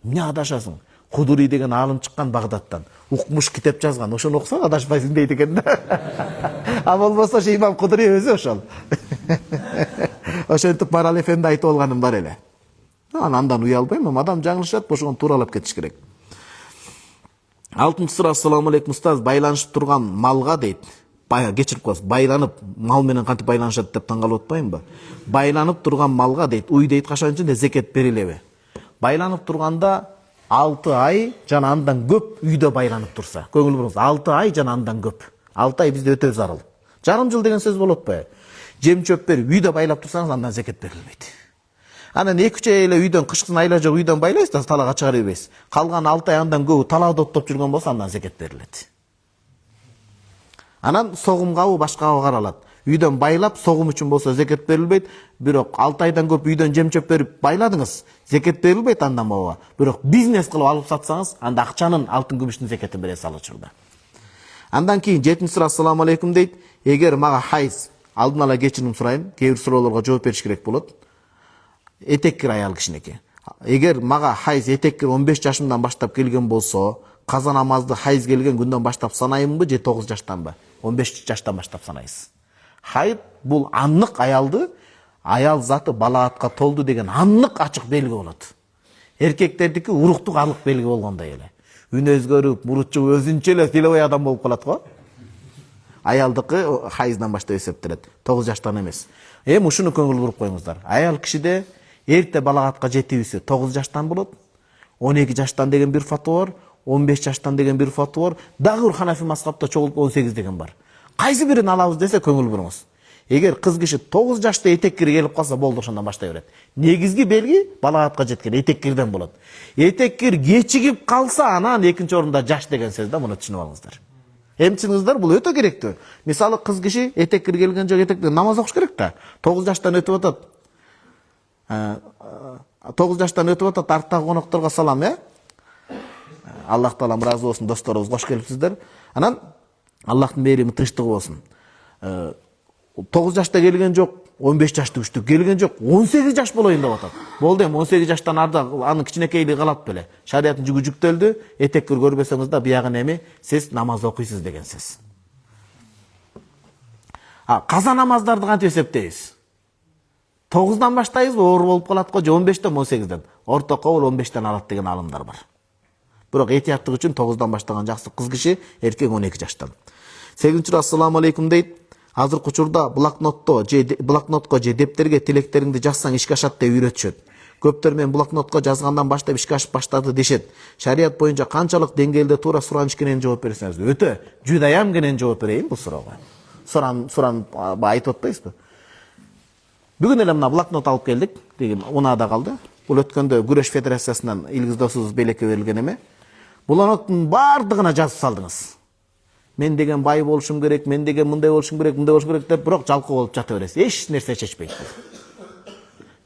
Speaker 2: эмне адашасың? Кудури деген алым чыккан Багдадтан. Укмуш китеп жазган. Ошону окусаң адашпайсың дейт экен да. А болбосо ошо имам Кудури өзү ошол. Ошентип Марал эфенди айтып алганым бар эле. Андан уялбайм, адам жаңылышат, ошону тууралап кетиш керек. 6-чы суроо, ассаламу алейкум устаз, байланышып турган малга дейт. Кечирип коесуз, байланып, мал менен кантип байланышат деп таң калып атпаймынбы? Байланып турган малга дейт, уй дейт качан ичинде зекет берилеби? Байланып турганда 6 ай жана андан көп үйдө байланып турса, көңүл буруңуз, 6 ай жана андан көп. 6 ай бизде өтө зарыл. Жарым жыл деген сөз болот атпайбы? Жем чөп берип үйдө байлап турсаңыз, андан зекет берилбейт. Анан 2-3 ай эле үйдөн кышкысын айла жок үйдөн байлайсыз да талаага чыгарып ийбейсиз. Калган 6 ай андан көбү талаада оттоп жүргөн болсо, андан зекет берилет. Анан согум кабы башкага каралат. Үйдөн байлап согум үчүн болсо зекет берилбейт, бирок 6 айдан көп үйдөн жем чөп берип байладыңыз, зекет берилбейт андан баба. Бирок бизнес кылып алып сатсаңыз, анда акчанын, алтын күмүштүн зекетин бересиз ал учурда. Андан кийин 7-чи суроо, ассаламу алейкум дейт. Эгер мага хайз, алдын ала кечирим сурайм, кээ бир суроолорго жооп бериш керек болот. Этеккир аял кишинеки. Эгер мага хайз этеккир 15 жашымдан баштап келген болсо, каза намазды хайз келген күндөн баштап санайбы же 9 жаштанбы? 15 жаштан баштап санайсыз. Хайд бул аннык аялды, аял заты балаатка толду деген аннык ачык белги болот. Эркектердики уруктук алык белги болгондой эле. Үн өзгөрүп, мурутчу өзүнчө эле делебой адам болуп калат го. Аялдыкы хайздан баштап эсептелет, 9 жаштан эмес. Ушуну көңүл буруп коюңуздар. Аял кишиде эрте балагатка жетүүсү 9 жаштан болот, 12 жаштан деген бир фатва бар, 15 жаштан деген бир фатва бар, дагы бир Ханафи мазхабта чогулуп 18 деген бар. Кайсы бирин алабыз десе көңүл буруңуз. Эгер кыз киши 9 жашта этеккир келип калса болду, ошондон баштай берет. Негизги белги балагатка жеткен этеккирден болот. Этеккир кечигип калса, анан экинчи орунда жаш деген сөз да, муну түшүнүп алыңыздар. Эмчиңиздер, бул өтө керектүү. Мисалы кыз киши этеккир келген жок, этеккир намаз окуш керек да. 9 жаштан өтүп атат. 9 жаштан өтүп атат, арттагы конокторго салам, Аллах таалам ыраазы болсун, досторубуз, кош келипсиздер. Анан Аллахтын мээрими тынчтыгы болсун. 9 жашта келген жок, 15 жашты күчтүк келген жок, 18 жаш болоюн деп атат. Болду, эми 18 жаштан арда анын кичинекейлиги калат беле. Шариаттын жүгү жүктөлдү, этеккир көрбөсөңүз да биягын эми сиз намаз окуйсуз деген сөз. Каза намаздарды кантип эсептейбиз? 9-дан баштайбызбы, оор болуп калат го, же 15-тен 18-ден? Орто кабыл 15-тен алат деген алымдар бар. Бирок этияттык үчүн 9-дан баштаган жакшы, кыз киши, эркек 12 жаштан. 8-чы ассаламу алейкум дейт. Азыркы учурда блокнотко же дептерге тилектериңди жазсаң ишке ашат деп үйрөтүшөт. Көптөр мен блокнотко жазгандан баштап ишке ашып баштады дешет. Шарият боюнча канчалык деңгээлде туура сураныш кенен жооп берсеңиз? Өтө жудайам кенен жооп берейин бул суроого. Суран айтып атпайсызбы? Бүгүн эле мына блокнот алып келдик, деген унаада калды. Бул өткөндө Күрөш федерациясынан Илгиз досубуз белекке берилген эме. Блокноттун бардыгына жазып салдыңыз. Мен деген бай болушум керек, мен деген мындай болушум керек, мындай болушум керек деп, бирок жалкоо болуп жата бересиз. Эч нерсе чечпейт.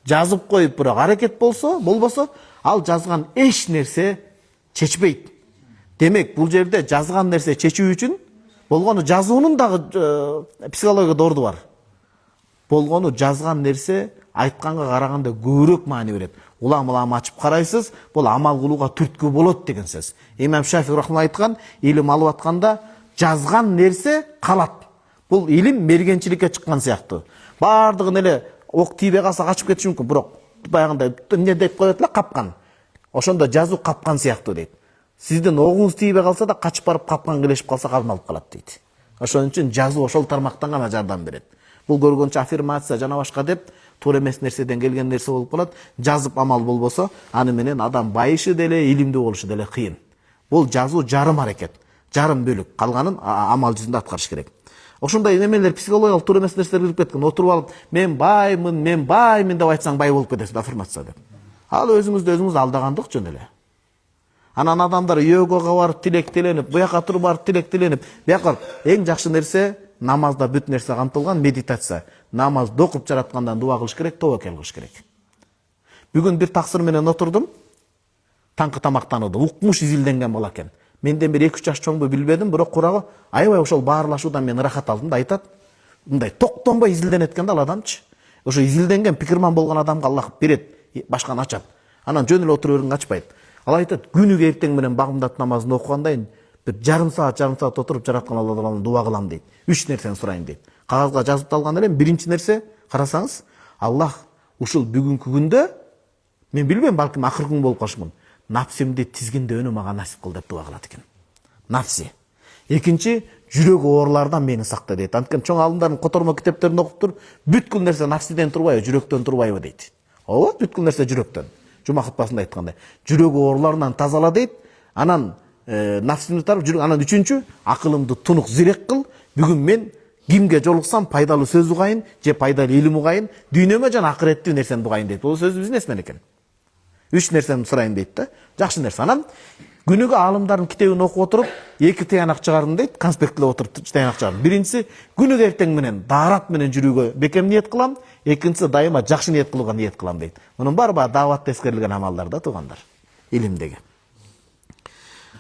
Speaker 2: Жазып коюп, бирок аракет болбосо, ал жазган эч нерсе чечпейт. Демек, бул жерде жазган нерсе чечүү үчүн болгону жазуунун дагы психология дорду бар. Болгону жазган нерсе айтканга караганда көбүрөөк маани берет. Улам ачып карайсыз, бул амал кылууга түрткү болот деген сөз. Имам Шафи рахман айткан, илим алып атканда жазган нерсе калат. Бул илим мергенчиликке чыккан сыяктуу. Бардыгын эле ок тийбей калса качып кетиши мүмкүн, бирок баягындай эмне деп коет эле, капкан. Ошондо жазуу капкан сыяктуу дейт. Сиздин огуңуз тийбей калса да качып барып капкан келешип калса калмалып калат дейт. Ошон үчүн жазуу ошол тармактан гана жардам берет. Бул көргөнчө аффирмация жана башка деп туура эмес нерседен келген нерсе болуп калат. Жазып амал болбосо, аны менен адам байышы деле, илимдүү болушу деле кыйын. Бул жазуу жарым аракет, жарым бөлүк. Калганын амал жүзүндө аткарыш керек. Ошондой немелер психологиялык туура эмес нерселер кирип кеткен. Отуруп алып, мен баймын деп айтсаң бай болуп кетесиз, аффирмация деп. Ал өзүңүз алдагандык жөн эле. Анан адамдар йогага барып тилек тиленип, буяка туруп барып тилек тиленип, буяка эң жакшы нерсе намазда бүт нерсе камтылган, медитация. Намазды окуп жараткандан дуа кылыш керек, тобокел кылыш керек. Бүгүн бир таксыр менен отурдум. Таңкы тамактанууда укмуш изилденген бала экен. Менден бир 2-3 жаш чоңбу билбедим, бирок курагы аябай ошол баарлашуудан мен ырахат алдым да, айтат. Мындай токтонбой изилденет экен да ал адамчы. Ошо изилденген пикирман болгон адамга Аллах берет, башканы ачат. Анан жөн эле отуруп берген ачпайт. Ал айтат, күнүгө эртең менен багымдат намазын окугандайын бир жарым саат отуруп жараткан Алладан дуа кылам дейт. 3 нерсени сурайын дейт. Кагазга жазып алган элем. Биринчи нерсе, карасаңыз, Аллах ушул бүгүнкү күндө, мен билбейм, балким акыркы күн болуп калышмын, нафсимди тизгиндөөнү мага насип кыл деп дуа кылат экен. Нафси. Экинчи, жүрөк оорулардан мени сакта дейт. Анткени чоң алымдардын котормо китептерин окуп туруп, бүткүл нерсе нафсиден турбайбы, жүрөктөн турбайбы дейт. Ооба, бүткүл нерсе жүрөктөн. Жума хутбасында айткандай, жүрөк ооруларынан тазала дейт. Анан нафсимди тарып, анан үчүнчү, акылымды тунук зирек кыл. Бүгүн мен кимге жолуксам пайдалуу сөз угайын, же пайдалуу илим угайын, дүйнөмө жана акыреттүү нерсени угайын дейт. Бул сөз биздин эсмен экен. 3 нерсени сурайын дейт да. Жакшы нерсе. Анан күнүгө алымдардын китебин окуп отуруп, 2 тыянак чыгардым дейт. Конспектлеп отуруп тыянак чыгардым. Биринчиси, күнүгө эртең менен даарат менен жүрүүгө бекем ниет кылам. Экинчиси, дайыма жакшы ниет кылууга ниет кылам дейт. Мунун баары дааватта эскерилген амалдар да, туугандар. Илимдеги.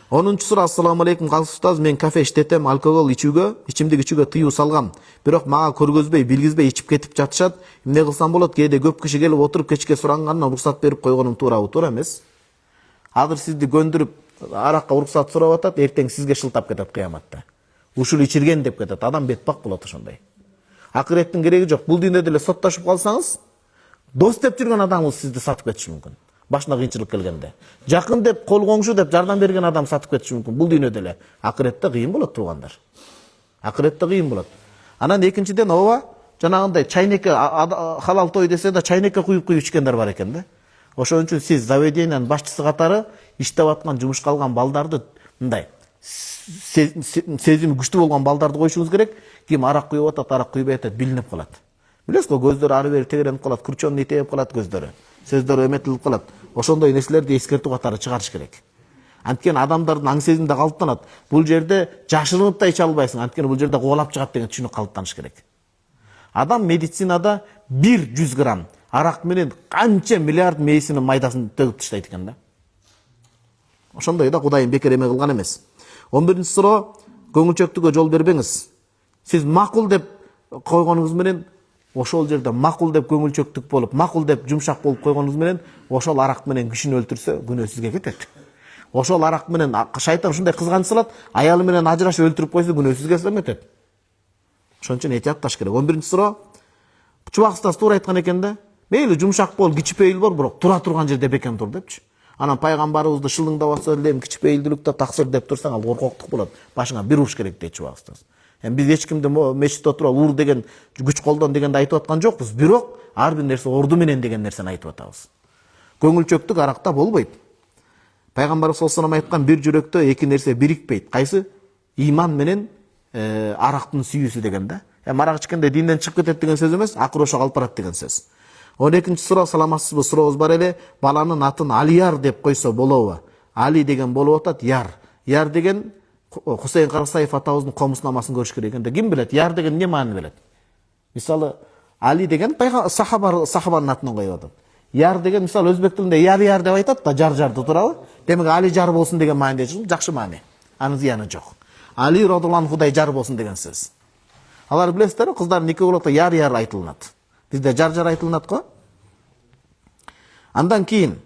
Speaker 2: 10-чу сура. Ассаламу алейкум, калыс устаз, мен кафе иштетем, алкогол ичүүгө, ичимдик ичүүгө тыюу салгам. Бирок мага көргөзбөй, билгизбей ичип кетип жатышат. Эмне кылсам болот? Кээде көп киши келип отуруп кечке сурангандан уруксат берип койгонум туурабы? Туура эмес. Азыр сизди көндүрүп аракка уруксат сурап атат, эртең сизге шылтап кетет кыяматта. Ушул ичирген деп кетет. Адам бетпак болот ошондой. Акыреттин кереги жок. Бул дүйнөдө эле соттошуп калсаңыз, дос деп жүргөн адамыңыз сизди сатып кетиши мүмкүн. Башына кыйынчылык келгенде. Жакын деп, кол коңшу деп жардам берген адам сатып кетиши мүмкүн. Бул дүйнөдө эле. Акыретте кыйын болот, туугандар. Акыретте кыйын болот. Анан экинчиден, ооба, жанагындай чайнекке халал той десе да чайнекке куюп ичкендер бар экен да. Ошон үчүн сиз заведениянын башчысы катары иштеп аткан, жумушка алган балдарды мындай сезими күчтүү болгон балдарды коюшуңуз керек. Ким арак куюп атат, арак куйбай атат билинип калат. Билесиз го, көздөрү ары бери тегеренип калат, курчон итеп калат көздөрү. Сөздөрү эметилип калат. Ошондой нерселерди эскертүү катары чыгарыш керек. Анткени адамдардын аң сезимде калыптанат. Бул жерде жашырынып да иче албайсың. Анткени бул жерде кубалап чыгат деген түшүнүк калыптаныш керек. Адам медицинада 100 грамм арак менен канча миллиард мейисинин майдасын төгүп таштайт экен да. Ошондой да Кудайым бекер эме кылган эмес. 11-ci суроо, көңүлчөктүккө жол бербеңиз. Сиз макул деп койгонуңуз менен ошол жерде макул деп көңүлчөктүк болуп, макул деп жумшак болуп койгонуңуз менен ошол арак менен кишини өлтүрсө, күнөө сизге кетет. Ошол арак менен шайтан ушундай кызганыч салат, аялы менен ажырашып өлтүрүп койсо, күнөө сизге эметет. Ошон үчүн этиятташ керек. 11-ci суроо, Чубак устаз туура айткан экен да. Мейли жумшак бол, кичипейил бар, бирок тура турган жерде бекем тур депчи. Анан пайгамбарыбызды шылыңдап атса эле кичипейилдүүлүктө таксыр деп турсаң, ал коркоктук болот. Башыңа бир уруш керек дейт Чубак устаз. Биз эч кимди мечитте отуруп ур деген күч колдон дегенди айтып аткан жокпуз. Бирок ар бир нерсе орду менен деген нерсени айтып атабыз. Көңүлчөктүк аракта болбойт. Пайгамбарыбыз саллаллаху алейхи айткан, бир жүрөктө эки нерсе бирикпейт. Кайсы? Иман менен арактын сүйүүсү деген да. Арак ичкенде динден чыгып кетет деген сөз эмес, акыр ошо калып барат деген сөз. 12-ci суроо, саламатсызбы, сурообуз бар эле. Баланын атын Алияр деп койсо болобу? Али деген болуп атат, Яр. Яр деген Хусейн Карасаев атабыздын комуснамасын көрүш керек экен да. Ким билет? Яр деген эмне маани берет? Мисалы, Али деген сахабанын атын коюп атат. Яр деген мисалы өзбек тилинде яр деп айтат да, жар-жарды, туурабы? Демек Али жар болсун деген мааниде жакшы маани. Анын зыяны жок. Али радhiyallahu Худай жар болсун деген сөз. Алар билесиздер, кыздар нике кылганда яр айтылынат. Бизде жар айтылынат го. Андан кийин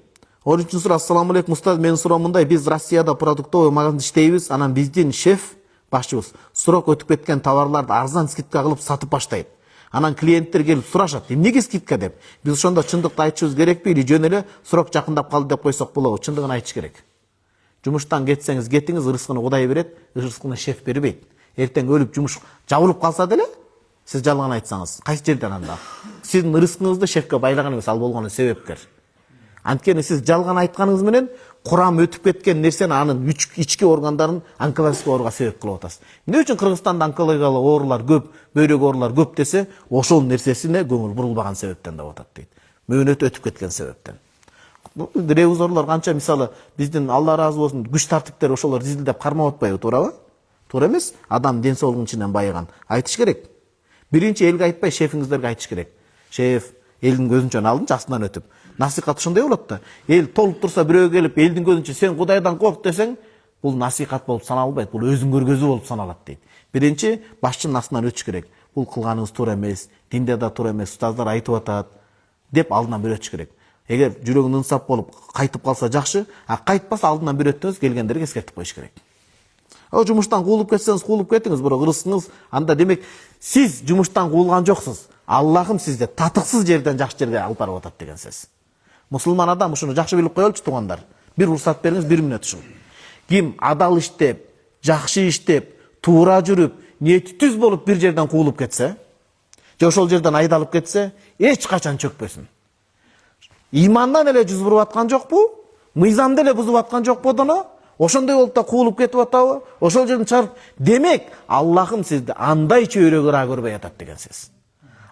Speaker 2: 13-cü суроо, ассаламу алейкум устаз, менин суроом мындай: биз Россияда продуктовый магазинде иштейбиз, анан биздин шеф башчыбыз срок өтүп кеткен товарларды арзан скидка кылып сатып баштайт. Анан клиенттер келип сурашат, эмнеге скидка деп. Биз ошондо чындыкты айтышыбыз керекпи или жөн эле срок жакындап калды деп койсок болобу? Чындыгын айтыш керек. Жумуштан кетсеңиз кетиңиз, рызкыны Кудай берет, рызкыны шеф бербейт. Эртең өлүп жумуш жабылып калса деле, сиз жалган айтсаңыз, кайсы жерден анда? Сиздин рызкыңызды шефке байлаган эмес, ал болгону себепкер. Анткени сиз жалган айтканыңыз менен курам өтүп кеткен нерсени анын ички органдарын онкологик ооруга себеп кылып атасыз. Эмне үчүн Кыргызстанда онкологиялык оорулар көп, бөйрөк оорулар көп десе, ошол нерсесине көңүл бурулбаган себептен деп атат дейт. Мөөнөтү өтүп кеткен себептен. Ревизорлор канча мисалы биздин Алла ыраазы болсун күч тартиптер ошолор дизилдеп кармап атпайбы, туурабы? Туура эмес, адам ден соолугунун ичинен байыган. Айтыш керек. Биринчи элге айтпай, шефиңиздерге айтыш керек. Шеф, элдин көзүнчөн алдын астынан өтүп. Насихат ошондой болот да. Эл толуп турса бирөө келип элдин көзүнчө сен Кудайдан корк десең, бул насихат болуп саналбайт, бул өзүң көргөзүү болуп саналат дейт. Биринчи башчынын астынан өтүш керек. Бул кылганыңыз туура эмес, динде да туура эмес, устаздар айтып атат деп алдынан бир өтүш керек. Эгер жүрөгүң ынсап болуп кайтып калса жакшы, а кайтпаса алдынан бир өттүңүз, келгендерге эскертип коюш керек. Жумуштан куулуп кетсеңиз куулуп кетиңиз, бирок рызкыңыз анда, демек сиз жумуштан куулган жоксуз. Аллахым сизди татыксыз жерден жакшы жерге алып барып атат деген сөз. Мусулман адам ушуну жакшы билип коелучу туугандар. Бир уруксат бериңиз, 1 мүнөт ушул. Ким адал иштеп, жакшы иштеп, туура жүрүп, ниети түз болуп бир жерден куулуп кетсе, же ошол жерден айдалып кетсе, эч качан чөкпөсүн. Имандан эле жүз буруп аткан жокпу? Мыйзамды эле бузуп аткан жокпу доно? Ошондой болуп да куулуп кетип атабы? Ошол жерден чыгарып, демек Аллахым сизди андай чөйрөгө ыра көрбөй атат деген сөз.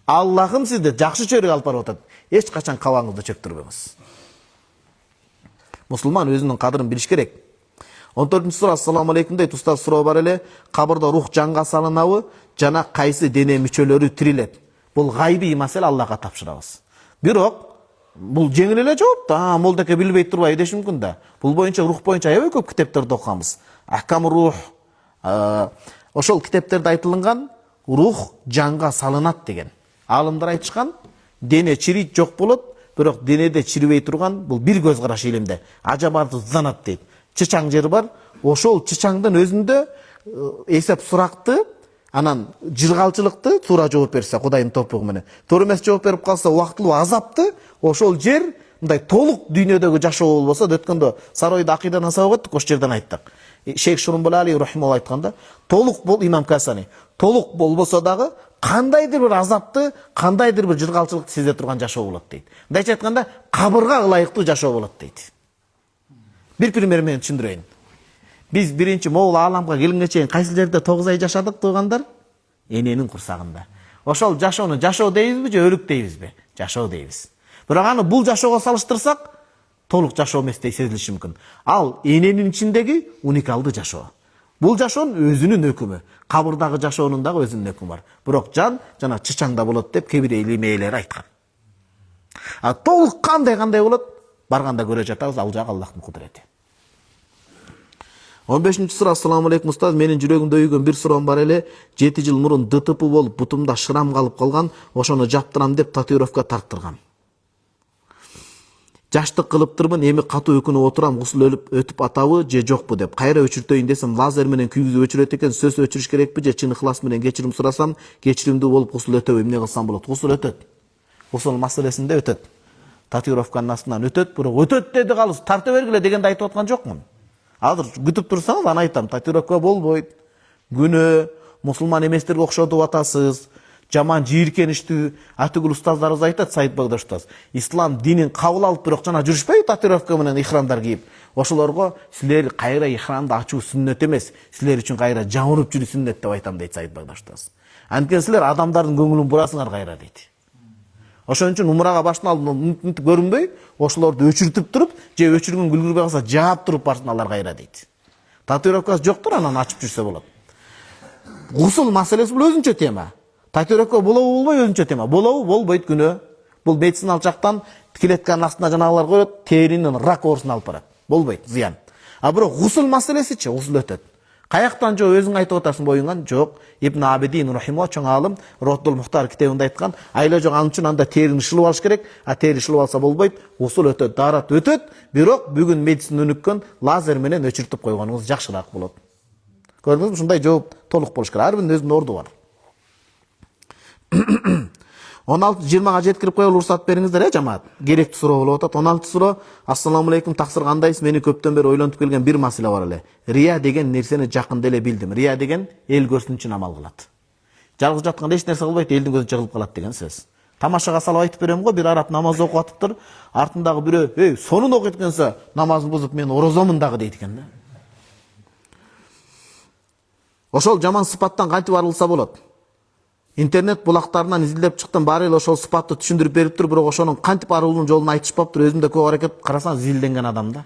Speaker 2: Аллахым сизди жакшы чөйрөгө алып барып атат. Эч качан кабагыңызды чөктүрбөңүз. Мусулман өзүнүн кадырын билиш керек. 14-cü суроо, ассаламу алейкум дейт, устаз, суроо бар эле. Кабырда рух жанга салынабы, жана кайсы дене мүчөлөрү тирилет? Бул гайбий маселе, Аллага тапшырабыз. Бирок бул жеңил эле жооп да, молдеке билбей турбай деш мүмкүн да. Бул боюнча рух боюнча аябай көп китептерди окуганбыз. Ахкам рух, ошол китептерде айтылган рух жанга салынат деген. Алымдар айтышкан, дене чирийт жок болот, бирок денеде чирибей турган бул бир көз караш илимде. Ажабарды занат дейт. Чычаң жери бар, ошол чычаңдын өзүндө эсеп суракты, анан жыргалчылыкты туура жооп берсе, Кудайдын топугу менен. Туура эмес жооп берип калса, убактылуу азапты, ошол жер мындай толук дүйнөдөгү жашоо болбосо, өткөндө Саройдо акыйдадан сабак өттүк, ошол жерден айттык. Шейх Шурумбулали рахималла айтканда, толук бол Имам Касани, толук болбосо дагы кандайдыр бир азапты, кандайдыр бир жыргалчылыкты сезе турган жашоо болот дейт. Мындайча айтканда, кабырга ылайыктуу жашоо болот дейт. Бир пример менен түшүндүрөйүн. Биз биринчи могул ааламга келгенге чейин кайсы жерде 9 ай жашадык туугандар? Эненин курсагында. Ошол жашоону жашоо дейбизби же өлүк дейбизби? Жашоо дейбиз. Бирок аны бул жашоого салыштырсак, толук жашоо эместей сезилиши мүмкүн. Ал эненин ичиндеги уникалдуу жашоо. Бул жашоонун өзүнүн өкүмү, кабырдагы жашоонун дагы өзүнүн өкүмү бар. Бирок жан жана чычаңда болот деп кээ бир илимээлер айткан. А толук кандай болот? Барганда көрө жатабыз, ал жагы Аллахтын кудурети. 15-ci сура. Assalamu aleykum ustaz. Менин жүрөгүмдө үйгөн бир суроом бар эле. 7 жыл мурун ДТП болуп, бутумда шрам калып калган. Ошону жаптырам деп татуировка тарттыргам. Жаштык кылыптырмын, эми катуу өкүнүп отурам, гусул өтүп атабы же жокпу деп. Кайра өчүртөйүн десем, лазер менен күйгүзүп өчүрөт экен, сөз өчүрүш керекпи же чын ыхлас менен кечирим сурасам, кечиримдүү болуп гусул өтөбү, эмне кылсам болот? Гусул өтөт. Гусул маселесинде өтөт. Татуировканын астынан өтөт, бирок өтөт деди калыс, тарта бергиле дегенди айтып аткан жокмун. Азыр күтүп турсаңыз, аны айтам, татуировка болбойт. Күнөө, мусулман эместерге окшотуп атасыз. Жаман жийиркеништүү, атүгүл устаздарыбыз айтат, Саид Багдаш устаз. Ислам динин кабыл алып бирок жана жүрүшпөй татуировка менен ихрамдар кийип. Ошолорго силер кайра ихрамды ачуу сүннөт эмес, силер үчүн кайра жамырып жүрүү сүннөт деп айтам дейт Саид Багдаш устаз. Анткени силер адамдардын көңүлүн бурасыңар кайра дейт. Ошон үчүн умрага башын алып көрүнбөй, ошолорду өчүртүп туруп, же өчүргөн күлгүрбөй калса жаап туруп барсын алар кайра дейт. Татуировкасы жоктур, анан ачып жүрсө болот. Гусул маселеси бул өзүнчө тема. Татуировка болобу болбой өзүнчө тема. Болобу болбойт күнөө. Бул медициналык жактан клетканын астына жанагылар коет, теринин рак оорусун алып барат. Болбойт, зыян. А бирок гусул маселесичи, гусул өтөт. Каяктан жо өзүң айтып атасың боюңан? Жок. Ибн Абидин рахимахуллах чоң алым Ротдул Мухтар китебинде айткан, айла жок анын үчүн анда терини шылып алыш керек, а тери шылып алса болбойт. Гусул өтөт, дарат өтөт, бирок бүгүн медицина өнүккөн, лазер менен өчүртүп койгонуңуз жакшыраак болот. Көрдүңүзбү? Ушундай жооп толук болуш керек. Ар биринин өзүнүн орду бар. 16-20га жеткирип коелу, уруксат бериңиздер, жамаат. Керектүү суроо болуп атат. 16-суроо. Ассаламу алейкум, таксыр кандайсыз? Мени көптөн бери ойлонуп келген бир маселе бар эле. Рия деген нерсени жакында эле билдим. Рия деген эл көрсүн үчүн амал кылат. Жалгыз жатканда эч нерсе кылбайт, элдин көзү жыгылып калат деген сөз. Тамашага салып айтып берем го, бир арап намаз окуп атыптыр. Артындагы бирөө, "Эй, сонун окуйт экенсе, намазын бузуп мен орозомун дагы" дейт экен да. Ошол жаман сыпаттан кантип арылса болот? Интернет булактарынан изилдеп чыктым, баары эле ошол сыпатты түшүндүрүп бериптир, бирок ошонун кантип арылуунун жолун айтышпаптыр. Өзүмдө көп аракет карасаң, изилденген адам да.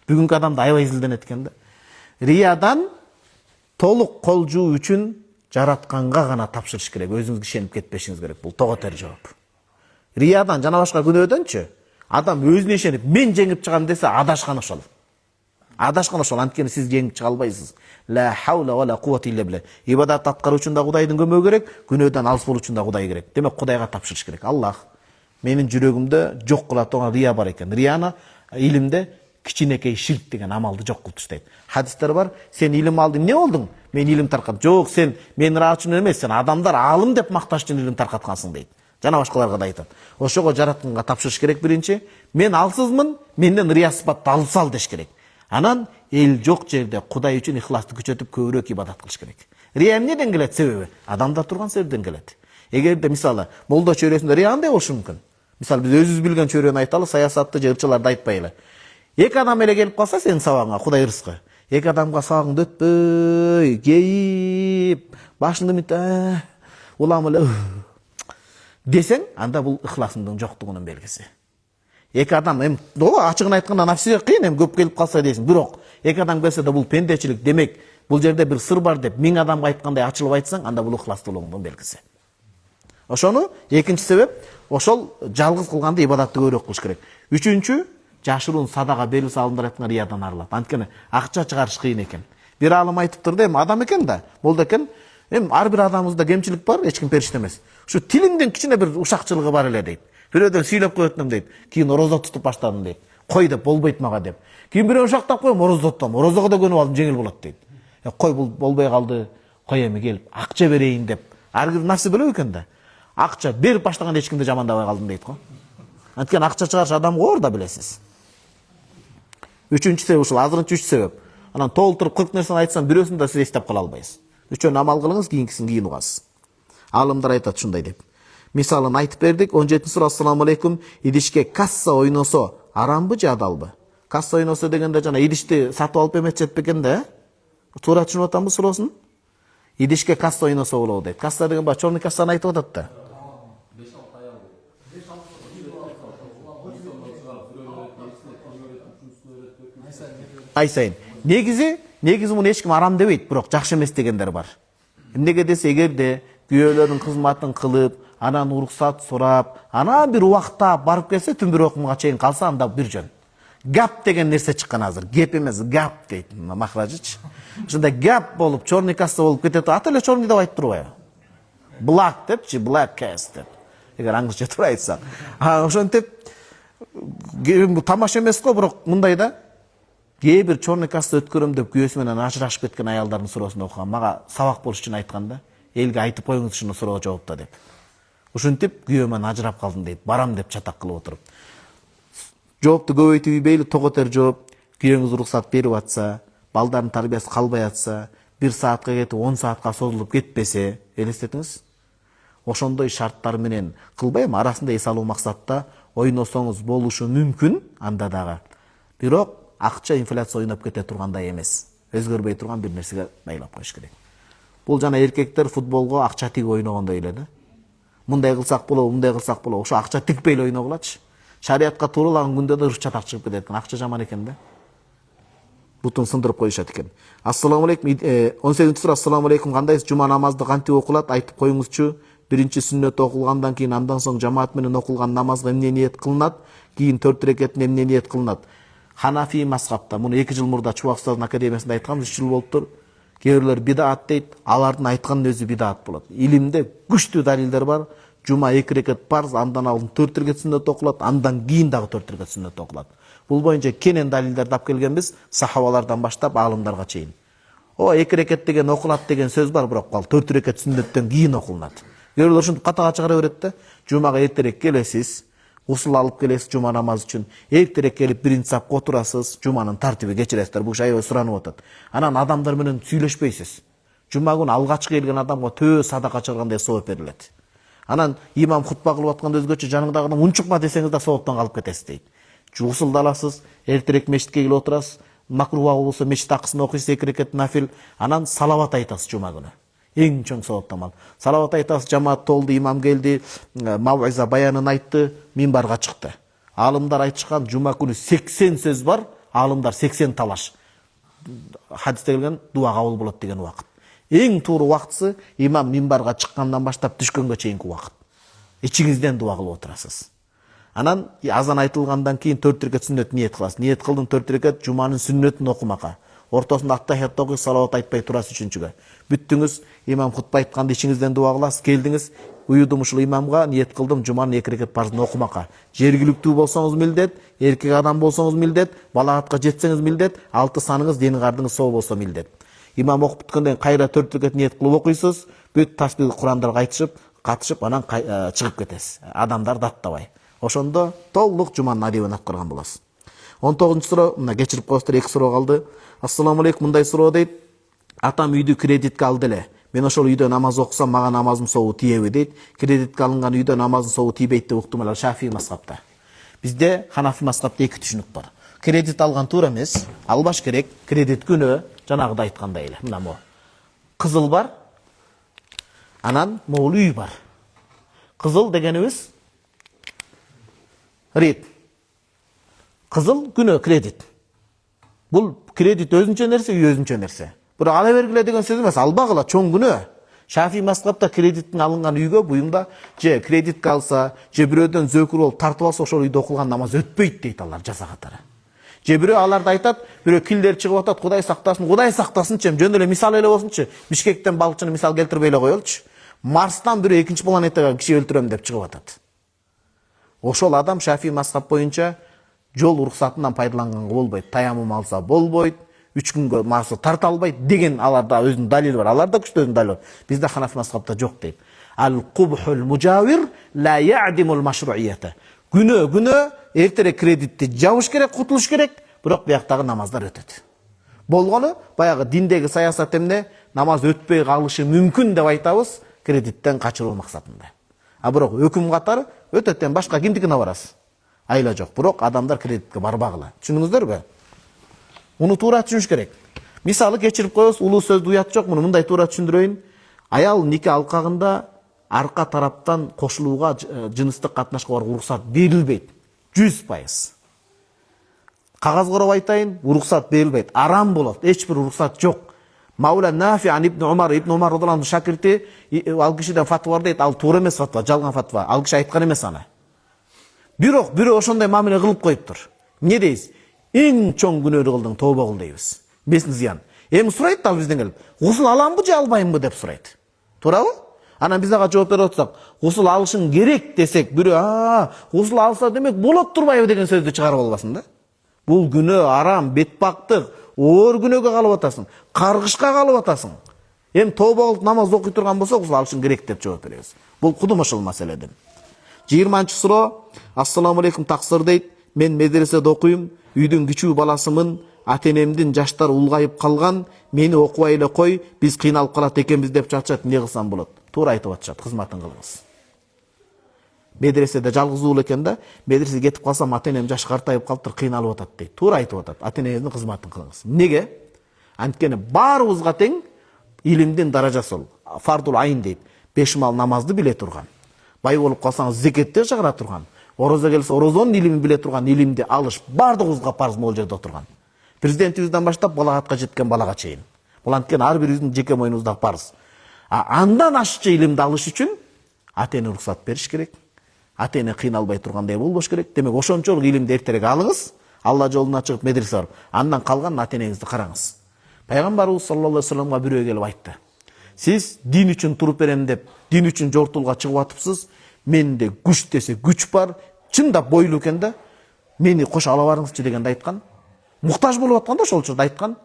Speaker 2: Бүгүнкү адамда аябай изилденет экен да. Риядан толук кол жуу үчүн жаратканга гана тапшырыш керек. Өзүңүзгө ишенип кетпешиңиз керек. Бул тоготер жооп. Риядан жана башка күнөөдөнчү адам өзүнө ишенип мен жеңип чыгам десе, адашкан ошол. Адашкан ошол, анткени сиз жеңип чыга албайсыз. Ла хаула ва ла куввата илля билля. Ибадат аткаруу үчүн да Кудайдын көмөгү керек, күнөөдөн алыс болуу үчүн да Кудай керек. Демек Кудайга тапшырыш керек. Аллах, менин жүрөгүмдө жок кыла турган рия бар экен. Рияны илимде кичинекей ширк деген амалды жок кылып таштайт. Хадистер бар, сен илим алдың, эмне болдуң? Мен илим таркат. Жок, сен мен ра үчүн эмес, сен адамдар алым деп макташ үчүн илим таркаткансың дейт. Жана башкаларга да айтат. Ошого жаратканга тапшырыш керек биринчи. Мен алсызмын, менден рия сыпатты алсал деш керек. Анан эл жок жерде Кудай үчүн ихласты күчөтүп көбүрөөк ибадат кылыш керек. Рия эмнеден келет? Себеби адамдар турган себептен келет. Эгерде мисалы молдо чөйрөсүндө рия андай болушу мүмкүн. Мисалы биз өзүбүз билген чөйрөнү айталы, саясатты же ырчыларды айтпайлы. Эки адам эле келип калса сенин сабагыңа, Кудай ырыскы. Эки адамга сабагыңды өтпөй, кейип, башыңды мынтип улам эле десең, анда бул ихласыңдын жоктугунун белгиси. Эки адам эми ачыгын айтканда нафсиге кыйын, эми көп келип калса дейсиң. Бирок эки адам келсе да бул пендечилик, демек бул жерде бир сыр бар деп 1000 адамга айткандай ачылып айтсаң, анда бул ихластуулугуңдун белгиси. Ошону экинчи себеп, ошол жалгыз кылганды ибадатты көбүрөөк кылыш керек. Үчүнчү, жашыруун садага берилсе алымдар айткан риядан арылат. Анткени акча чыгарыш кыйын экен. Бир алым айтыптыр да, эми адам экен да, молда экен. Эми ар бир адамыбызда кемчилик бар, эч ким периште эмес. Ушу тилимден кичине бир ушакчылыгы бар эле дейт. Бирөөдөн сүйлөп коетнум дейт. Кийин орозо тутуп баштадым дейт. Кой деп болбойт мага деп. Кийин бирөө ушактап коем, орозо тутам. Орозого да көнүп алдым, жеңил болот дейт. Кой бул болбой калды. Кой эми келип акча берейин деп. Ар бир нерсе белек экен да. Акча берип баштаганда эч кимди жамандабай калдым дейт го. Анткени акча чыгарыш адам оор да билесиз. Үчүнчү себеп ушул, азырынча 3 себеп. Анан толтуруп 40 нерсени айтсам, бирөөсүн да сиз эстеп кала албайсыз. Үчөөнү амал кылыңыз, кийинкисин кийин угасыз. Алымдар айтат ушундай деп. Мисалын айтып бердик. 17-сура. Ассаламу алейкум. Идишке касса ойносо арамбы же адалбы? Касса ойносо дегенде жана идишти сатып алып эметчет бекен да? Туура түшүнүп атамбы суроосун? Идишке касса ойносо болобу дейт. Касса деген баягы черный кассаны айтып атат да. Ай сайын. Негизи муну эч ким арам дебейт, бирок жакшы эмес дегендер бар. Эмнеге десе, эгерде күйөөлөрдүн кызматын кылып, анан уруксат сурап, анан бир убакта барып келсе, түндүр окумга чейин калса, анда бир жөн. Гап деген нерсе чыккан азыр. Геп эмес, гап дейт махражыч. Ошондой гап болуп, черный касса болуп кетет. Аты эле черный деп айтып турбайбы? Black депчи, black cash деп. Эгер англисче туура айтсак. Ошентип тамаша эмес го, бирок мындай да. Кээ бир черный касса өткөрөм деп күйөөсү менен ажырашып кеткен аялдардын суроосун окугам. Мага сабак болуш үчүн айткан да. Элге айтып коюңуз ушуну суроого жоопто деп. Ушинтип күйөө менен ажырап калдым дейт. Барам деп чатак кылып отуруп. Жоопту көбөйтүп ийбейли, тоготер жооп. Күйөөңүз уруксат берип атса, балдардын тарбиясы калбай атса, 1 саатка кетип 10 саатка созулуп кетпесе, элестетиңиз. Ошондой шарттар менен кылбайм, арасында эс алуу максатта ойносоңуз болушу мүмкүн, анда дагы. Бирок акча инфляция ойноп кете тургандай эмес. Өзгөрбөй турган бир нерсеге байлап коюш керек. Бул жана эркектер футболго акча тигип ойногондой эле да. Мындай кылсак болобу, мындай кылсак болобу. Ошо акча тикпей эле ойногулачы. Шариатка тууралган күндө да ырчатак чыгып кетет экен. Акча жаман экен да. Бутун сындырып коюшат экен. Ассаламу алейкум. 18-сура. Ассаламу алейкум. Кандайсыз? Жума намазды кантип окулат? Айтып коюңузчу. Биринчи сүннөт окулгандан кийин андан соң жамаат менен окулган намазга эмне ниет кылынат? Кийин 4 рекеттин эмне ниет кылынат? Ханафи мазхабта, муну 2 жыл мурда Чубак устаздын академиясында айтканбыз, 3 жыл болуптур. Кээ бирлер бидаат дейт, алардын айтканын өзү бидаат болот. Илимде күчтүү далилдер бар. Жума 2 рекет парз, андан алдын 4 рекет сүннөт окулат, андан кийин дагы 4 рекет сүннөт окулат. Бул боюнча кенен далилдерди алып келгенбиз, сахабалардан баштап аалымдарга чейин. 2 рекет деген окулат деген сөз бар, бирок ал 4 рекет сүннөттөн кийин окулунат. Кээ бирлер ушинтип катага чыгара берет да. Жумага эртерээк келесиз, усул алып келесиз жума намазы үчүн. Эртерээк келип биринчи сапка отурасыз, жуманын тартиби кечиресиздер. Бул аябай суранып атат. Анан адамдар менен сүйлөшпөйсүз. Жума күнү алгачкы келген адамга төө садака чыгаргандай сооп берилет. Анан имам хутба кылып атканда өзгөчө жаныңдагы адам унчукма десеңиз да сооптон калып кетесиз дейт. Усулду аласыз, эртерээк мешитке келип отурасыз, макрух болсо мешит акысын окуйсуз 2 рекет нафил, анан салават айтасыз жума күнү. Эң чоң сооптамал. Салават айтасыз, жамаат толду, имам келди, мавиза баянын айтты, минбарга чыкты. Аалымдар айтышкан жума күнү 80 сөз бар, аалымдар 80 талаш. Хадисте келген дуа кабыл болот деген убакыт. Эң туура убактысы имам минбарга чыккандан баштап түшкөнгө чейинки убакыт. Ичиңизден дуа кылып отурасыз. Анан азан айтылгандан кийин 4 рекет сүннөт ниет кыласыз. Ниет кылдым 4 рекет жуманын сүннөтүн окумакка. Ортосунда аттахият окуйсуз, салават айтпай турасыз үчүнчүгө. Бүттүңүз, имам хутба айтканда ичиңизден дуа кыласыз, келдиңиз, уюдум ушул имамга, ниет кылдым жуманын 2 рекет парзын окумакка. Жергиликтүү болсоңуз милдет, эркек адам болсоңуз милдет, балагатка жетсеңиз милдет, 6 саныңыз, дени кардыңыз соо болсо милдет. Имам окуп бүткөндөн кайра 4 рекет ниет кылып окуйсуз, бүт тасбих Курандарга айтышып, катышып, анан чыгып кетесиз. Адамдар даттабай. Ошондо толук жуманын адебин аткарган болосуз. 19-сура, мына кечирип коесуздар, 2 суроо калды. Ассаламу алейкум, мындай суроо дейт. Атам үйдү кредитке алды эле. Мен ошол үйдө намаз окусам, мага намазым соогу тиеби дейт. Кредитке алынган үйдө намазын соогу тийбейт деп уктум эле Шафии мазхабта. Бизде Ханафи мазхабта 2 түшүнүк бар. Кредит алган туура эмес, албаш керек. Кредит күнөө жанагыда айткандай эле. Мына мо. Кызыл бар. Анан могул үй бар. Кызыл дегенибиз рит. Кызыл күнөө кредит. Бул кредит өзүнчө нерсе, үй өзүнчө нерсе. Бирок ала бергиле деген сөз эмес, албагыла чоң күнөө. Шафии мазхабта кредиттин алынган үйгө буюмда же кредитке алса, же бирөөдөн зөкүр болуп тартып алса, ошол үйдө окулган намаз өтпөйт дейт алар жаза катары. Же бирөө аларды айтат, бирөө килдер чыгып атат, Кудай сактасынчы, жөн эле мисал эле болсунчу. Бишкектен балыкчыны мисал келтирбей эле коелучу. Марстан бирөө экинчи планетага киши өлтүрөм деп чыгып атат. Ошол адам Шафии мазхаб боюнча жол уруксатынан пайдаланганга болбойт. Таямум алса болбойт, 3 күнгө марсы тарта албайт деген аларда өзүнүн далили бар. Аларда күчтүү өзүнүн далили бар. Бизде Ханафи мазхабта жок дейт. Ал-кубхул мужавир ла я'димул машру'иyyata. Күнөө эртерээк кредитти жабыш керек, кутулуш керек, бирок бияктагы намаздар өтөт. Болгону баягы диндеги саясат эмне, намаз өтпөй калышы мүмкүн деп айтабыз, кредиттен качыруу максатында. А бирок өкүм катары өтөттөн башка кимдикине барасыз? айла жок. Бирок адамдар кредитке барбагыла. Түшүндүңүздөрбү? Муну туура түшүнүш керек. Мисалы кечирип коебуз, улуу сөздү уят жок. Муну мындай туура түшүндүрөйүн. Аял нике алкагында арка тараптан кошулууга, жыныстык катнашка барууга уруксат берилбейт. 100%. Кагаз короп айтайын, уруксат берилбейт. Арам болот. Эч бир уруксат жок. Маула Нафи ан Ибн Умар радиаллаху шакирти, ал кишиден фатва бар дейт, ал туура эмес фатва, жалган фатва. Ал киши айткан эмес аны. Бирок бирөө ошондой мамиле кылып коюптур. Эмне дейбиз? Эң чоң күнөөнү кылдың, тооба кыл дейбиз. Бесин зыян. Эми сурайт ал бизден келип, гусул аламбы же албаймбы деп сурайт. Туурабы? Анан биз ага жооп берип атсак, гусул алышың керек десек, бирөө, гусул алса демек болот турбайбы деген сөздү чыгарып албасын да. Бул күнөө, арам, бетпактык, оор күнөөгө калып атасың, каргышка калып атасың. Эми тооба кылып намаз окуй турган болсо, гусул алышың керек деп жооп беребиз. Бул кудум ошол маселеден. 20-суроо. Ассаламу алейкум таксыр дейт. Мен медреседе окуйм, үйдүн кичүү баласымын, ата-энемдин жаштары улгайып калган, мени окубай эле кой, биз кыйналып калат экенбиз деп жатышат, эмне кылсам болот? Туура айтып атышат, кызматын кылыңыз. Медреседе жалгыз уул экен да, медресеге кетип калсам ата-энем жаш картайып калыптыр, кыйналып атат дейт. Туура айтып атат. Ата-энеңиздин кызматын кылыңыз. Неге? Анткени баарыбызга тең илимдин даражасы ол. Фардул айын дейт. 5 мал намазды биле турган. Бай болуп калсаңыз зекетти чыгара турган. Орозо келсе орозонун илимин биле турган, илимди алыш бардыгыбызга парыз могул жерде отурган. Президентибизден баштап балагатка жеткен балага чейин. Бул анткени ар бирибиздин жеке мойнубузда парыз. Андан ашчы илимди алыш үчүн ата-эне уруксат бериш керек. Ата-эне кыйналбай тургандай болбош керек. Демек ошончолук илимди эртерээк алыңыз, Алла жолуна чыгып медресе барып, андан калган ата-энеңизди караңыз. Пайгамбарыбыз саллаллаху алейхи вассаламга бирөө келип айтты. Сиз дин үчүн туруп берем деп, дин үчүн жортулга чыгып атыпсыз. Менде күч десе күч бар, чындап бойлуу экен да. Мени кошо ала барыңызчы дегенде айткан. Муктаж болуп атканда ошол учурда айткан.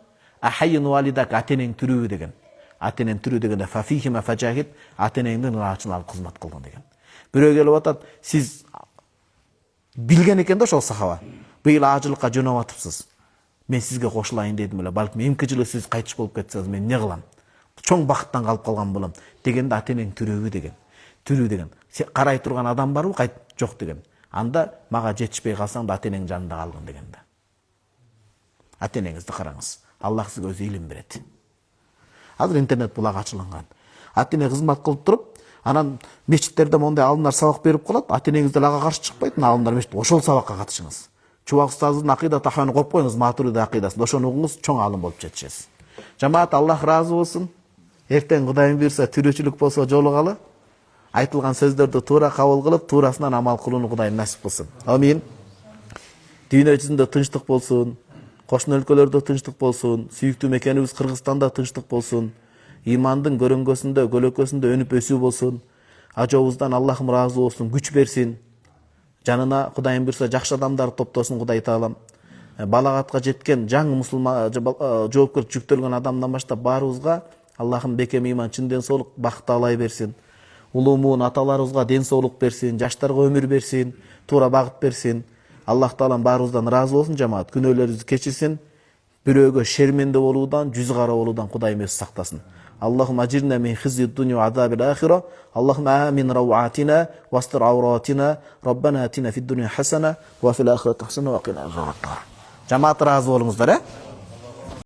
Speaker 2: Ахайын валидак, ата-энең тирүү деген. Ата-энең тирүү дегенде фафихима фажахид, ата-энеңдин ырачын алып кызмат кылгын деген. Бирөө келип атат, сиз билген экен да ошол сахаба. Быйыл ажылыкка жөнөп атыпсыз. Мен сизге кошулайын дедим эле. Балким эмки жылы сиз кайтыш болуп кетсеңиз мен эмне кылам? Чоң бакыттан калып калган болом. Дегенде ата-энең тирүүбү деген. Тирүү деген. Карай турган адам барбы? Кайт жок деген. Анда мага жетишпей калсаң да ата-энең жанында калгын дегенде. Ата-энеңизди караңыз. Аллах сизге өзү илим берет. Азыр интернет булак ачылган. Ата-эне кызмат кылып туруп, анан мечиттерде мондай алымдар сабак берип калат. Ата-энеңиз деле ага каршы чыкпайт. Алымдар мечитте ошол сабакка катышыңыз. Чубак устазыбыздын акыйда таханы коюп коюңуз, Матуриди акыйдасын. Ошону угуңуз, чоң алым болуп жетишесиз. Жамаат, Аллах разы болсун. Эртең Кудайым буйрса тирүүчүлүк болсо жолугалы. Айтылган сөздөрдү туура кабыл кылып, туурасынан амал кылууну Кудайым насип кылсын. Амин. Дүйнө жүзүндө тынчтык болсун. Кошуна өлкөлөрдө тынчтык болсун. Сүйүктүү мекенибиз Кыргызстанда тынчтык болсун. Имандын көрөңгөсүндө, көлөкөсүндө өнүп өсүү болсун. Ажобуздан Аллахым разы болсун, күч берсин. Жанына Кудайым буйрса жакшы адамдар топтосун Кудай таалам. Балагатка жеткен жаңы мусулман жоопкерчилик жүктөлгөн адамдан баштап баарыбызга Аллахым бекем иман, чын ден соолук, бакыт алай берсин. Улуумун аталарыбызга ден соолук берсин, жаштарга өмүр берсин, туура багыт берсин. Аллах таалам баарыбыздан разы болсун, жамаат. Күнөөлөрүбүздү кечирсин. Бирөөгө шерменде болуудан, жүз кара болуудан Кудайым өзү сактасын. Allahümme acirna min khizyid dunya ve azabil ahire. Allahümme amin rawatina wastir avratina. Rabbana atina fid dunya hasana ve fil ahireti hasana ve qina azaban nar. Cemaat razı olunuzlar.